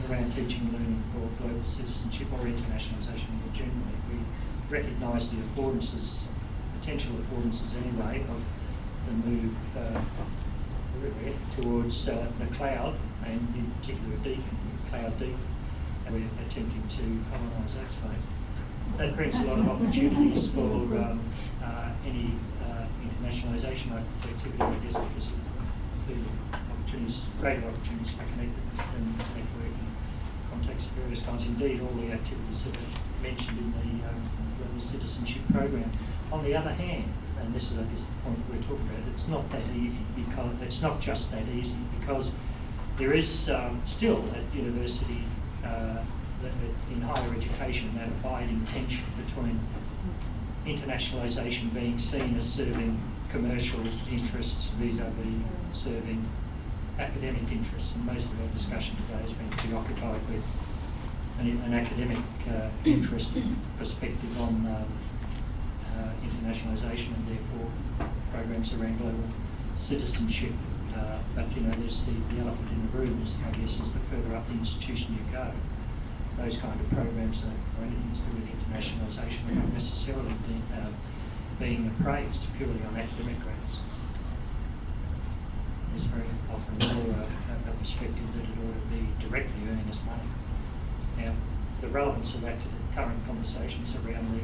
around teaching and learning for global citizenship or internationalisation more generally, we recognised the affordances, potential affordances anyway, of the move towards the cloud, and in particular Deakin, cloud Deakin, and we're attempting to colonise that space. That brings a lot of opportunities for any internationalisation activity, I guess, because of the opportunities, greater opportunities for connectedness and networking, contacts of various kinds. Indeed, all the activities that are mentioned in the Global Citizenship program. On the other hand, and this is, I guess, the point we're talking about, it's not that easy, because it's not just that easy, because there is still at university, in higher education, that abiding tension between internationalisation being seen as serving commercial interests vis-a-vis serving academic interests, and most of our discussion today has been preoccupied with an academic interest perspective on internationalisation and therefore programs around global citizenship. But there's the elephant in the room, I guess, is the further up the institution you go, those kind of programs or anything to do with internationalisation are not necessarily being appraised purely on academic grounds. There's very often more a perspective that it ought to be directly earning us money. Now, the relevance of that to the current conversations around the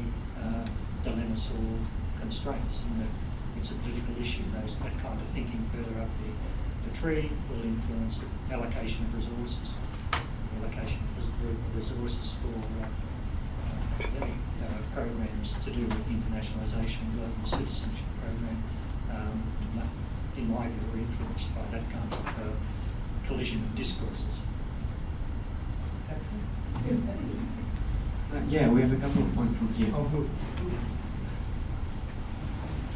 dilemmas or constraints, and that it's a political issue. That kind of thinking further up the tree will influence the allocation of resources, resources for academic programs to do with internationalisation, global citizenship program, in my view, are influenced by that kind of collision of discourses. Yeah, we have a couple of points from here.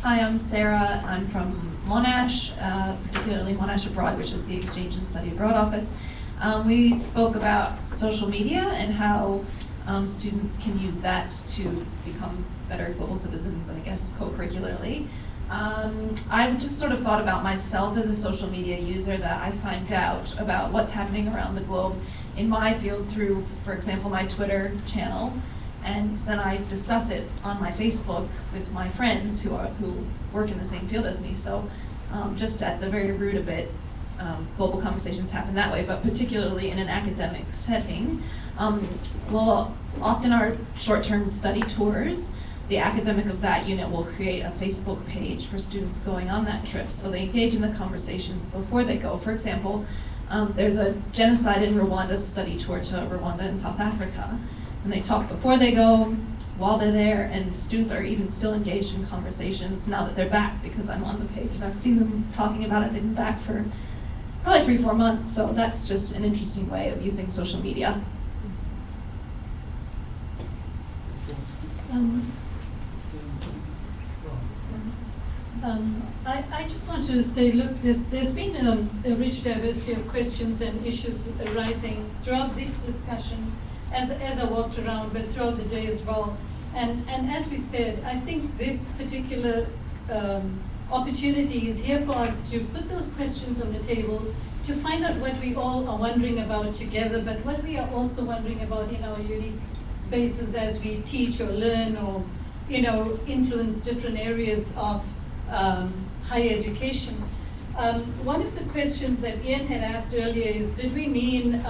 Hi, I'm Sarah. I'm from Monash, particularly Monash Abroad, which is the Exchange and Study Abroad office. We spoke about social media and how students can use that to become better global citizens, and I guess co-curricularly. I've just sort of thought about myself as a social media user, that I find out about what's happening around the globe in my field through, for example, my Twitter channel, and then I discuss it on my Facebook with my friends who work in the same field as me. So just at the very root of it, global conversations happen that way, but particularly in an academic setting. Well, often our short-term study tours, the academic of that unit will create a Facebook page for students going on that trip, so they engage in the conversations before they go. For example, there's a genocide in Rwanda study tour to Rwanda and South Africa, and they talk before they go, while they're there, and students are even still engaged in conversations now that they're back, because I'm on the page and I've seen them talking about it. They've been back for probably 3-4 months, so that's just an interesting way of using social media. I just want to say, look, there's been a rich diversity of questions and issues arising throughout this discussion as I walked around, but throughout the day as well. And as we said, I think this particular opportunity is here for us to put those questions on the table, to find out what we all are wondering about together, but what we are also wondering about in our unique spaces as we teach or learn or, influence different areas of higher education. One of the questions that Ian had asked earlier is, did we mean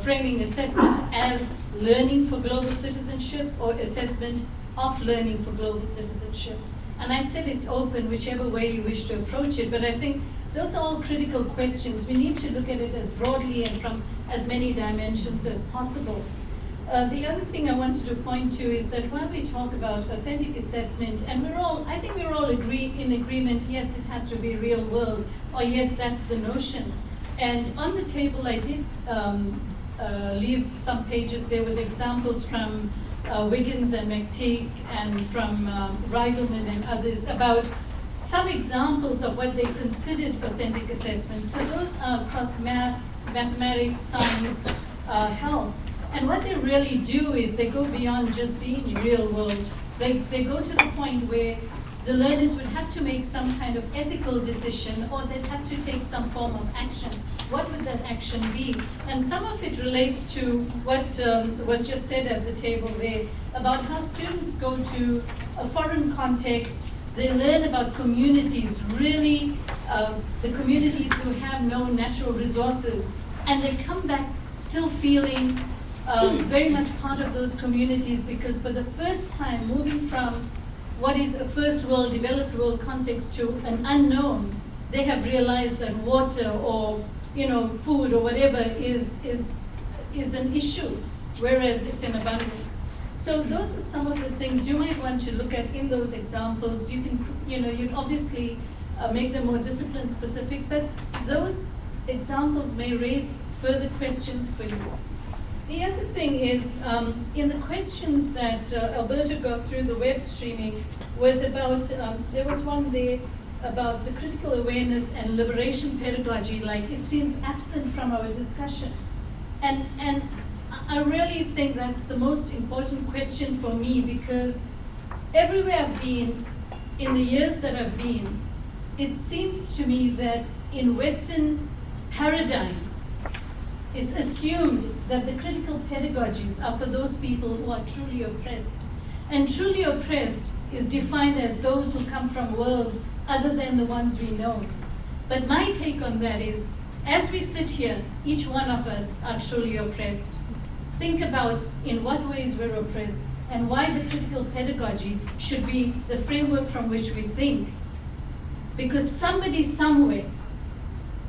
framing assessment as learning for global citizenship or assessment of learning for global citizenship? And I said it's open, whichever way you wish to approach it, but I think those are all critical questions. We need to look at it as broadly and from as many dimensions as possible. The other thing I wanted to point to is that when we talk about authentic assessment, and I think we're all in agreement, yes, it has to be real world, or yes, that's the notion. And on the table, I did leave some pages there with examples from Wiggins and McTeague and from Reigelman and others about some examples of what they considered authentic assessment. So those are across math, mathematics, science, health. And what they really do is they go beyond just being real world. They go to the point where the learners would have to make some kind of ethical decision, or they'd have to take some form of action. What would that action be? And some of it relates to what was just said at the table there about how students go to a foreign context. They learn about communities, really the communities who have no natural resources, and they come back still feeling very much part of those communities, because for the first time, moving from what is a first world, developed world context to an unknown, they have realized that water or food or whatever is an issue, whereas it's in abundance. So those are some of the things you might want to look at in those examples. You can, you'd obviously make them more discipline specific, but those examples may raise further questions for you. The other thing is, in the questions that Alberto got through the web streaming was about, there was one there about the critical awareness and liberation pedagogy, like it seems absent from our discussion. And I really think that's the most important question for me, because everywhere I've been, in the years that I've been, it seems to me that in Western paradigms, it's assumed that the critical pedagogies are for those people who are truly oppressed. And truly oppressed is defined as those who come from worlds other than the ones we know. But my take on that is, as we sit here, each one of us are truly oppressed. Think about in what ways we're oppressed and why the critical pedagogy should be the framework from which we think. Because somebody somewhere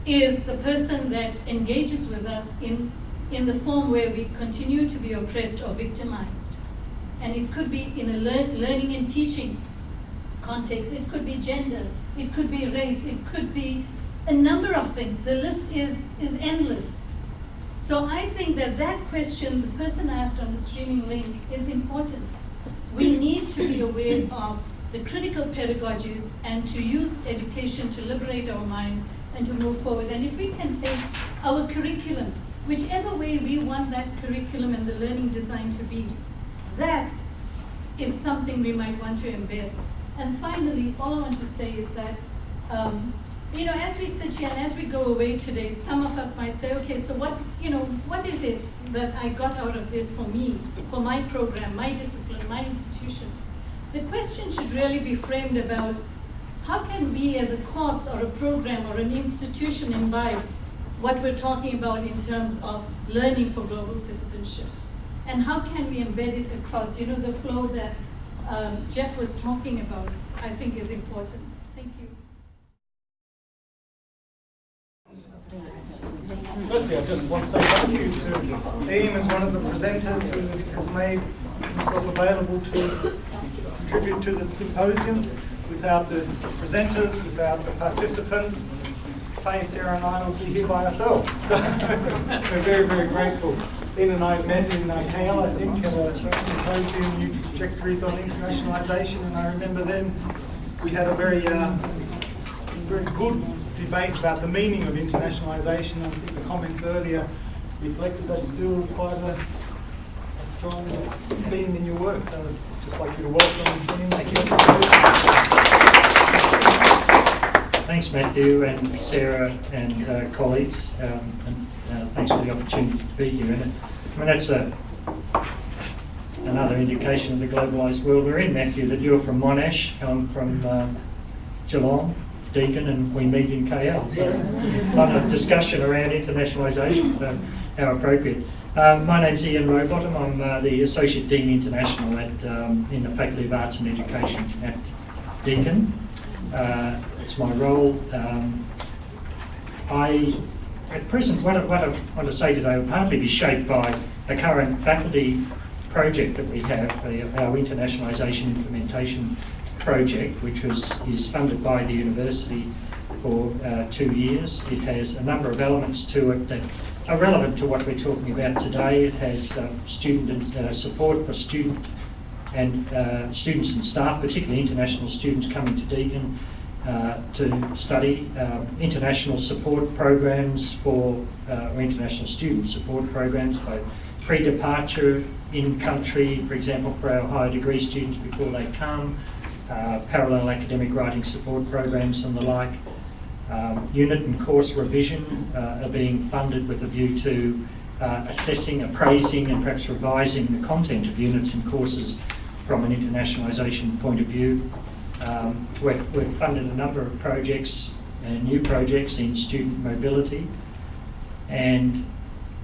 is the person that engages with us in the form where we continue to be oppressed or victimized. And it could be in a learning and teaching context, it could be gender, it could be race, it could be a number of things. The list is endless. So I think that question the person asked on the streaming link is important. We need to be aware of the critical pedagogies and to use education to liberate our minds and to move forward. And if we can take our curriculum, whichever way we want that curriculum and the learning design to be, that is something we might want to embed. And finally, all I want to say is that, as we sit here and as we go away today, some of us might say, okay, so what is it that I got out of this for me, for my program, my discipline, my institution? The question should really be framed about, how can we as a course or a program or an institution imbibe what we're talking about in terms of learning for global citizenship? And how can we embed it across, the flow that Geoff was talking about, I think is important. Thank you. Firstly, I just want to say thank you to Ian as one of the presenters who has made himself available to contribute to the symposium. Without the presenters, without the participants, Faye, Sarah and I would be here by ourselves. So we're very, very grateful. Ian and I met in KL, I think, at a symposium, New Trajectories on Internationalisation, and I remember then we had a very good debate about the meaning of internationalisation. I think the comments earlier reflected that's still quite a strong theme in your work. So I'd just like you to welcome him. Thank you. Thanks, Matthew and Sarah and colleagues, and thanks for the opportunity to be here. And that's another indication of the globalised world we're in, Matthew, that you're from Monash, I'm from Geelong, Deakin and we meet in KL. So on a discussion around internationalisation, so how appropriate. My name's Ian Rowbottom. I'm the Associate Dean International in the Faculty of Arts and Education at Deakin. It's my role. At present, what I want to say today will partly be shaped by a current faculty project that we have, our Internationalisation Implementation Project, which is funded by the university for 2 years. It has a number of elements to it that are relevant to what we're talking about today. It has student and support for students and staff, particularly international students coming to Deakin to study, international support programs or international student support programs, both pre-departure in country, for example, for our higher degree students before they come, parallel academic writing support programs and the like. Unit and course revision are being funded with a view to assessing, appraising and perhaps revising the content of units and courses from an internationalisation point of view. We've funded a number of projects and new projects in student mobility, and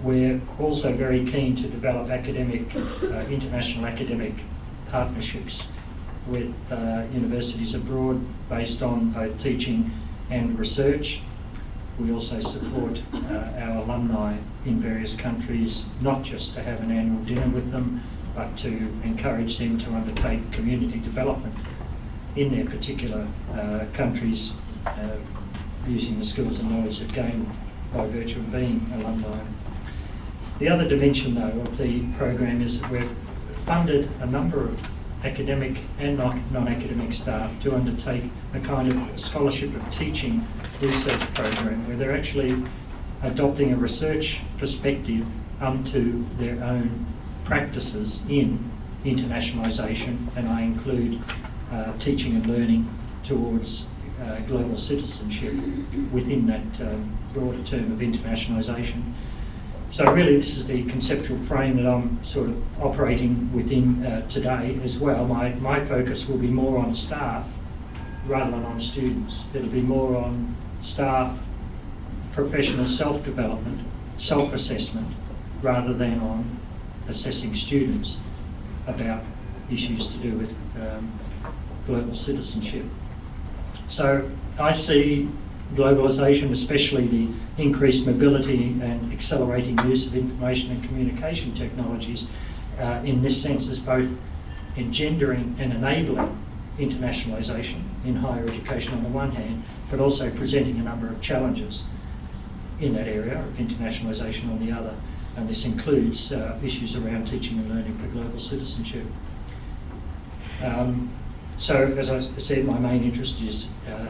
we're also very keen to develop international academic partnerships with universities abroad based on both teaching and research. We also support our alumni in various countries, not just to have an annual dinner with them, but to encourage them to undertake community development in their particular countries using the skills and knowledge they've gained by virtue of being alumni. The other dimension, though, of the program is that we've funded a number of academic and non-academic staff to undertake a kind of scholarship of teaching research program where they're actually adopting a research perspective unto their own practices in internationalisation, and I include teaching and learning towards global citizenship within that broader term of internationalisation. So really this is the conceptual frame that I'm sort of operating within today as well. My focus will be more on staff rather than on students. It'll be more on staff, professional self-development, self-assessment, rather than on assessing students about issues to do with global citizenship. So I see globalisation, especially the increased mobility and accelerating use of information and communication technologies in this sense as both engendering and enabling internationalisation in higher education on the one hand, but also presenting a number of challenges in that area of internationalisation on the other. And this includes issues around teaching and learning for global citizenship. So, as I said, my main interest is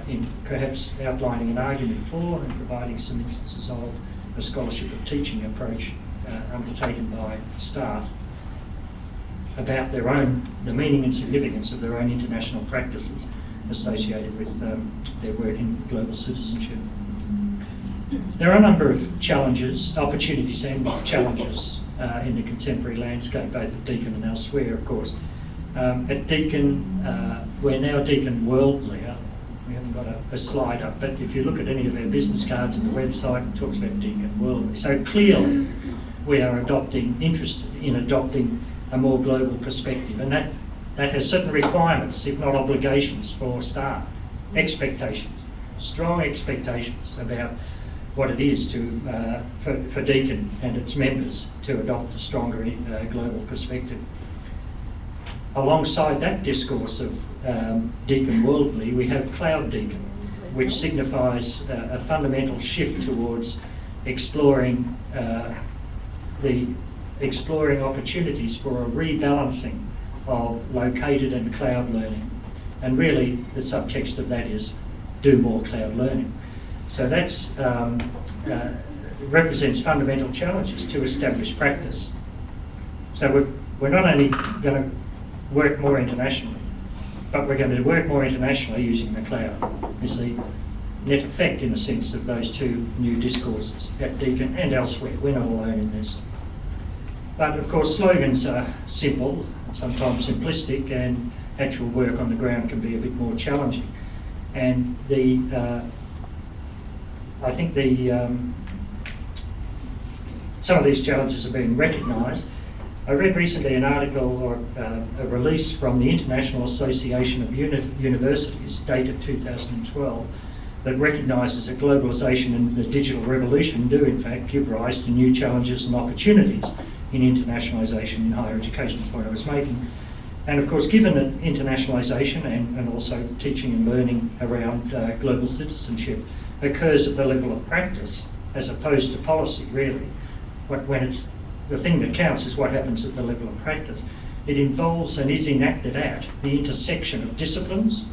in perhaps outlining an argument for and providing some instances of a scholarship of teaching approach undertaken by staff about the meaning and significance of their own international practices associated with their work in global citizenship. There are a number of challenges, opportunities and challenges in the contemporary landscape, both at Deakin and elsewhere, of course. At Deakin, we're now Deakin Worldly. We haven't got a slide up, but if you look at any of our business cards on the website, it talks about Deakin Worldly. So clearly, we are interested in adopting a more global perspective, and that has certain requirements, if not obligations, for staff. Expectations, strong expectations about what it is for Deakin and its members to adopt a stronger global perspective. Alongside that discourse of Deakin Worldly, we have Cloud Deakin, which signifies a fundamental shift towards exploring opportunities for a rebalancing of located and cloud learning. And really the subtext of that is do more cloud learning. So that's represents fundamental challenges to established practice. So we're not only going to work more internationally, but we're going to work more internationally using the cloud. Is the net effect, in a sense, of those two new discourses at Deakin and elsewhere. We're not alone in this. But of course, slogans are simple, sometimes simplistic, and actual work on the ground can be a bit more challenging. And I think some of these challenges are being recognised. I read recently an article or a release from the International Association of Universities, dated 2012, that recognises that globalisation and the digital revolution do in fact give rise to new challenges and opportunities in internationalisation in higher education, the point I was making. And of course, given that internationalisation and also teaching and learning around global citizenship occurs at the level of practice as opposed to policy, really, when it's the thing that counts is what happens at the level of practice. It involves and is enacted at the intersection of disciplines,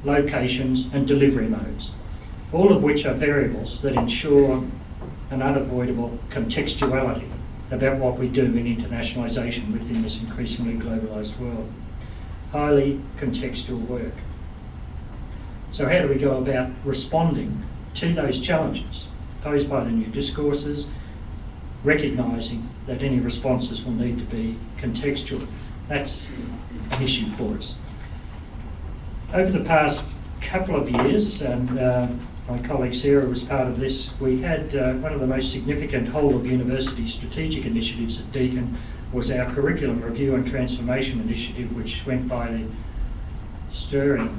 locations and delivery modes, all of which are variables that ensure an unavoidable contextuality about what we do in internationalisation within this increasingly globalised world. Highly contextual work. So how do we go about responding to those challenges posed by the new discourses, recognising that any responses will need to be contextual? That's an issue for us. Over the past couple of years, and my colleague Sarah was part of this, we had one of the most significant whole-of-university strategic initiatives at Deakin was our Curriculum Review and Transformation Initiative, which went by the stirring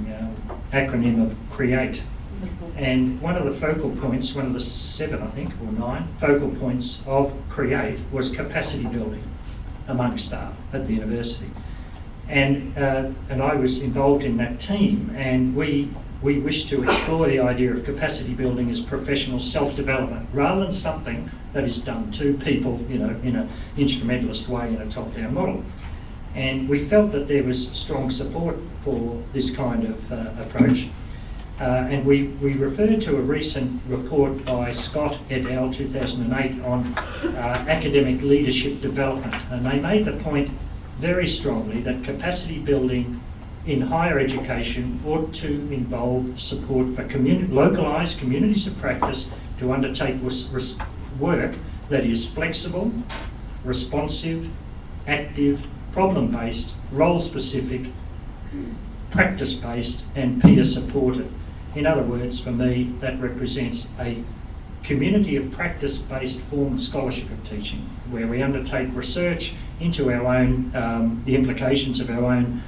acronym of CREATE. And one of the focal points, one of the 7, I think, or 9 focal points of CREATE was capacity building among staff at the university. And I was involved in that team, and we wished to explore the idea of capacity building as professional self-development, rather than something that is done to people, you know, in an instrumentalist way in a top-down model. And we felt that there was strong support for this kind of approach. And we referred to a recent report by Scott et al. 2008 on academic leadership development. And they made the point very strongly that capacity building in higher education ought to involve support for localised communities of practice to undertake work that is flexible, responsive, active, problem-based, role-specific, practice-based and peer-supported. In other words, for me, that represents a community of practice-based form of scholarship of teaching, where we undertake research into our own, the implications of our own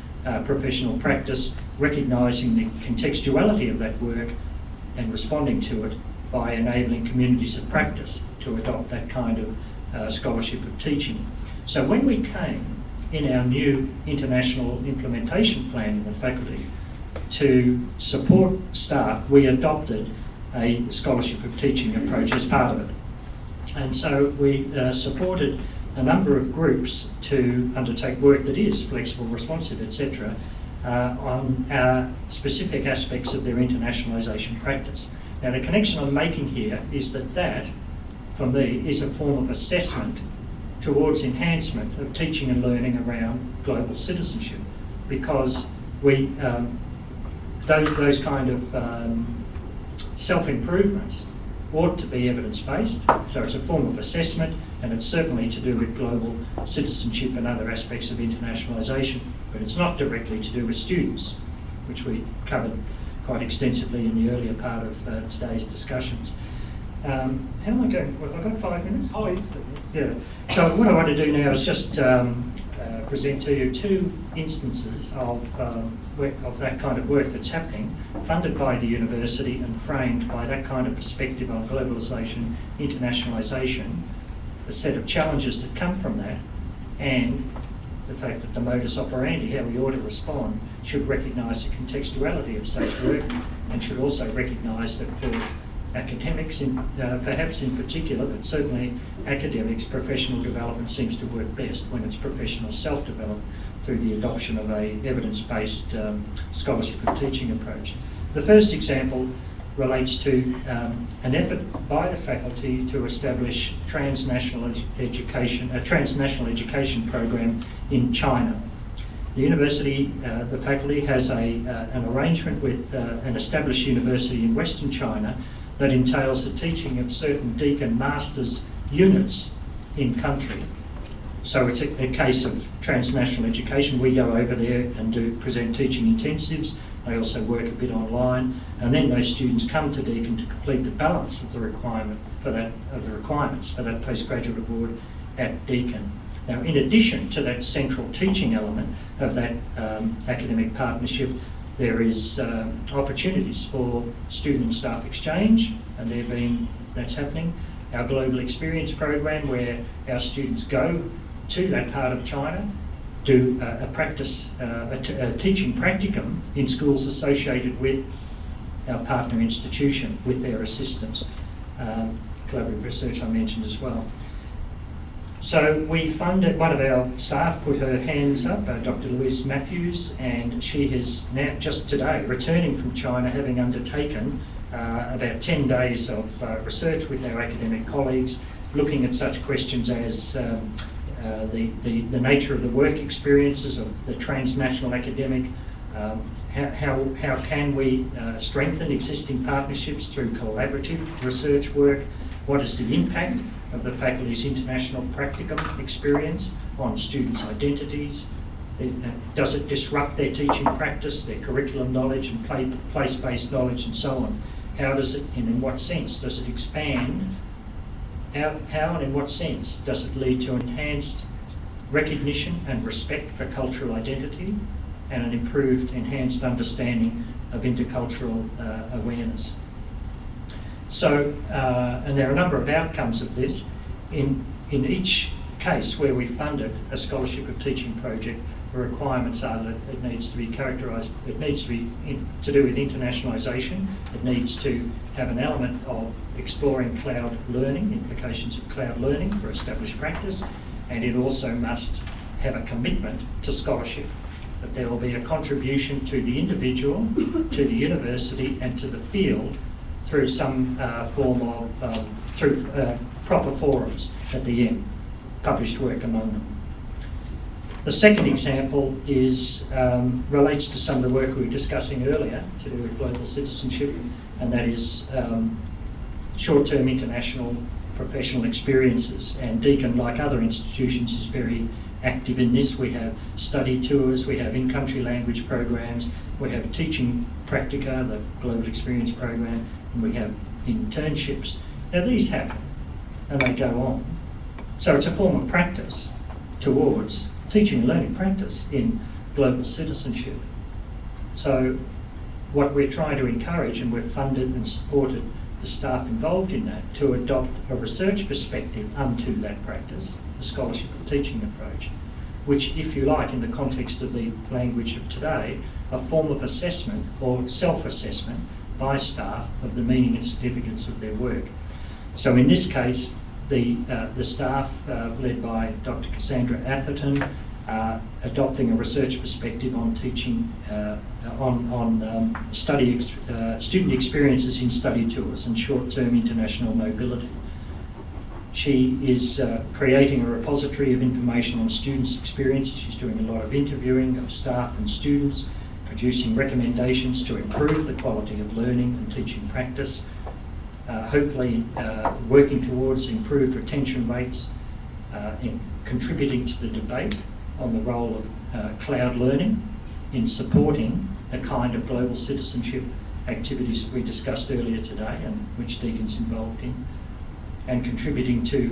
professional practice, recognising the contextuality of that work and responding to it by enabling communities of practice to adopt that kind of scholarship of teaching. So when we came in our new international implementation plan in the faculty to support staff, we adopted a scholarship of teaching approach as part of it. And so we supported a number of groups to undertake work that is flexible, responsive, etc., on specific aspects of their internationalisation practice. Now the connection I'm making here is that, for me, is a form of assessment towards enhancement of teaching and learning around global citizenship, because we those kind of self-improvements ought to be evidence-based, so it's a form of assessment, and it's certainly to do with global citizenship and other aspects of internationalisation, but it's not directly to do with students, which we covered quite extensively in the earlier part of today's discussions. How am I going? Have I got 5 minutes? Oh, yes. Yeah. So what I want to do now is just present to you 2 instances of that kind of work that's happening, funded by the university and framed by that kind of perspective on globalisation, internationalisation, the set of challenges that come from that, and the fact that the modus operandi, how we ought to respond, should recognise the contextuality of such work, and should also recognise that for academics, perhaps in particular, but certainly academics, professional development seems to work best when it's professional self-development through the adoption of a evidence-based scholarship of teaching approach. The first example relates to an effort by the faculty to establish a transnational education program in China. The university, the faculty has an arrangement with an established university in Western China that entails the teaching of certain Deakin Masters units in country. So it's a case of transnational education. We go over there and present teaching intensives, They also work a bit online, and then those students come to Deakin to complete the balance of the requirements for that postgraduate award at Deakin. Now, in addition to that central teaching element of that academic partnership, there is opportunities for student and staff exchange, and that's happening. Our Global Experience program, where our students go to that part of China, do a teaching practicum in schools associated with our partner institution with their assistance. Collaborative research I mentioned as well. So we funded, one of our staff put her hands up, Dr. Louise Matthews, and she is now, just today, returning from China, having undertaken about 10 days of research with our academic colleagues, looking at such questions as the nature of the work experiences of the transnational academic, how can we strengthen existing partnerships through collaborative research work, what is the impact of the faculty's international practicum experience on students' identities, does it disrupt their teaching practice, their curriculum knowledge and place-based knowledge and so on. How does it, and in what sense does it expand? How and in what sense does it lead to enhanced recognition and respect for cultural identity and an improved, enhanced understanding of intercultural awareness? So, and there are a number of outcomes of this. In each case where we funded a scholarship of teaching project, the requirements are that it needs to be characterised, it needs to be to do with internationalisation, it needs to have an element of exploring cloud learning, implications of cloud learning for established practice, and it also must have a commitment to scholarship, that there will be a contribution to the individual, to the university and to the field through some form of, through proper forums at the end, published work among them. The second example is, relates to some of the work we were discussing earlier to do with global citizenship, and that is short-term international professional experiences. And Deakin, like other institutions, is very active in this. We have study tours, we have in-country language programs, we have teaching practica, the global experience program, and we have internships. Now these happen and they go on. So it's a form of practice towards teaching and learning practice in global citizenship. So what we're trying to encourage, and we've funded and supported the staff involved in that, to adopt a research perspective unto that practice, the scholarship of teaching approach, which, if you like, in the context of the language of today, a form of assessment or self-assessment by staff of the meaning and significance of their work. So in this case, the staff, led by Dr. Cassandra Atherton, adopting a research perspective on teaching, student experiences in study tours and short-term international mobility. She is creating a repository of information on students' experiences. She's doing a lot of interviewing of staff and students, producing recommendations to improve the quality of learning and teaching practice, hopefully working towards improved retention rates, in contributing to the debate on the role of cloud learning in supporting the kind of global citizenship activities we discussed earlier today and which Deakin's involved in, and contributing to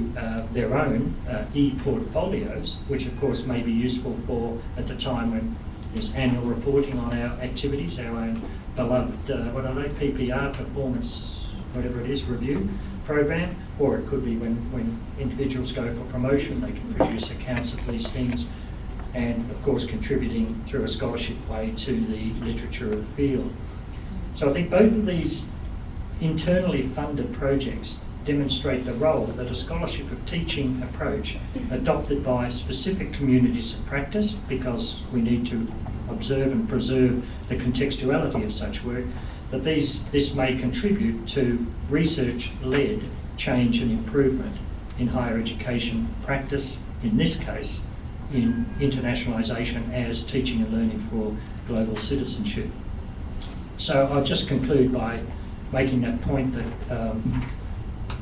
their own e-portfolios, which of course may be useful for at the time when there's annual reporting on our activities, our own beloved, what are they, PPR, performance, whatever it is, review program, or it could be when individuals go for promotion, they can produce accounts of these things, and of course contributing through a scholarship way to the literature of the field. So I think both of these internally funded projects demonstrate the role that a scholarship of teaching approach adopted by specific communities of practice, because we need to observe and preserve the contextuality of such work, that this may contribute to research-led change and improvement in higher education practice, in this case in internationalisation as teaching and learning for global citizenship. So I'll just conclude by making that point that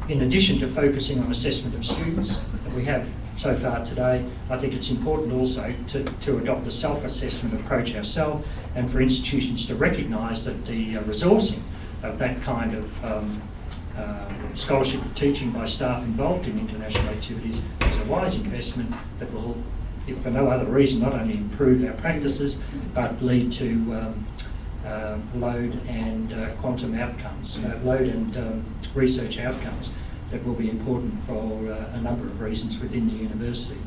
in addition to focusing on assessment of students that we have so far today, I think it's important also to adopt a self-assessment approach ourselves, and for institutions to recognise that the resourcing of that kind of scholarship and teaching by staff involved in international activities is a wise investment that will, if for no other reason, not only improve our practices but lead to load and quantum outcomes, load and research outcomes that will be important for a number of reasons within the university.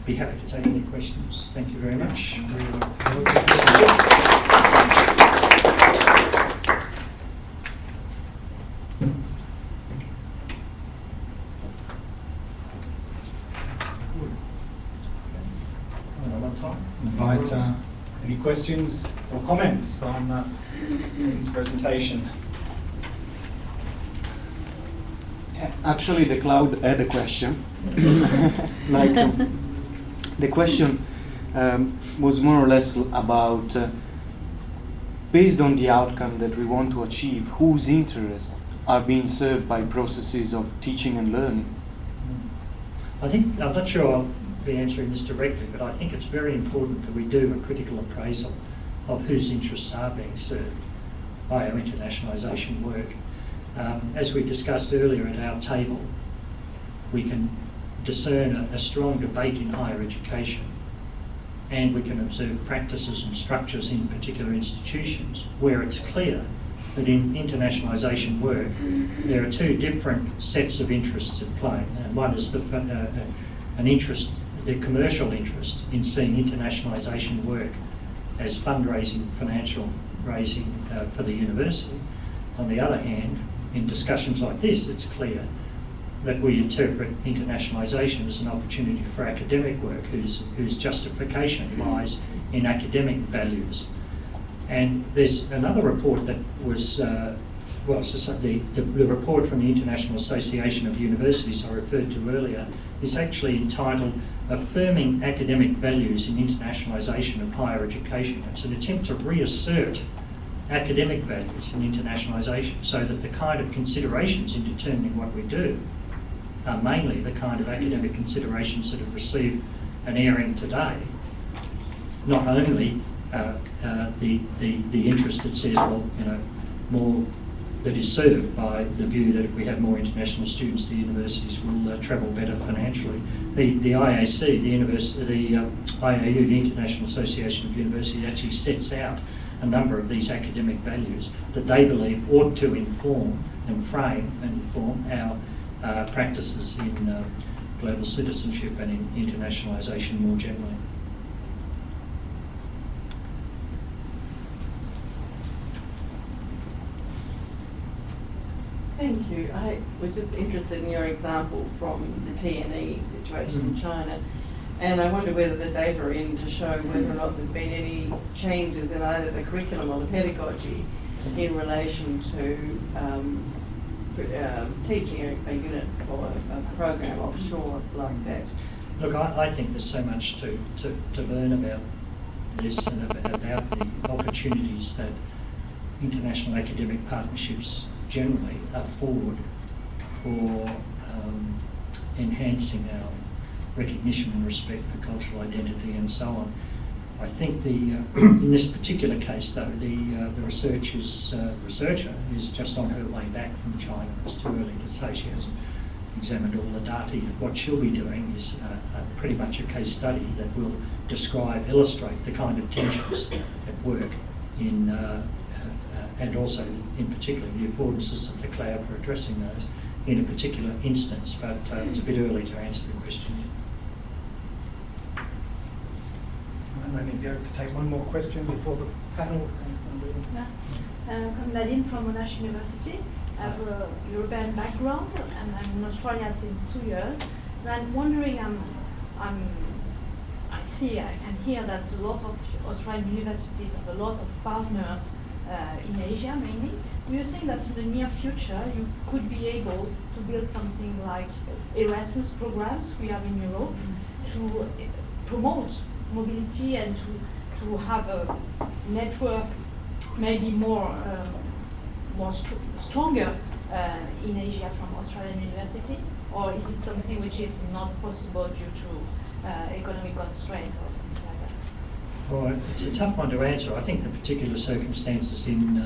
Be happy to take any questions. Thank you very much. Invite any questions or comments on this presentation. Actually, the cloud had a question. The question was more or less about, based on the outcome that we want to achieve, whose interests are being served by processes of teaching and learning? I think, I'm not sure I'll be answering this directly, but I think it's very important that we do a critical appraisal of whose interests are being served by our internationalisation work. As we discussed earlier at our table, we can discern a strong debate in higher education, and we can observe practices and structures in particular institutions where it's clear that in internationalisation work there are two different sets of interests at play. And one is an interest, the commercial interest in seeing internationalisation work as fundraising, financial raising for the university. On the other hand, in discussions like this, it's clear that we interpret internationalisation as an opportunity for academic work whose justification lies in academic values. And there's another report that was, the report from the International Association of Universities I referred to earlier is actually entitled Affirming Academic Values in Internationalisation of Higher Education. It's an attempt to reassert academic values in internationalisation so that the kind of considerations in determining what we do are mainly the kind of academic considerations that have received an airing today, not only the interest that says, well, you know, more that is served by the view that if we have more international students, the universities will travel better financially. The IAC, the IAU, the International Association of Universities, actually sets out a number of these academic values that they believe ought to inform and frame and inform our practices in global citizenship and in internationalisation more generally. Thank you. I was just interested in your example from the TNE situation in China, and I wonder whether the data are in to show whether or not there have been any changes in either the curriculum or the pedagogy in relation to teaching a unit or a program offshore like that. Look, I think there's so much to learn about this and about the opportunities that international academic partnerships generally afford for enhancing our recognition and respect for cultural identity and so on. I think in this particular case, though, the researcher is just on her way back from China. It's too early to say. She hasn't examined all the data. What she'll be doing is pretty much a case study that will illustrate the kind of tensions at work in and also in particular the affordances of the cloud for addressing those in a particular instance, but it's a bit early to answer the question yet. I may be able to take one more question before the panel. Thanks, I'm Nadine from Monash University. I have a European background and I'm in Australia since 2 years. And I'm wondering, I can hear that a lot of Australian universities have a lot of partners in Asia mainly. Do you think that in the near future you could be able to build something like Erasmus programs we have in Europe to promote mobility and to have a network maybe more more stronger in Asia from Australian university, or is it something which is not possible due to economic constraint or something like that? Well, it's a tough one to answer. I think the particular circumstances in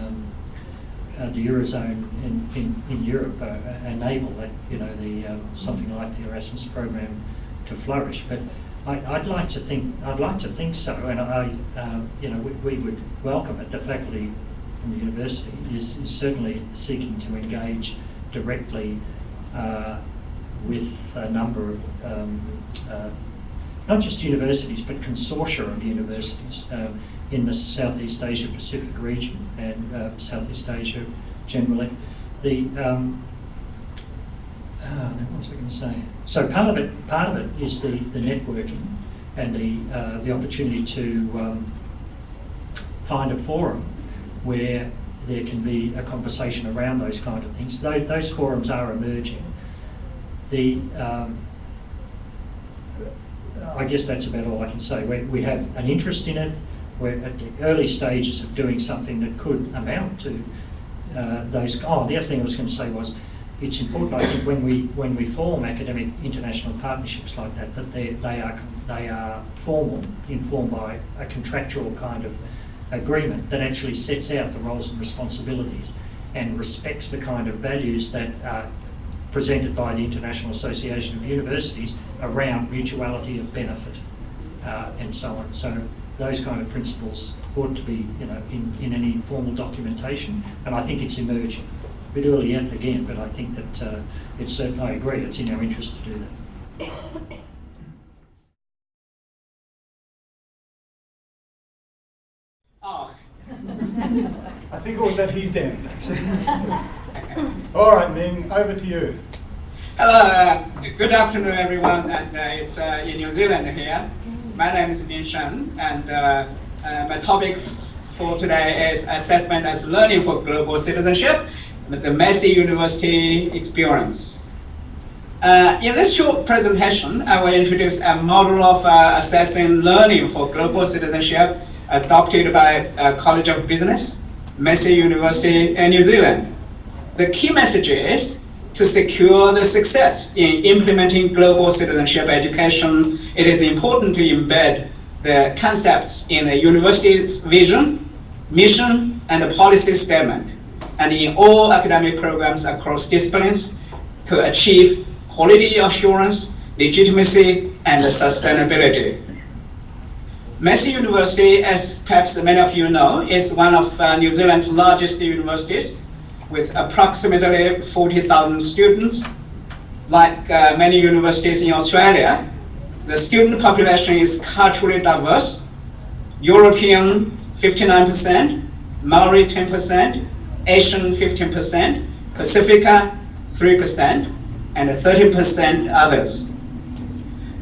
the Eurozone in Europe enable that, something like the Erasmus program to flourish. But I'd like to think so, and we would welcome it. The faculty from the university is certainly seeking to engage directly with a number of not just universities but consortia of universities in the Southeast Asia Pacific region and Southeast Asia generally. What was I going to say? So part of it is the networking and the opportunity to find a forum where there can be a conversation around those kind of things. Those forums are emerging. I guess that's about all I can say. We have an interest in it. We're at the early stages of doing something that could amount to those. Oh, the other thing I was going to say was, it's important, I think, when we form academic international partnerships like that, that they are formal, informed by a contractual kind of agreement that actually sets out the roles and responsibilities and respects the kind of values that are presented by the International Association of Universities around mutuality of benefit and so on. So those kind of principles ought to be, in any formal documentation, and I think it's emerging. A bit early yet again, but I think that it's certainly, I agree, it's in our interest to do that. Oh. I think it was at his end, actually. All right, Ming, over to you. Hello, good afternoon, everyone, and it's in New Zealand here. My name is Ming Shen, and my topic for today is assessment as learning for global citizenship, the Massey University experience. In this short presentation, I will introduce a model of assessing learning for global citizenship adopted by College of Business, Massey University in New Zealand. The key message is to secure the success in implementing global citizenship education, it is important to embed the concepts in the university's vision, mission, and the policy statement, and in all academic programs across disciplines to achieve quality assurance, legitimacy, and sustainability. Massey University, as perhaps many of you know, is one of New Zealand's largest universities with approximately 40,000 students. Like many universities in Australia, the student population is culturally diverse. European 59%, Maori 10%, Asian 15%, Pacifica 3%, and 13% others.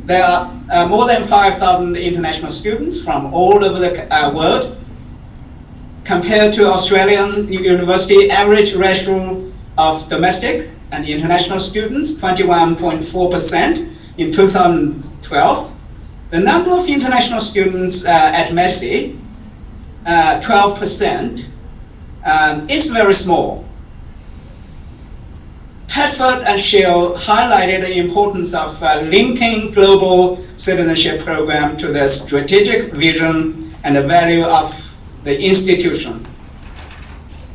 There are more than 5,000 international students from all over the world. Compared to Australian university average ratio of domestic and international students, 21.4% in 2012, the number of international students at Massey, 12%, is very small. Padford and Shield highlighted the importance of linking global citizenship program to the strategic vision and the value of the institution.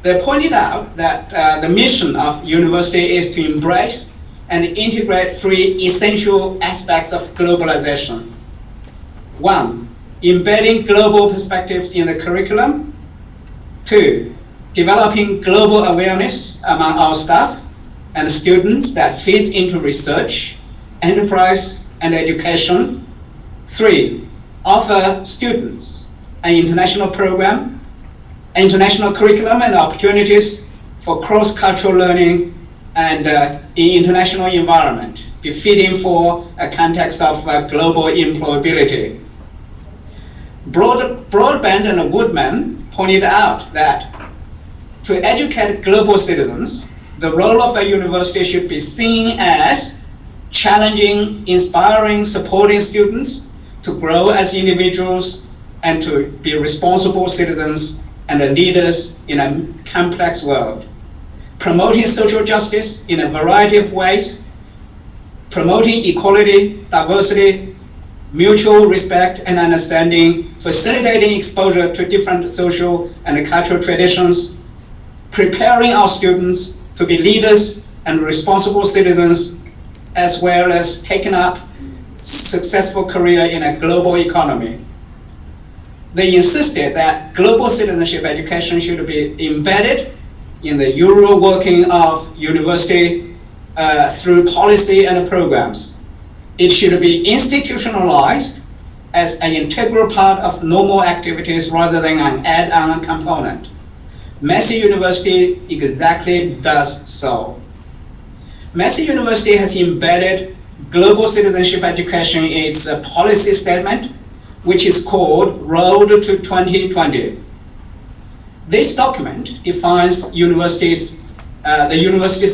They pointed out that the mission of university is to embrace and integrate three essential aspects of globalization. One, embedding global perspectives in the curriculum. Two, developing global awareness among our staff and students that feeds into research, enterprise, and education. Three, offer students an international program, international curriculum and opportunities for cross-cultural learning and in international environment, befitting for a context of global employability. Broadbent and Woodman pointed out that to educate global citizens, the role of a university should be seen as challenging, inspiring, supporting students to grow as individuals and to be responsible citizens and leaders in a complex world. promoting social justice in a variety of ways, promoting equality, diversity, mutual respect and understanding, facilitating exposure to different social and cultural traditions, preparing our students to be leaders and responsible citizens, as well as taking up successful career in a global economy. They insisted that global citizenship education should be embedded in the usual working of university through policy and programs. It should be institutionalized as an integral part of normal activities rather than an add-on component. Massey University exactly does so. Massey University has embedded global citizenship education in its policy statement, which is called Road to 2020. This document defines the university's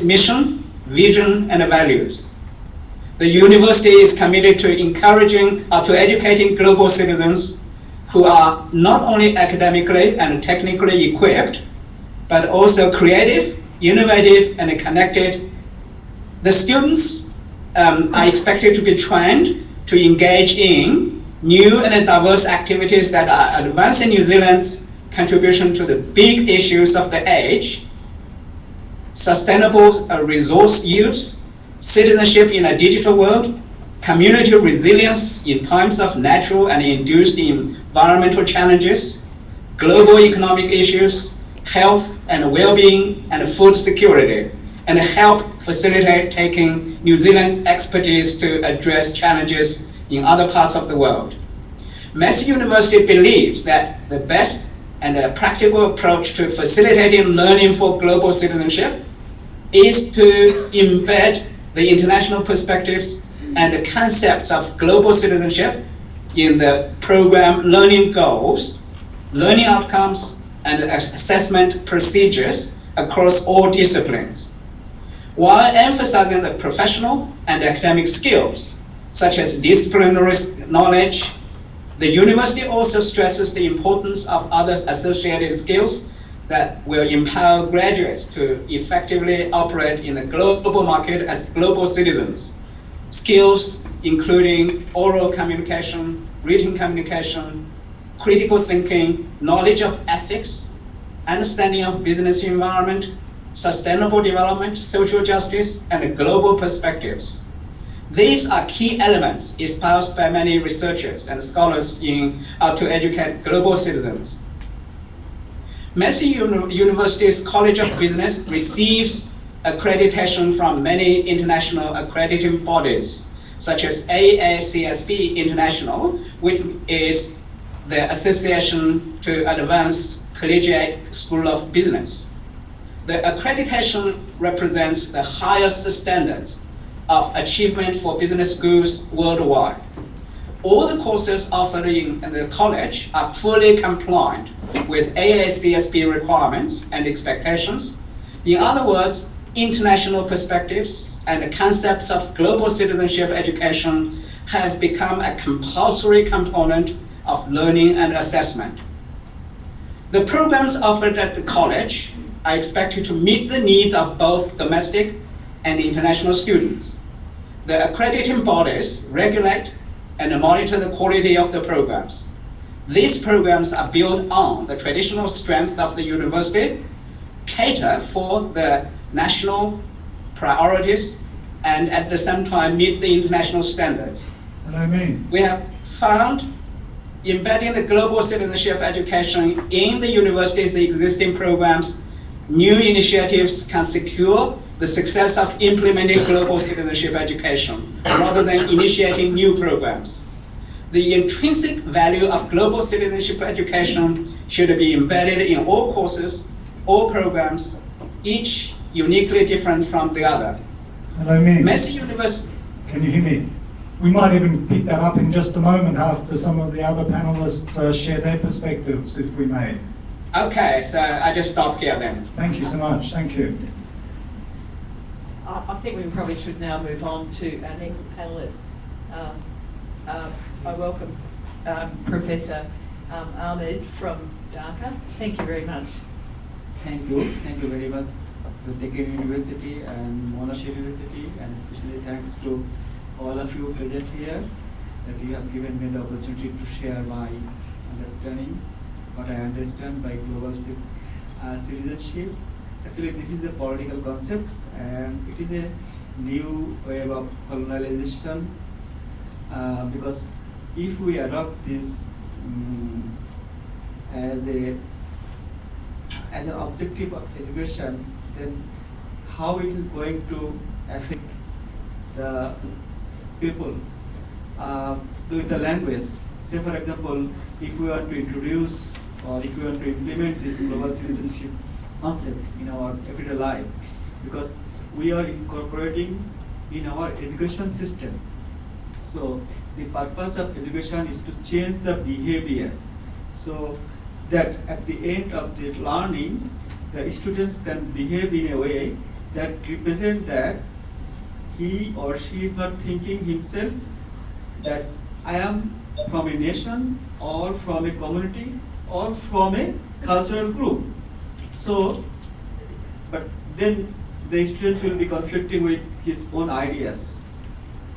mission, vision, and values. The university is committed to to educating global citizens who are not only academically and technically equipped, but also creative, innovative, and connected. The students are expected to be trained to engage in new and diverse activities that are advancing New Zealand's contribution to the big issues of the age: sustainable resource use, citizenship in a digital world, community resilience in times of natural and induced environmental challenges, global economic issues, health and well-being and food security, and help facilitate taking New Zealand's expertise to address challenges in other parts of the world. Massey University believes that the best and a practical approach to facilitating learning for global citizenship is to embed the international perspectives and the concepts of global citizenship in the program learning goals, learning outcomes, and assessment procedures across all disciplines, while emphasizing the professional and academic skills, such as disciplinary knowledge. The university also stresses the importance of other associated skills that will empower graduates to effectively operate in the global market as global citizens. Skills including oral communication, written communication, critical thinking, knowledge of ethics, understanding of business environment, sustainable development, social justice, and global perspectives. These are key elements espoused by many researchers and scholars to educate global citizens. Massey University's College of Business receives accreditation from many international accrediting bodies, such as AACSB International, which is the Association to Advance Collegiate School of Business. The accreditation represents the highest standards of achievement for business schools worldwide. All the courses offered in the college are fully compliant with AACSB requirements and expectations. In other words, international perspectives and concepts of global citizenship education have become a compulsory component of learning and assessment. The programs offered at the college are expected to meet the needs of both domestic and international students. The accrediting bodies regulate and monitor the quality of the programs. These programs are built on the traditional strength of the university, cater for the national priorities, and at the same time meet the international standards. And I mean, we have found embedding the global citizenship education in the university's existing programs, new initiatives can secure the success of implementing global citizenship education rather than initiating new programs. The intrinsic value of global citizenship education should be embedded in all courses, all programs, each uniquely different from the other. And I mean, Massey University. Can you hear me? We might even pick that up in just a moment after some of the other panelists share their perspectives, if we may. Okay, so I just stop here then. Thank you so much. Thank you. I think we probably should now move on to our next panellist. I welcome Professor Ahmed from Dhaka. Thank you very much. Thank you very much, the Deakin University and Monash University, and especially thanks to all of you present here, that you have given me the opportunity to share my understanding, what I understand by global citizenship. Actually, this is a political concept, and it is a new wave of colonialization, because if we adopt this as an objective of education, then how it is going to affect the people with the language. Say for example, if we want to introduce or if we want to implement this global citizenship concept in our everyday life, because we are incorporating in our education system. So the purpose of education is to change the behavior, so that at the end of the learning, the students can behave in a way that represent that he or she is not thinking himself that I am from a nation or from a community or from a cultural group. So, but then the student will be conflicting with his own ideas,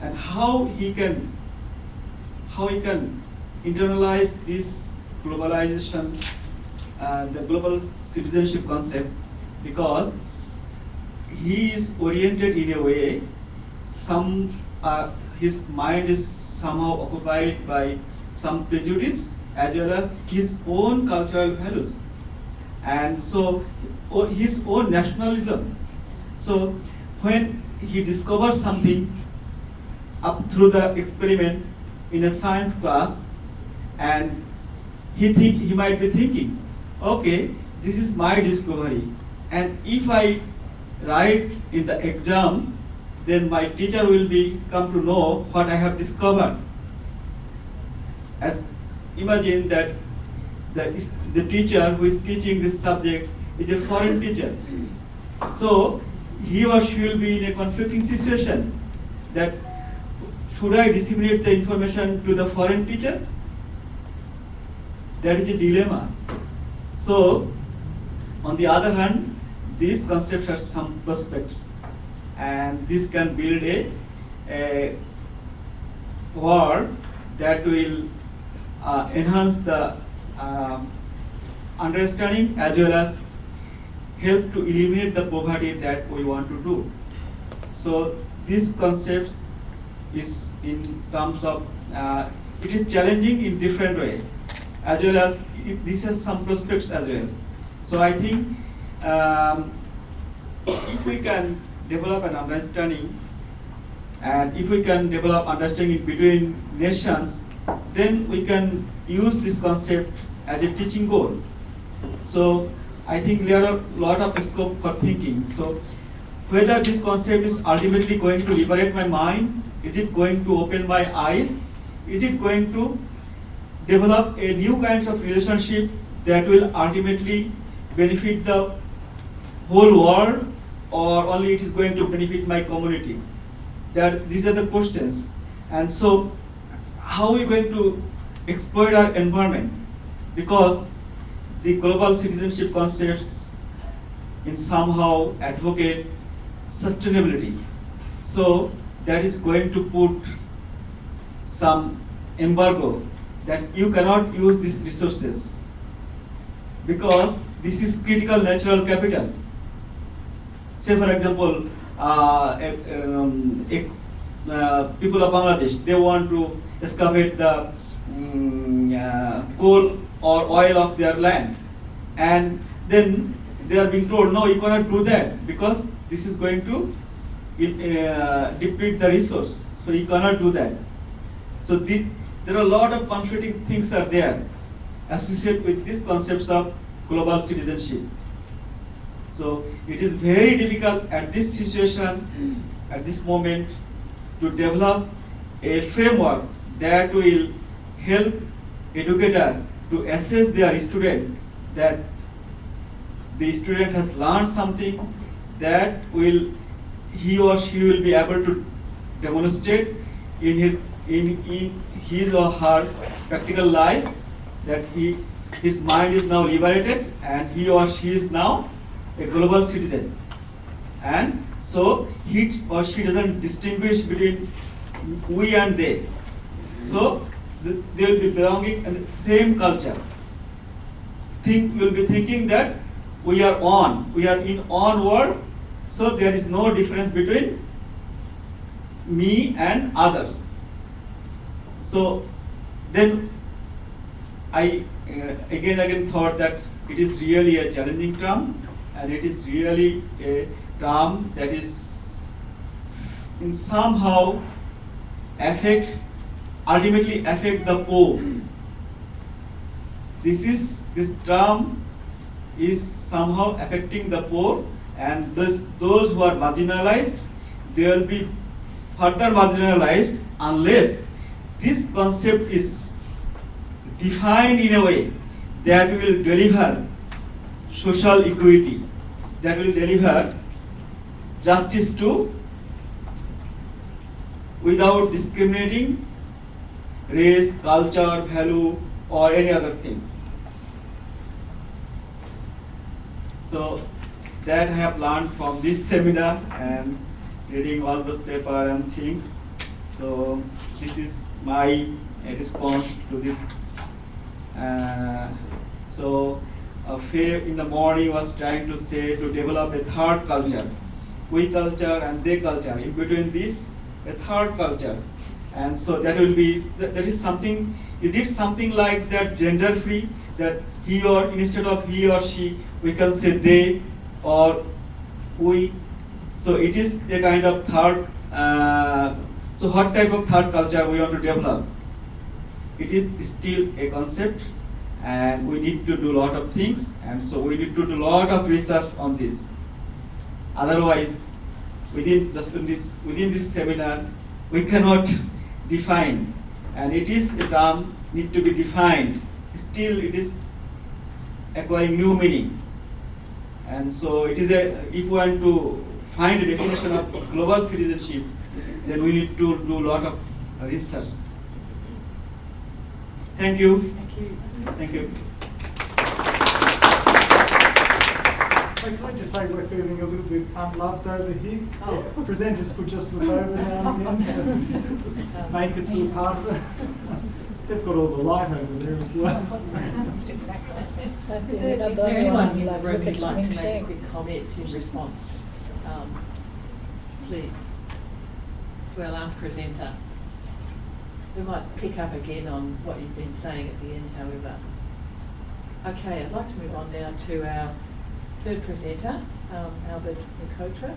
and how he can internalize this globalization, the global citizenship concept, because he is oriented in a way, his mind is somehow occupied by some prejudice as well as his own cultural values, and so his own nationalism. So when he discovers something up through the experiment in a science class, and he might be thinking, okay, this is my discovery, and if I write in the exam, then my teacher will come to know what I have discovered. As imagine that the teacher who is teaching this subject is a foreign teacher. So he or she will be in a conflicting situation, that should I disseminate the information to the foreign teacher? That is a dilemma. So on the other hand, these concepts have some prospects, and this can build a world that will enhance the understanding as well as help to eliminate the poverty that we want to do. So these concepts is in terms of, it is challenging in different way, as well as this has some prospects as well. So I think if we can develop an understanding, and if we can develop understanding between nations, then we can use this concept as a teaching goal. So I think there are a lot of scope for thinking. So whether this concept is ultimately going to liberate my mind, is it going to open my eyes, is it going to develop a new kinds of relationship that will ultimately benefit the whole world, or only it is going to benefit my community? These are the questions. And so how are we going to exploit our environment? Because the global citizenship concepts in somehow advocate sustainability. So that is going to put some embargo that you cannot use these resources, because this is critical natural capital. Say for example, people of Bangladesh, they want to excavate the coal or oil of their land, and then they are being told, no, you cannot do that because this is going to deplete the resource, so you cannot do that. So there are a lot of conflicting things are there associated with these concepts of global citizenship. So it is very difficult at this situation, at this moment, to develop a framework that will help educator to assess their student, that the student has learned something that will he or she will be able to demonstrate in his or her practical life, that his mind is now liberated and he or she is now a global citizen. and so he or she doesn't distinguish between we and they. So they will be belonging in the same culture. Will be thinking that we are in on world, so there is no difference between me and others. So then I again thought that it is really a challenging term, and it is really a term that is in somehow ultimately affect the poor. This term is somehow affecting the poor, and those who are marginalized, they will be further marginalized unless this concept is defined in a way that will deliver social equity, that will deliver justice to without discriminating race, culture, value, or any other things. So that I have learned from this seminar and reading all those papers and things. So this is my response to this. So Faye in the morning was trying to say to develop a third culture, we culture and they culture. In between this, a third culture. And so that will be, that is something, is it something like that gender free, that he or, instead of he or she, we can say they or we. So it is a kind of third, so what type of third culture we want to develop? It is still a concept, and we need to do a lot of things, and so we need to do a lot of research on this. Otherwise, within this seminar, we cannot define, and it is a term need to be defined. Still, it is acquiring new meaning, and so it is a. If we want to find a definition of global citizenship, then we need to do a lot of research. Thank you. Thank you. Thank you. So can I just say we're feeling a little bit unloved over here? Oh. Yeah, presenters could just look over now and again, make us feel part of it. They've got all the light over there as well. Is there anyone in the room who'd like to make a quick comment in response? Please, to our last presenter. We might pick up again on what you've been saying at the end, however. Okay, I'd like to move on now to our third presenter, Alberto Nicotra.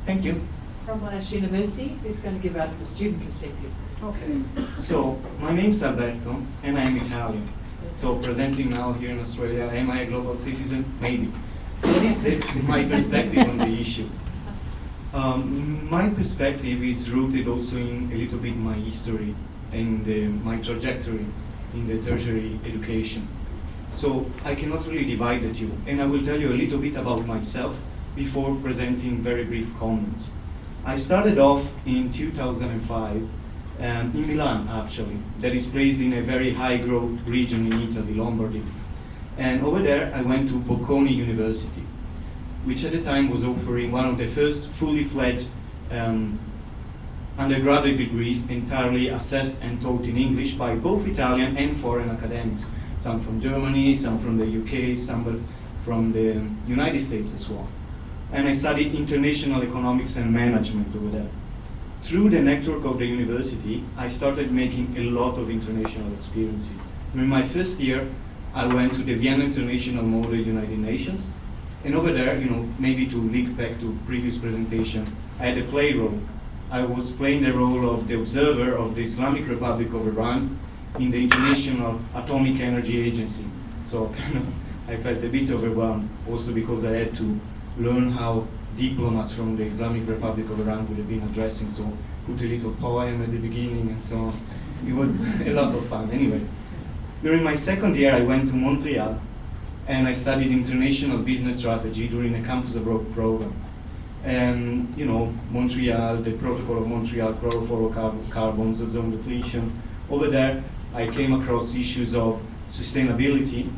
Thank you. From Monash University, who's going to give us the student perspective. Okay. So, my name's Alberto, and I'm Italian. So, presenting now here in Australia, am I a global citizen? Maybe. What is my perspective on the issue? My perspective is rooted also in a little bit my history and my trajectory in the tertiary education. So I cannot really divide the two, and I will tell you a little bit about myself before presenting very brief comments. I started off in 2005 in Milan, actually, that is placed in a very high growth region in Italy, Lombardy. And over there I went to Bocconi University, which at the time was offering one of the first fully fledged undergraduate degrees entirely assessed and taught in English by both Italian and foreign academics, some from Germany, some from the UK, some from the United States as well. And I studied international economics and management over there. Through the network of the university, I started making a lot of international experiences. During my first year, I went to the Vienna International Model United Nations, and over there, maybe to link back to previous presentation, I had a play role. I was playing the role of the observer of the Islamic Republic of Iran in the International Atomic Energy Agency. So I felt a bit overwhelmed, also because I had to learn how diplomats from the Islamic Republic of Iran would have been addressing, so put a little poem at the beginning and so on. It was a lot of fun. Anyway, during my second year, I went to Montreal, and I studied international business strategy during a campus abroad program. And Montreal, the Protocol of Montreal, chlorofluorocarbons, ozone depletion. Over there, I came across issues of sustainability,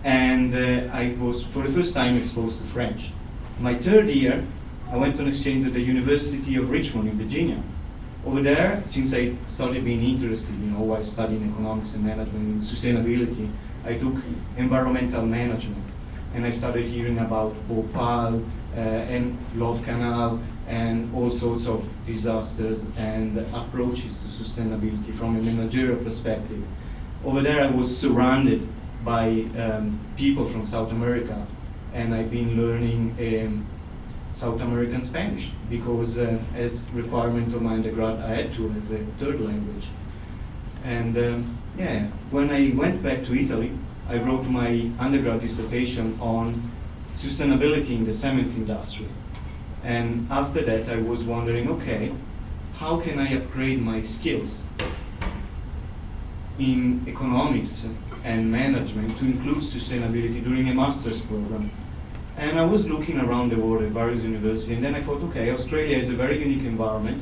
and I was for the first time exposed to French. My third year, I went on exchange at the University of Richmond in Virginia. Over there, since I started being interested, while studying economics and management and sustainability, I took environmental management. And I started hearing about Bhopal and Love Canal and all sorts of disasters and approaches to sustainability from a managerial perspective. Over there, I was surrounded by people from South America, and I've been learning South American Spanish because as requirement of my undergrad, I had to have a third language. And yeah, when I went back to Italy, I wrote my undergrad dissertation on sustainability in the cement industry. And after that, I was wondering, okay, how can I upgrade my skills in economics and management to include sustainability during a master's program? And I was looking around the world at various universities, and then I thought, okay, Australia is a very unique environment.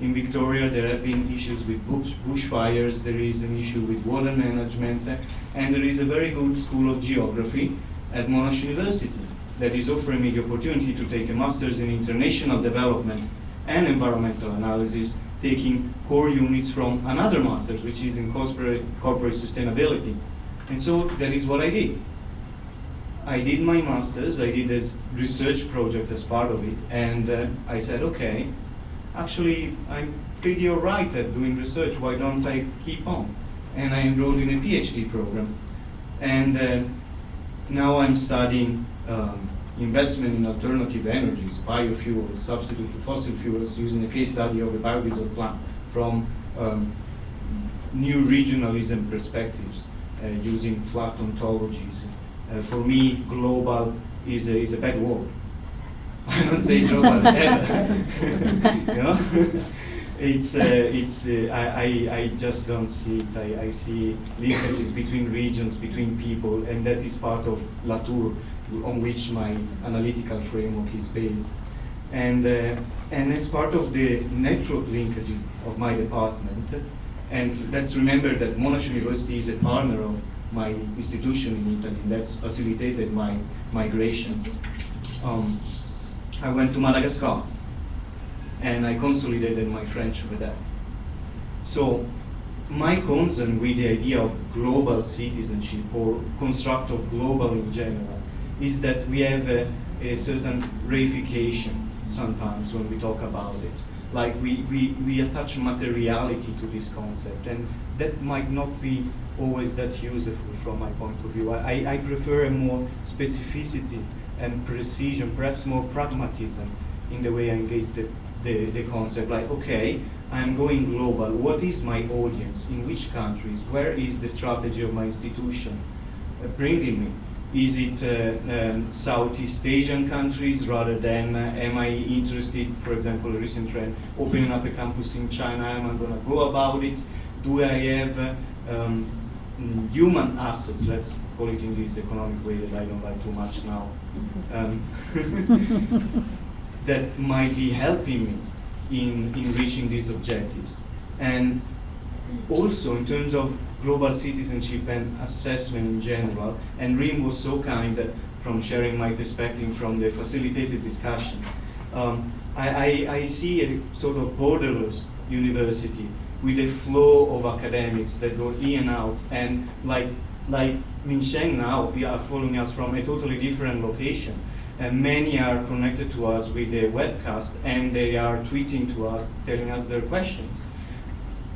In Victoria, there have been issues with bushfires, there is an issue with water management, and there is a very good school of geography at Monash University that is offering me the opportunity to take a master's in international development and environmental analysis, taking core units from another master's, which is in corporate sustainability. And so that is what I did. I did my master's, I did this research project as part of it, and I said, okay, actually, I'm pretty all right at doing research, why don't I keep on? And I enrolled in a PhD program. And now I'm studying investment in alternative energies, biofuels, substitute to fossil fuels, using a case study of a biodiesel plant from new regionalism perspectives, using flat ontologies. For me, global is a bad word. I don't say global ever. I just don't see it. I see linkages between regions, between people, and that is part of Latour, on which my analytical framework is based. And as part of the network linkages of my department, and let's remember that Monash University is a partner of my institution in Italy, and that's facilitated my migrations. I went to Madagascar, and I consolidated my French over there. So my concern with the idea of global citizenship or construct of global in general is that we have a certain reification sometimes when we talk about it. Like we attach materiality to this concept, and that might not be always that useful from my point of view. I prefer a more specificity and precision, perhaps more pragmatism in the way I engage the concept. Like, okay, I'm going global. What is my audience? In which countries? Where is the strategy of my institution bringing me? Is it Southeast Asian countries rather than, am I interested, for example, a recent trend, opening up a campus in China, am I going to go about it? Do I have human assets, let's call it in this economic way that I don't like too much now, that might be helping me in reaching these objectives? And also in terms of global citizenship and assessment in general, and Rim was so kind that from sharing my perspective from the facilitated discussion, I see a sort of borderless university with a flow of academics that go in and out, and like Minsheng now, we are following us from a totally different location, and many are connected to us with a webcast, and they are tweeting to us, telling us their questions.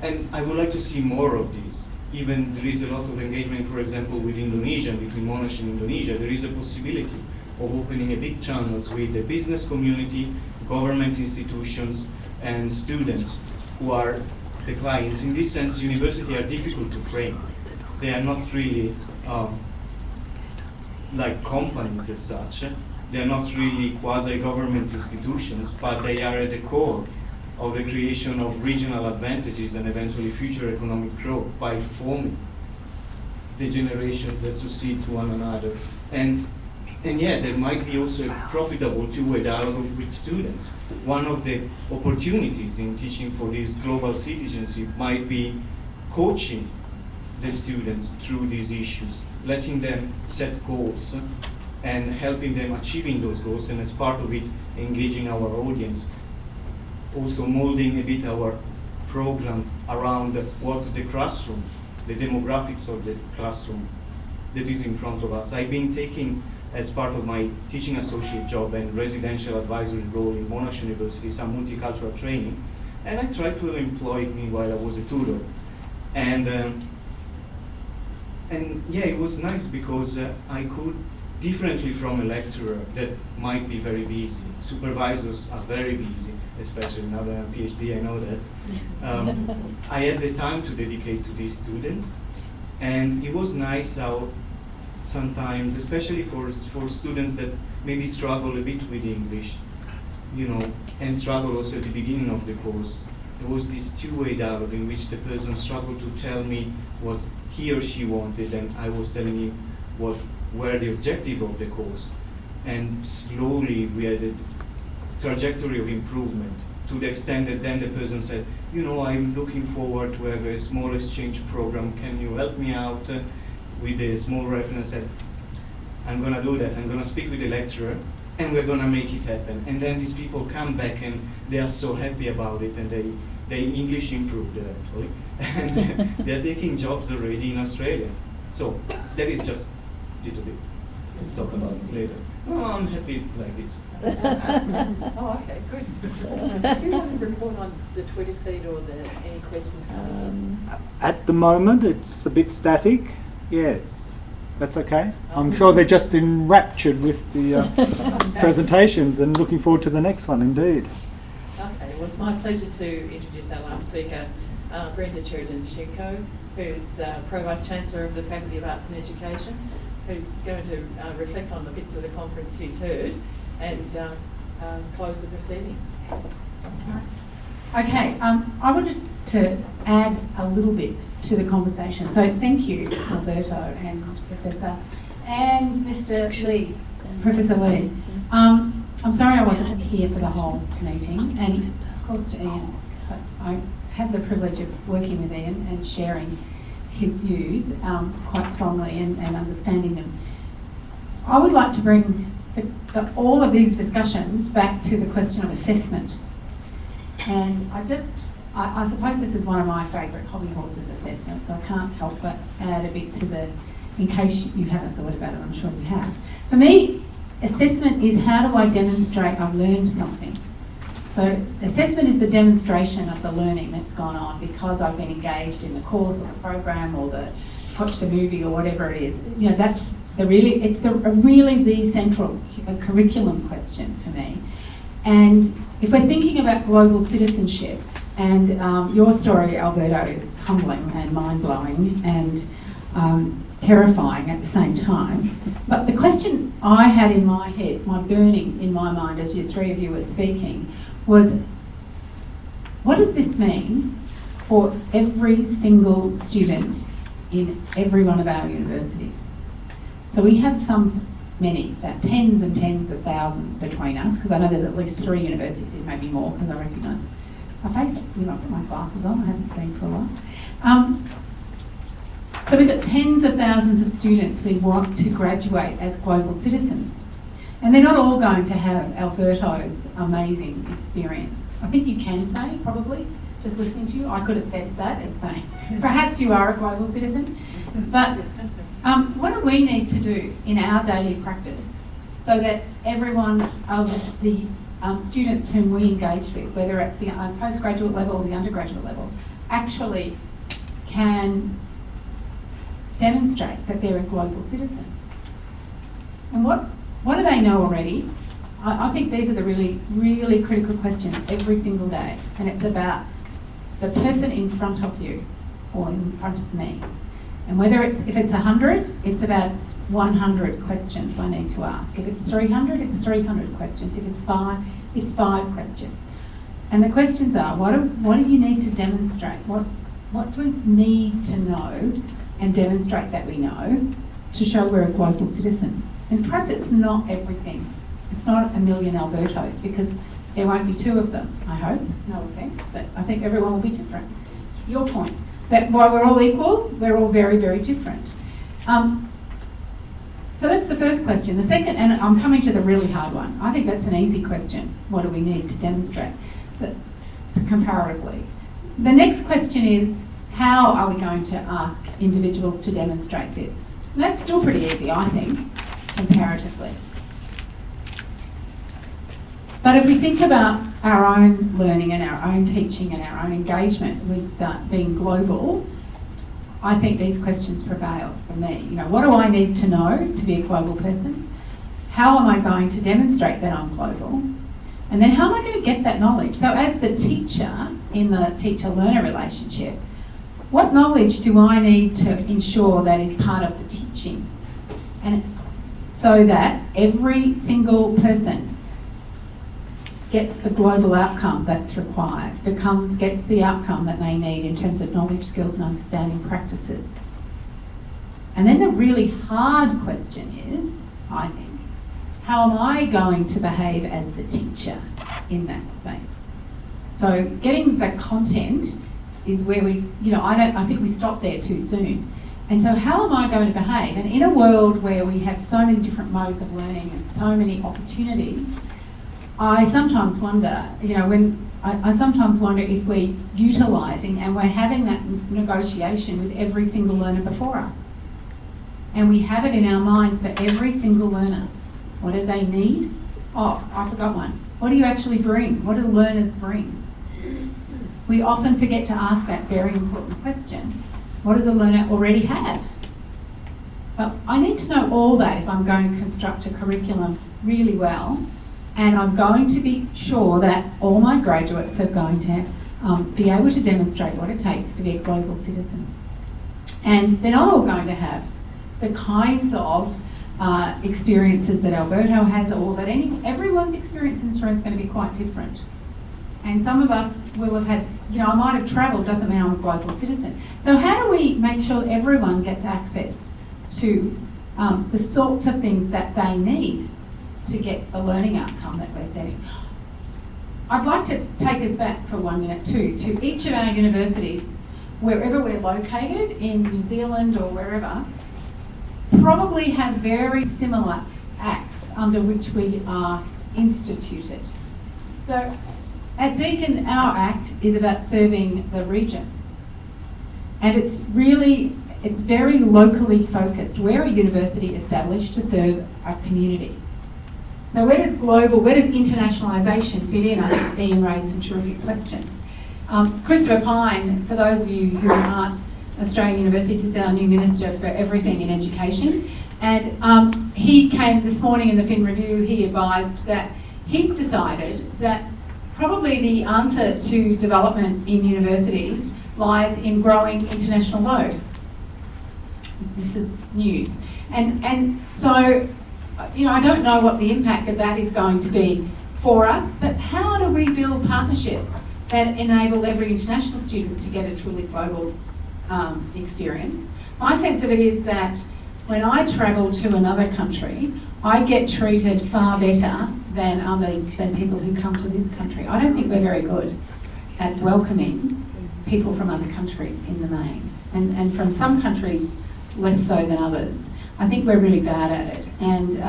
And I would like to see more of this. Even there is a lot of engagement, for example, with Indonesia, between Monash and Indonesia. There is a possibility of opening a big channels with the business community, government institutions, and students who are the clients. In this sense, universities are difficult to frame. They are not really like companies as such. They are not really quasi-government institutions, but they are at the core of the creation of regional advantages and eventually future economic growth by forming the generations that succeed to one another. And yeah, there might be also a profitable two-way dialogue with students. One of the opportunities in teaching for this global citizenship might be coaching the students through these issues, letting them set goals and helping them achieving those goals, and as part of it, engaging our audience. Also molding a bit our program around what the classroom, the demographics of the classroom that is in front of us. I've been taking, as part of my teaching associate job and residential advisory role in Monash University, some multicultural training, and I tried to employ it while I was a tutor. And yeah, it was nice because I could, differently from a lecturer that might be very busy. Supervisors are very busy, especially now that I'm a PhD, I know that. I had the time to dedicate to these students, and it was nice how sometimes, especially for students that maybe struggle a bit with English, you know, and struggle also at the beginning of the course, there was this two-way dialogue in which the person struggled to tell me what he or she wanted, and I was telling him what were the objective of the course. And slowly we had a trajectory of improvement to the extent that then the person said, you know, I'm looking forward to have a small exchange program. Can you help me out with a small reference? I said, I'm going to do that. I'm going to speak with the lecturer and we're going to make it happen. And then these people come back and they are so happy about it, and they English improved eventually. And they're taking jobs already in Australia. So that is just a little bit. Let's talk about it later. Oh, I'm happy like this. Oh, okay, good. Do you want to report on the Twitter feed or any questions coming in? At the moment, it's a bit static. Yes, that's okay. I'm sure they're just enraptured with the presentations and looking forward to the next one, indeed. Okay, well, it's my pleasure to introduce our last speaker, Brenda Cherednichenko, who's Pro-Vice Chancellor of the Faculty of Arts and Education, who's going to reflect on the bits of the conference she's heard and close the proceedings. Okay, I wanted to add a little bit to the conversation. So thank you, Alberto and Professor, and Mr. Lee, Professor Lee. I'm sorry I wasn't here for the whole meeting, and of course to Ian, but I have the privilege of working with Ian and sharing his views quite strongly and understanding them. I would like to bring all of these discussions back to the question of assessment. And I suppose this is one of my favourite hobby horses, assessment, so I can't help but add a bit to the, in case you haven't thought about it, I'm sure you have. For me, assessment is how do I demonstrate I've learned something. So assessment is the demonstration of the learning that's gone on because I've been engaged in the course or the program or watched a movie or whatever it is. You know, that's really the central curriculum question for me. And if we're thinking about global citizenship, and your story, Alberto, is humbling and mind-blowing and terrifying at the same time. But the question I had in my head, my burning in my mind as you three of you were speaking, was what does this mean for every single student in every one of our universities? So we have many, tens and tens of thousands between us, because I know there's at least 3 universities here, maybe more, because I recognise my face. When I put my glasses on, I haven't seen for a while. So we've got tens of thousands of students we want to graduate as global citizens. And they're not all going to have Alberto's amazing experience. I think you can say, probably, just listening to you, I could assess that as saying, perhaps you are a global citizen. But what do we need to do in our daily practice so that everyone of the students whom we engage with, whether it's the postgraduate level or the undergraduate level, actually can demonstrate that they're a global citizen? And what do they know already? I think these are the really, really critical questions every single day. And it's about the person in front of you or in front of me. And if it's 100, it's about 100 questions I need to ask. If it's 300, it's 300 questions. If it's 5, it's 5 questions. And the questions are, what do you need to demonstrate? What do we need to know and demonstrate that we know to show we're a global citizen? And perhaps it's not everything. It's not a million Albertos, because there won't be 2 of them, I hope. No offence, but I think everyone will be different. Your point, that while we're all equal, we're all very, very different. So that's the first question. The second, and I'm coming to the really hard one. I think that's an easy question. What do we need to demonstrate? But comparatively. The next question is, how are we going to ask individuals to demonstrate this? And that's still pretty easy, I think, comparatively. But if we think about our own learning and our own teaching and our own engagement with being global, I think these questions prevail for me. You know, what do I need to know to be a global person? How am I going to demonstrate that I'm global? And then how am I going to get that knowledge? So as the teacher in the teacher-learner relationship, what knowledge do I need to ensure that is part of the teaching? And so that every single person gets the global outcome that's required, gets the outcome that they need in terms of knowledge, skills and understanding practices. And then the really hard question is, I think, how am I going to behave as the teacher in that space? So getting the content is where we, you know, I think we stop there too soon. And so how am I going to behave? And in a world where we have so many different modes of learning and so many opportunities, I sometimes wonder, you know, I sometimes wonder if we're utilising and we're having that negotiation with every single learner before us. And we have it in our minds for every single learner. What do they need? Oh, I forgot one. What do you actually bring? What do learners bring? We often forget to ask that very important question. What does a learner already have? But I need to know all that if I'm going to construct a curriculum really well. And I'm going to be sure that all my graduates are going to be able to demonstrate what it takes to be a global citizen. And they're not all going to have the kinds of experiences that Alberto has, or that everyone's experience in this room is going to be quite different. And some of us will have had, you know, I might have travelled, doesn't mean I'm a global citizen. So how do we make sure everyone gets access to the sorts of things that they need to get the learning outcome that we're setting? I'd like to take us back for 1 minute too, to each of our universities, wherever we're located, in New Zealand or wherever, probably have very similar acts under which we are instituted. So at Deakin, our act is about serving the regions. And it's very locally focused. We're a university established to serve a community. So where does internationalisation fit in? I think Ian raised some terrific questions. Christopher Pyne, for those of you who aren't Australian universities, is our new Minister for Everything in Education. And he came this morning in the Fin Review, he advised that he's decided that probably the answer to development in universities lies in growing international load. This is news. And so, you know, I don't know what the impact of that is going to be for us, but how do we build partnerships that enable every international student to get a truly global experience? My sense of it is that when I travel to another country, I get treated far better than people who come to this country. I don't think we're very good at welcoming people from other countries in the main, and from some countries less so than others. I think we're really bad at it, and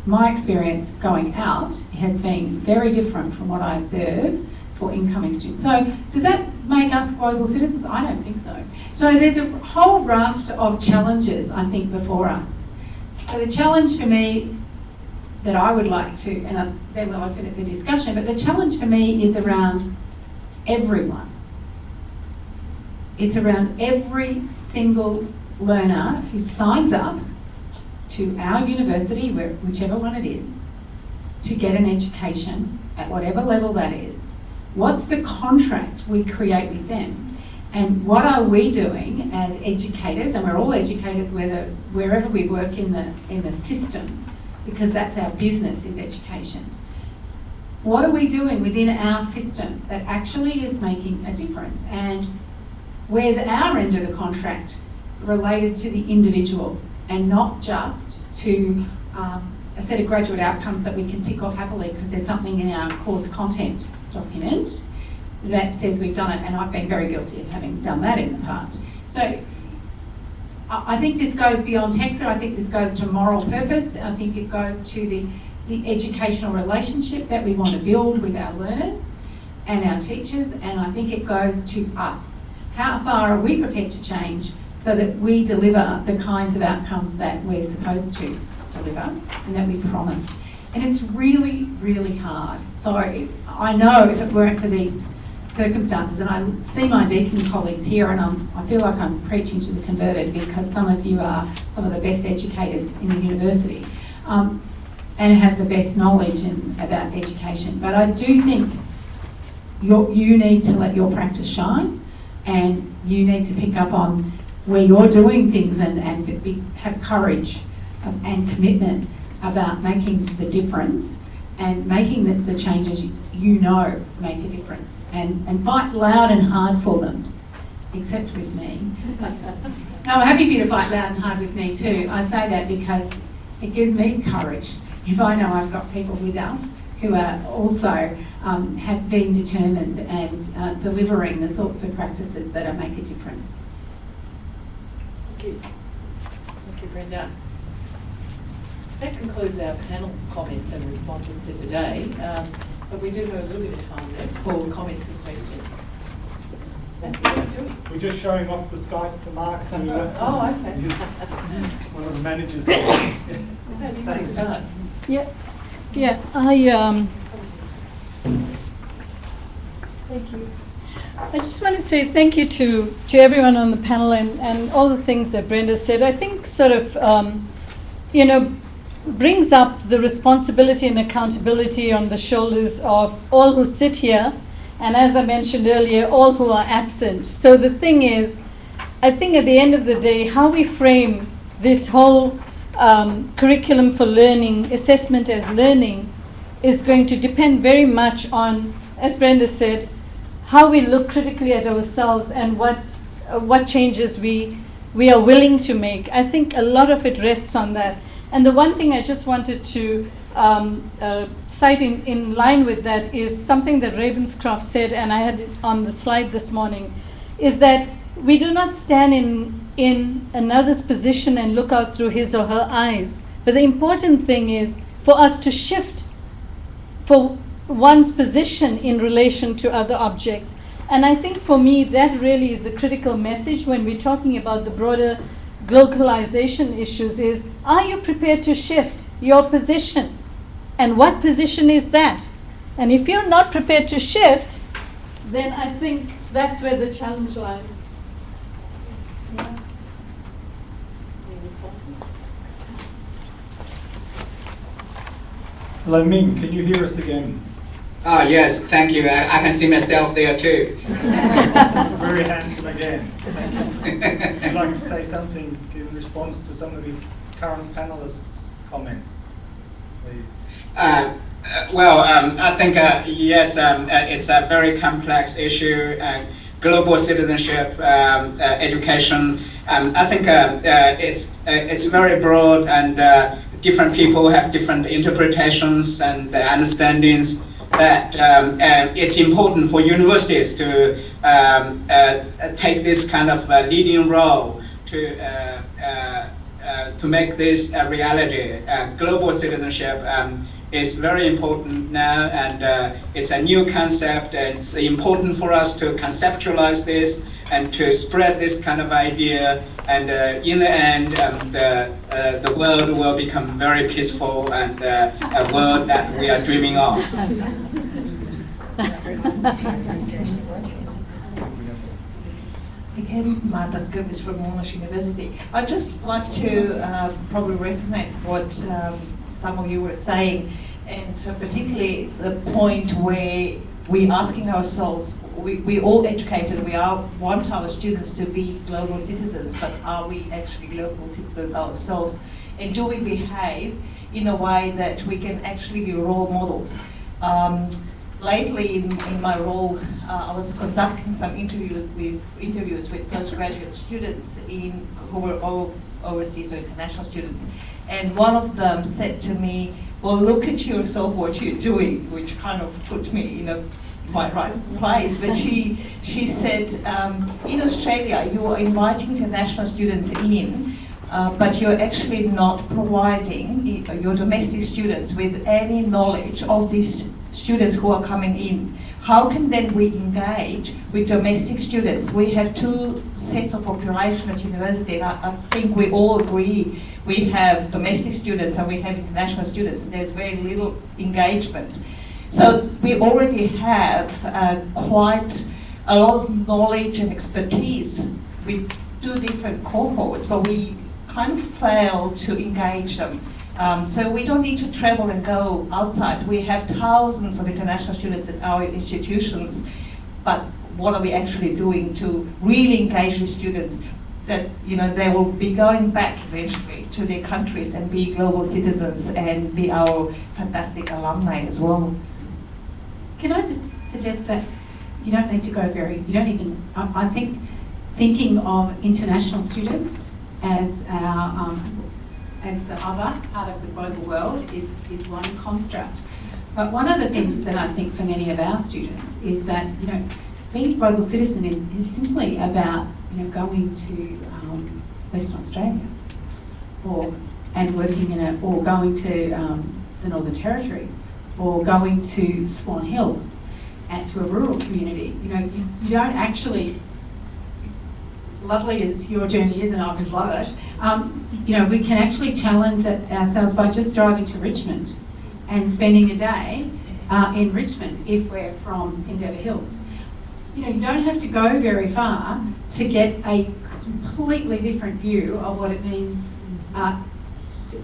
my experience going out has been very different from what I observe for incoming students. So does that make us global citizens? I don't think so. So there's a whole raft of challenges, I think, before us. So the challenge for me that I would like to, and then we'll open it for discussion, but the challenge for me is around everyone. It's around every single learner who signs up to our university, whichever one it is, to get an education at whatever level that is. What's the contract we create with them? And what are we doing as educators, and we're all educators wherever we work in the system, because that's our business, is education. What are we doing within our system that actually is making a difference? And where's our end of the contract related to the individual, and not just to a set of graduate outcomes that we can tick off happily because there's something in our course content document that says we've done it, and I've been very guilty of having done that in the past. So I think this goes beyond text. I think this goes to moral purpose. I think it goes to the educational relationship that we want to build with our learners and our teachers, and I think it goes to us. How far are we prepared to change so that we deliver the kinds of outcomes that we're supposed to deliver and that we promise? And it's really, really hard. So I know if it weren't for these circumstances, and I see my Deakin colleagues here, and I feel like I'm preaching to the converted, because some of you are some of the best educators in the university and have the best knowledge about education. But I do think you need to let your practice shine, and you need to pick up on where you're doing things and have courage and commitment about making the difference and making the changes you know make a difference, and fight loud and hard for them, except with me. I'm happy for you to fight loud and hard with me too. I say that because it gives me courage if I know I've got people with us who are also have been determined and delivering the sorts of practices that make a difference. Thank you. Thank you, Brenda. That concludes our panel comments and responses to today, but we do have a little bit of time left for comments and questions. We're just showing off the Skype to Mark. Oh, okay. One of the managers. You can start. Yeah, thank you. I just want to say thank you to everyone on the panel and all the things that Brenda said. I think sort of, brings up the responsibility and accountability on the shoulders of all who sit here, and as I mentioned earlier, all who are absent. So the thing is, I think at the end of the day, how we frame this whole curriculum for learning, assessment as learning, is going to depend very much on, as Brenda said, how we look critically at ourselves and what changes we are willing to make. I think a lot of it rests on that. And the one thing I just wanted to cite in line with that is something that Ravenscroft said, and I had it on the slide this morning, is that we do not stand in another's position and look out through his or her eyes. But the important thing is for us to shift for one's position in relation to other objects. And I think for me that really is the critical message when we're talking about the broader globalization issues is, are you prepared to shift your position? And what position is that? And if you're not prepared to shift, then I think that's where the challenge lies. Yeah. Hello, Ming, can you hear us again? Oh, yes, thank you. I can see myself there too. Very handsome again. Thank you. Would you like to say something in response to some of the current panelists' comments, please? I think, yes, it's a very complex issue. Global citizenship, education. I think it's very broad, and different people have different interpretations and understandings. That it's important for universities to take this kind of leading role to make this a reality. Global citizenship is very important now, and it's a new concept. It's important for us to conceptualize this and to spread this kind of idea. And in the end, the world will become very peaceful and a world that we are dreaming of. Again, Martha Skirvis from Monash University. I'd just like to probably resonate what some of you were saying, and particularly the point where we're asking ourselves, we all educated, want our students to be global citizens, but are we actually global citizens ourselves? And do we behave in a way that we can actually be role models? Lately in my role, I was conducting some interviews with postgraduate students who were all overseas or international students. And one of them said to me, well, look at yourself, what you're doing, which kind of put me quite right place, but she said, in Australia you are inviting international students in, but you're actually not providing your domestic students with any knowledge of these students who are coming in. How can then we engage with domestic students? We have two sets of population at university, and I think we all agree we have domestic students and we have international students, and there's very little engagement. So we already have quite a lot of knowledge and expertise with two different cohorts, but we kind of fail to engage them. So we don't need to travel and go outside. We have thousands of international students at our institutions, but what are we actually doing to really engage with students that, you know, they will be going back eventually to their countries and be global citizens and be our fantastic alumni as well? Can I just suggest that you don't need to go you don't even, I think thinking of international students as our, as the other part of the global world is one construct. But one of the things that I think for many of our students is that, you know, being a global citizen is simply about, you know, going to Western Australia and working in or going to the Northern Territory, or going to Swan Hill and to a rural community. You know, you don't actually, lovely as your journey is, and I would love it, you know, we can actually challenge ourselves by just driving to Richmond and spending a day in Richmond if we're from Endeavour Hills. You know, you don't have to go very far to get a completely different view of what it means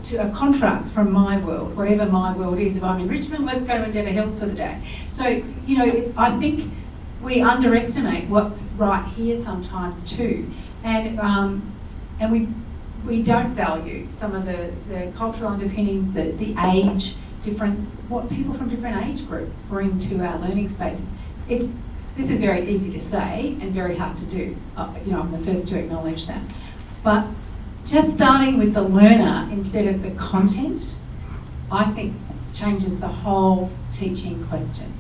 to a contrast from my world, whatever my world is. If I'm in Richmond, let's go to Endeavour Hills for the day. So, you know, I think we underestimate what's right here sometimes too, and we don't value some of the cultural underpinnings, the age, what people from different age groups bring to our learning spaces. This is very easy to say and very hard to do. You know, I'm the first to acknowledge that. But just starting with the learner instead of the content, I think changes the whole teaching question.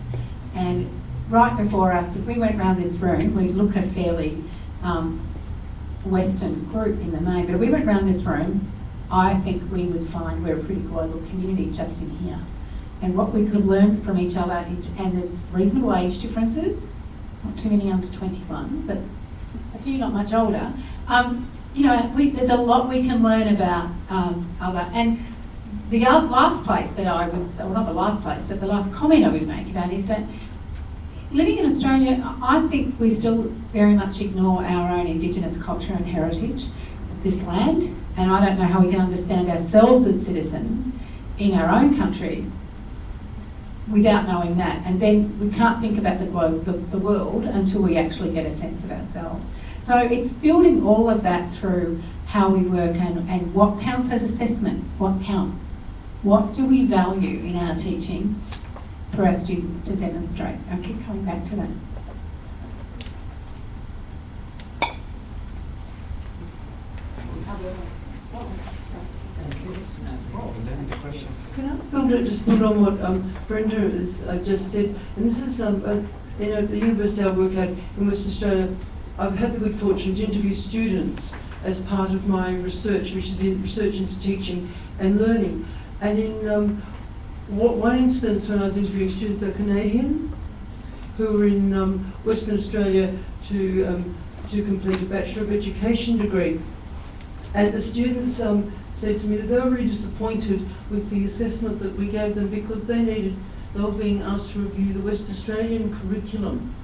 And right before us, if we went round this room, we'd look a fairly Western group in the main, but if we went round this room, I think we would find we're a pretty global community just in here. And what we could learn from each other, and there's reasonable age differences, not too many under 21, but a few not much older. You know, there's a lot we can learn about other, and the last place that I would, well, not the last place, but the last comment I would make about is that living in Australia, I think we still very much ignore our own Indigenous culture and heritage of this land, and I don't know how we can understand ourselves as citizens in our own country without knowing that. And then we can't think about the world until we actually get a sense of ourselves. So it's building all of that through how we work and what counts as assessment, what counts. What do we value in our teaching for our students to demonstrate? I keep coming back to that. Can I just build on what Brenda has just said? And this is, you know, the university I work at in Western Australia, I've had the good fortune to interview students as part of my research, which is research into teaching and learning. And in one instance, when I was interviewing students, they're Canadian, who were in Western Australia to complete a Bachelor of Education degree. And the students said to me that they were really disappointed with the assessment that we gave them because they were being asked to review the West Australian curriculum.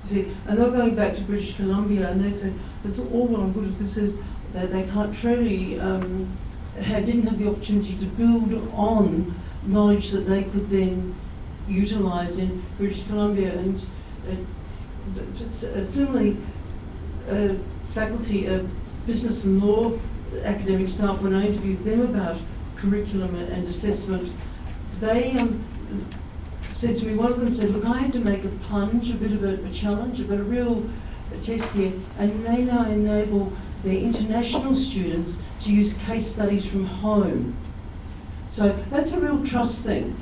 You see, and they're going back to British Columbia, and they said, it's all well and good as this is, that they can't truly, didn't have the opportunity to build on knowledge that they could then utilise in British Columbia. And similarly, faculty, business and law academic staff, when I interviewed them about curriculum and assessment, they said to me, one of them said, look, I had to make a plunge, a bit of a challenge, but a real test here, and they now enable their international students to use case studies from home. So that's a real trust thing.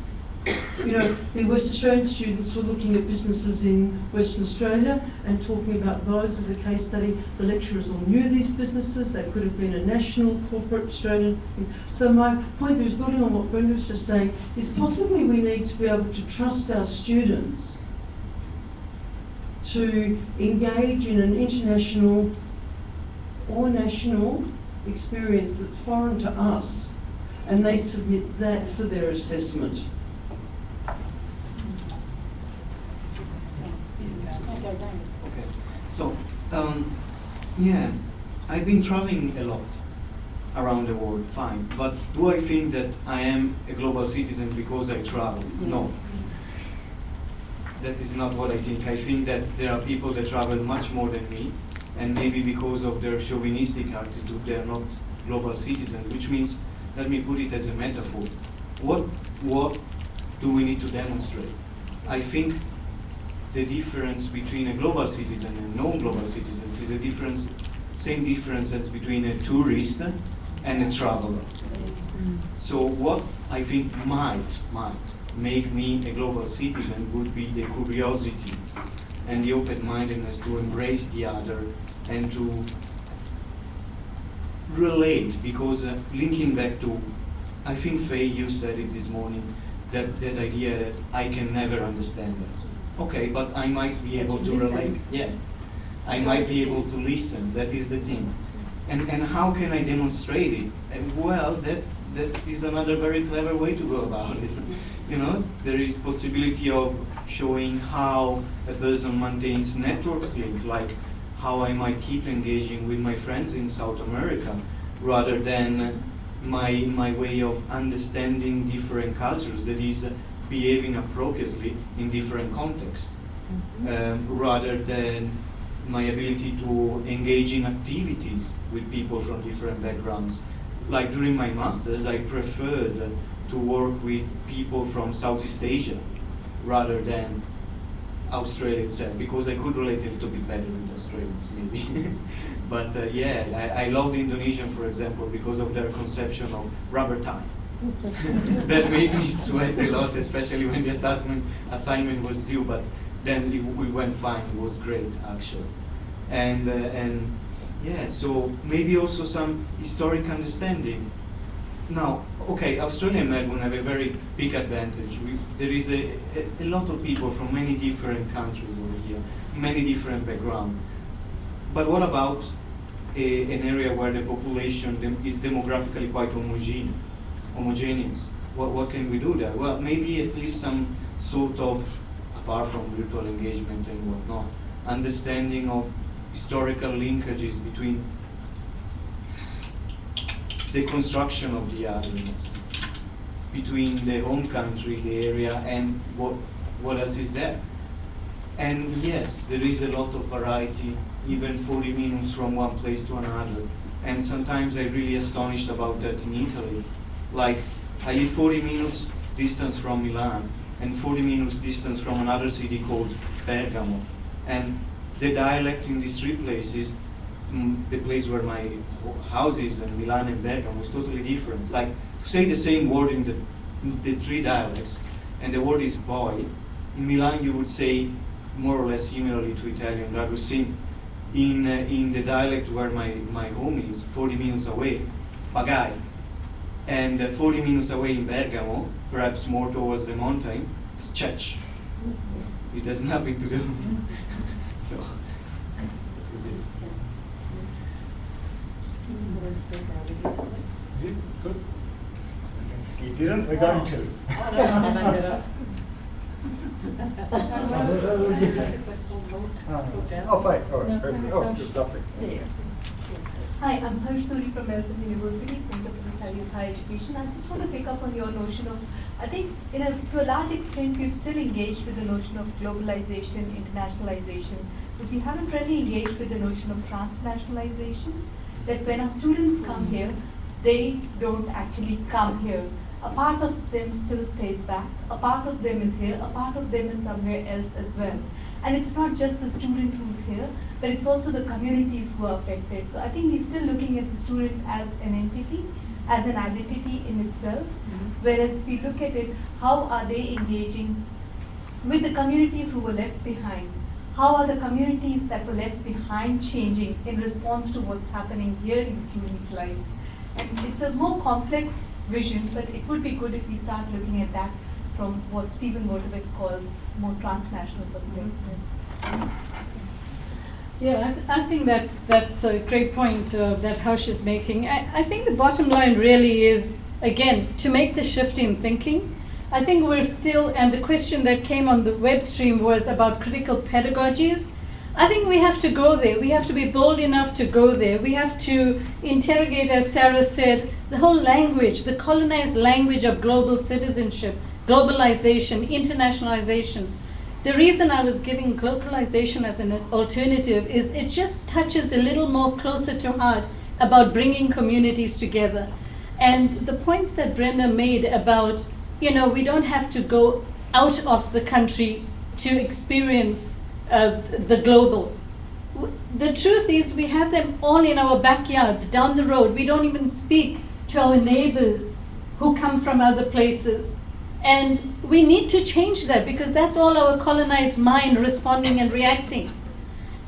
You know, the West Australian students were looking at businesses in Western Australia and talking about those as a case study. The lecturers all knew these businesses. They could have been a national corporate Australian. So my point there is, building on what Brenda was just saying, is possibly we need to be able to trust our students to engage in an international or national experience that's foreign to us, and they submit that for their assessment. Okay. So, yeah, I've been traveling a lot around the world, fine. But do I think that I am a global citizen because I travel? No. That is not what I think. I think that there are people that travel much more than me, and maybe because of their chauvinistic attitude, they are not global citizens, which means, let me put it as a metaphor. What do we need to demonstrate? I think the difference between a global citizen and non-global citizens is a difference, same difference as between a tourist and a traveler. So what I think might make me a global citizen would be the curiosity and the open-mindedness to embrace the other and to relate, because linking back to, I think Faye, you said it this morning, that idea that I can never understand it. Okay, but I might be able to relate. Yeah, I might be able to listen. That is the thing. And how can I demonstrate it? And well, that is another very clever way to go about it. You know, there is possibility of showing how a person maintains networks link, like how I might keep engaging with my friends in South America, rather than my way of understanding different cultures, that is behaving appropriately in different contexts, rather than my ability to engage in activities with people from different backgrounds. Like during my masters, I preferred to work with people from Southeast Asia rather than Australia itself, because I could relate a little bit better with Australians maybe. But yeah, I love the Indonesian, for example, because of their conception of rubber time. That made me sweat a lot, especially when the assignment was due, but then we went fine. It was great, actually. And yeah, so maybe also some historic understanding. Now, okay, Australia and Melbourne have a very big advantage. There is a lot of people from many different countries over here, many different backgrounds. But what about an area where the population is demographically quite homogeneous? What can we do there? Well, maybe at least some sort of, apart from virtual engagement and whatnot, understanding of historical linkages between the construction of the otherness, between the home country, the area, and what else is there. And yes, there is a lot of variety, even 40 minutes from one place to another. And sometimes I'm really astonished about that in Italy. Like, I live 40 minutes distance from Milan, and 40 minutes distance from another city called Bergamo. And the dialect in these three places, the place where my house is, and Milan and Bergamo, is totally different. Like, to say the same word in the three dialects, and the word is boy, in Milan you would say more or less similarly to Italian, ragussin. In the dialect where my home is, 40 minutes away, pagai. And 40 minutes away in Bergamo, perhaps more towards the mountain, is cech. It has nothing to do. So, that is it. Good. You didn't, we're going to. Oh, fine. All right. Oh, good, lovely. Yes. Hi, I'm Harshuri from Melbourne University, Center for the Study of Higher Education. I just want to pick up on your notion of, I think, to a large extent, we've still engaged with the notion of globalization, internationalization, but we haven't really engaged with the notion of transnationalization, that when our students come here, they don't actually come here. A part of them still stays back, a part of them is here, a part of them is somewhere else as well. And it's not just the student who's here, but it's also the communities who are affected. So I think we're still looking at the student as an entity, as an identity in itself, whereas we look at it, how are they engaging with the communities who were left behind? How are the communities that were left behind changing in response to what's happening here in the students' lives? And it's a more complex vision, but it would be good if we start looking at that from what Stephen Motivate calls more transnational perspective. Yeah, I think that's a great point that Harsh is making. I think the bottom line really is, again, to make the shift in thinking. I think we're still, and the question that came on the web stream was about critical pedagogies. I think we have to go there. We have to be bold enough to go there. We have to interrogate, as Sarah said, the whole language, the colonized language of global citizenship, globalization, internationalization. The reason I was giving glocalization as an alternative is it just touches a little more closer to heart about bringing communities together. And the points that Brenda made about, we don't have to go out of the country to experience the global. The truth is we have them all in our backyards, down the road. We don't even speak to our neighbors who come from other places. And we need to change that because that's all our colonized mind responding and reacting.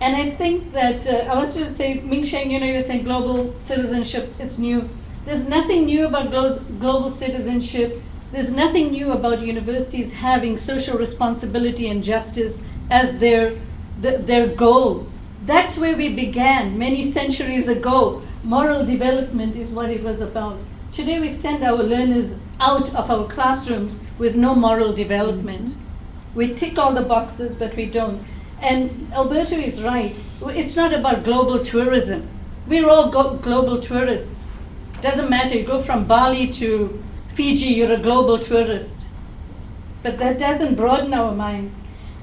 And I think that, I want to say, Ming-Sheng, you're saying global citizenship, it's new. There's nothing new about global citizenship. There's nothing new about universities having social responsibility and justice as their goals. That's where we began many centuries ago. Moral development is what it was about. Today we send our learners out of our classrooms with no moral development. We tick all the boxes, but we don't. And Alberto is right. It's not about global tourism. We're all global tourists. Doesn't matter, you go from Bali to Fiji, you're a global tourist. But that doesn't broaden our minds.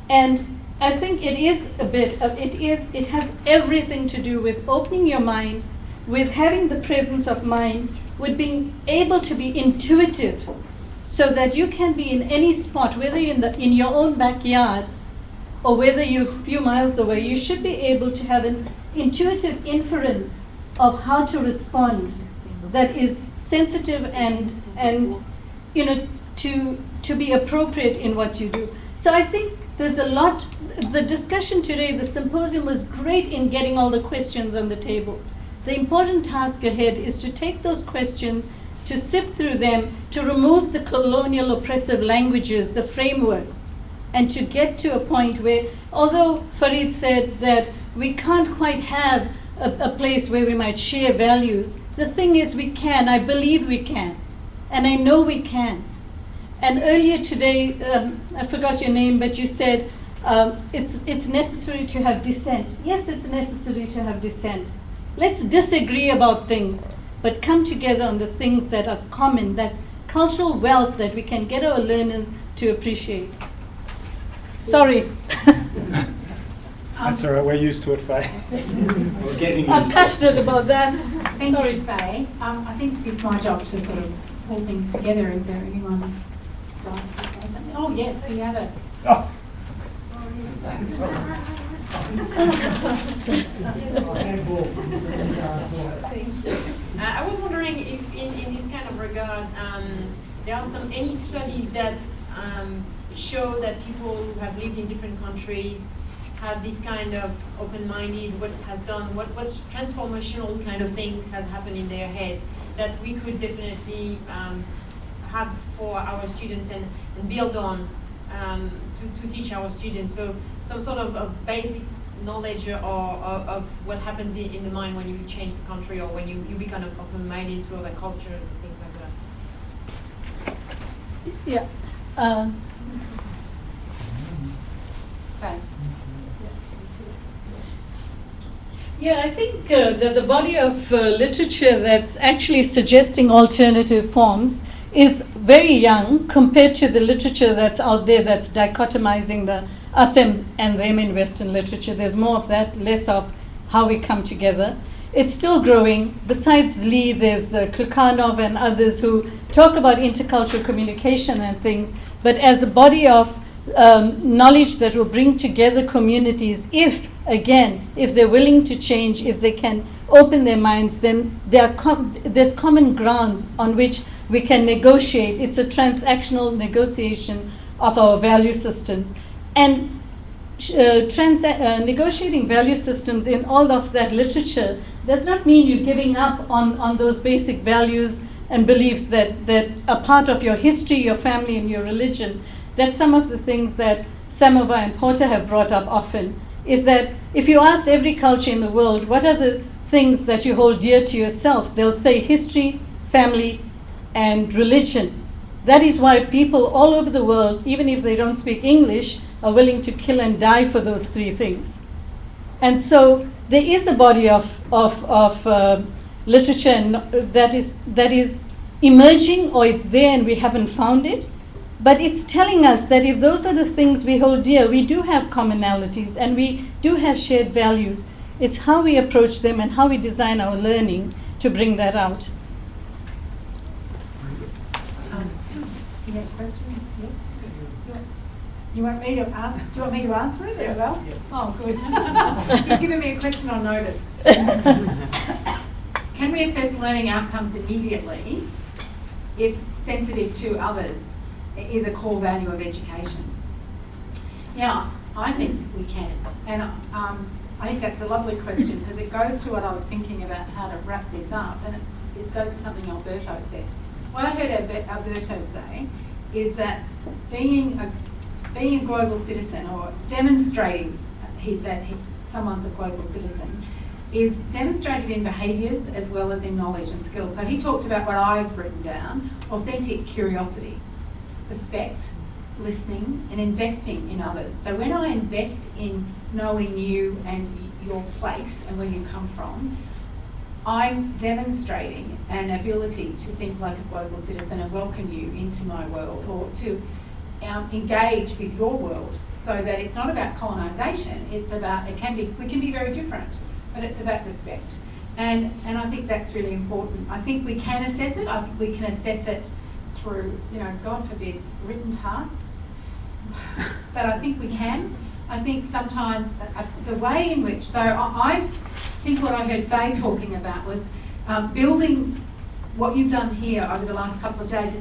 And I think it is a bit of, it has everything to do with opening your mind, with having the presence of mind, with being able to be intuitive so that you can be in any spot, whether in your own backyard or whether you're a few miles away, you should be able to have an intuitive inference of how to respond that is sensitive and to be appropriate in what you do. So I think there's a lot, the discussion today, the symposium was great in getting all the questions on the table. The important task ahead is to take those questions, to sift through them, to remove the colonial oppressive languages, the frameworks, and to get to a point where, although Farid said that we can't quite have a place where we might share values, the thing is we can, I believe we can, and I know we can. And earlier today, I forgot your name, but you said it's necessary to have dissent. Yes, it's necessary to have dissent. Let's disagree about things, but come together on the things that are common, that's cultural wealth that we can get our learners to appreciate. Sorry. That's all right, we're used to it, Faye. We're getting I'm used to passionate about that. Thank Sorry. you, Faye. I think it's my job to sort of pull things together. Is there anyone who'd like to say something? Oh, yes, we have it. Oh. I was wondering if in this kind of regard, there are any studies that show that people who have lived in different countries have this kind of open-minded, what it has done, what transformational kind of things has happened in their heads that we could definitely have for our students and build on to teach our students. So some sort of basic knowledge of what happens in the mind when you change the country or when you become open-minded to other cultures and things like that. Yeah. Faye. Yeah, I think that the body of literature that's actually suggesting alternative forms is very young compared to the literature that's out there that's dichotomizing the us and them in Western literature. There's more of that, less of how we come together. It's still growing. Besides Lee, there's Klukhanov and others who talk about intercultural communication and things, but as a body of knowledge that will bring together communities if they're willing to change, if they can open their minds, then there's common ground on which we can negotiate. It's a transactional negotiation of our value systems. And negotiating value systems in all of that literature does not mean you're giving up on those basic values and beliefs that are part of your history, your family, and your religion. That's some of the things that Samovar and Porter have brought up often, is that if you asked every culture in the world, what are the things that you hold dear to yourself, they'll say history, family, and religion. That is why people all over the world, even if they don't speak English, are willing to kill and die for those three things. And so there is a body of literature that is emerging, or it's there and we haven't found it. But it's telling us that if those are the things we hold dear, we do have commonalities and we do have shared values. It's how we approach them and how we design our learning to bring that out. You have a question? You want me to do you want me to answer it as well? Yeah. Oh, good. You've given me a question on notice. Can we assess learning outcomes immediately if sensitive to others is a core value of education? Yeah, I think we can. And I think that's a lovely question because it goes to what I was thinking about how to wrap this up, and this goes to something Alberto said. What I heard Alberto say is that being a global citizen, or demonstrating that someone's a global citizen, is demonstrated in behaviours as well as in knowledge and skills. So he talked about what I've written down: authentic curiosity, respect, listening, and investing in others. So when I invest in knowing you and your place and where you come from, I'm demonstrating an ability to think like a global citizen and welcome you into my world, or to engage with your world, so that it's not about colonisation. It's about, we can be very different, but it's about respect. And I think that's really important. I think we can assess it. I think we can assess it through, God forbid, written tasks. But I think we can. I think sometimes the way in which, so I think what I heard Faye talking about was building, what you've done here over the last couple of days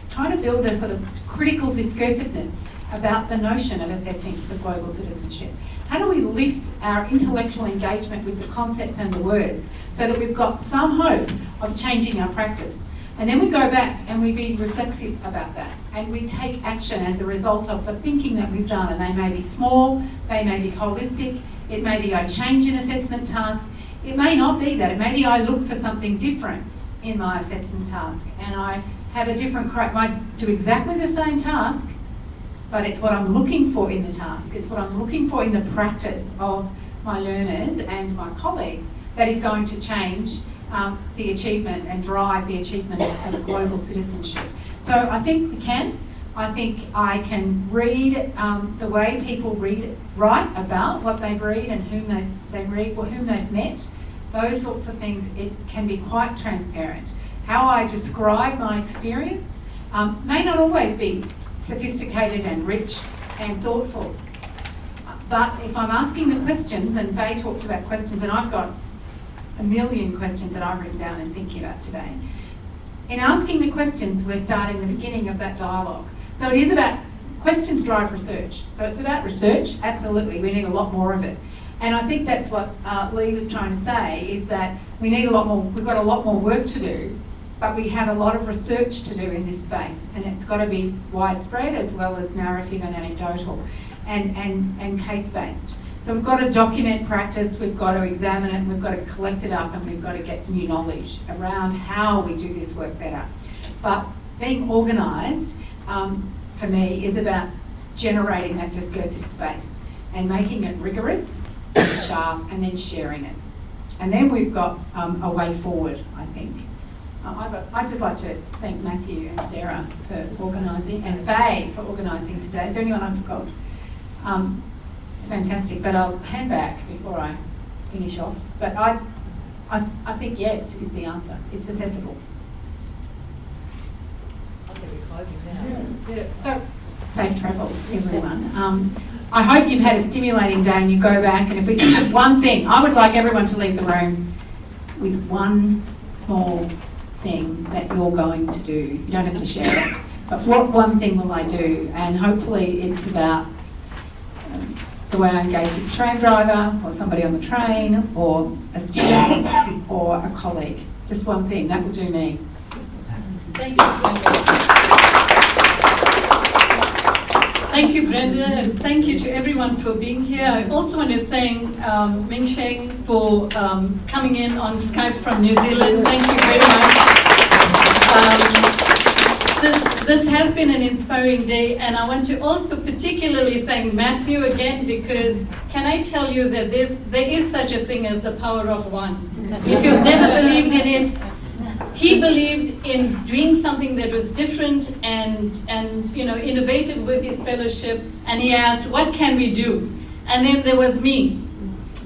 trying to build a sort of critical discursiveness about the notion of assessing for global citizenship. How do we lift our intellectual engagement with the concepts and the words so that we've got some hope of changing our practice? And then we go back and we be reflexive about that, and we take action as a result of the thinking that we've done. And they may be small, they may be holistic, it may be I change an assessment task, it may not be that, it may be I look for something different in my assessment task, and I have a different, might do exactly the same task, but it's what I'm looking for in the task, it's what I'm looking for in the practice of my learners and my colleagues that is going to change the achievement and drive the achievement of global citizenship. So I think we can. I think I can read the way people write about what they read and whom they read, or whom they've met. Those sorts of things, it can be quite transparent. How I describe my experience may not always be sophisticated and rich and thoughtful. But if I'm asking the questions, and Faye talked about questions, and I've got a million questions that I've written down and thinking about today. In asking the questions, we're starting the beginning of that dialogue. So it is about, questions drive research. So it's about research, absolutely, we need a lot more of it. And I think that's what Lee was trying to say, is that we need a lot more, we've got a lot more work to do, but we have a lot of research to do in this space, and it's got to be widespread as well as narrative and anecdotal and case-based. So we've got to document practice, we've got to examine it, we've got to collect it up, and we've got to get new knowledge around how we do this work better. But being organised, for me, is about generating that discursive space and making it rigorous, sharp, and then sharing it. And then we've got a way forward, I think. I'd just like to thank Matthew and Sarah for organising, and Faye for organising today. Is there anyone I forgot? It's fantastic, but I'll hand back before I finish off. But I think yes is the answer. It's accessible. I think we're closing now. Yeah. safe travels, everyone. I hope you've had a stimulating day and you go back, and if we can have one thing, I would like everyone to leave the room with one small thing that you're going to do. You don't have to share it, but what one thing will I do? And hopefully it's about the way I engage with a tram driver, or somebody on the train, or a student, or a colleague. Just one thing, that will do me. Thank you, Brenda. Thank you, Brenda, and thank you to everyone for being here. I also want to thank Ming Sheng for coming in on Skype from New Zealand. Thank you very much. This has been an inspiring day, and I want to also particularly thank Matthew again, because can I tell you that there is such a thing as the power of one. If you've never believed in it, he believed in doing something that was different and innovative with his fellowship, and he asked, what can we do? And then there was me.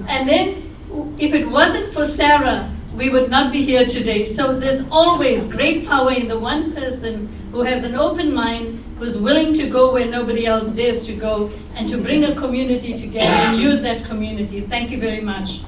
And then if it wasn't for Sarah, we would not be here today. So there's always great power in the one person who has an open mind, who's willing to go where nobody else dares to go, and to bring a community together, and you're that community. Thank you very much.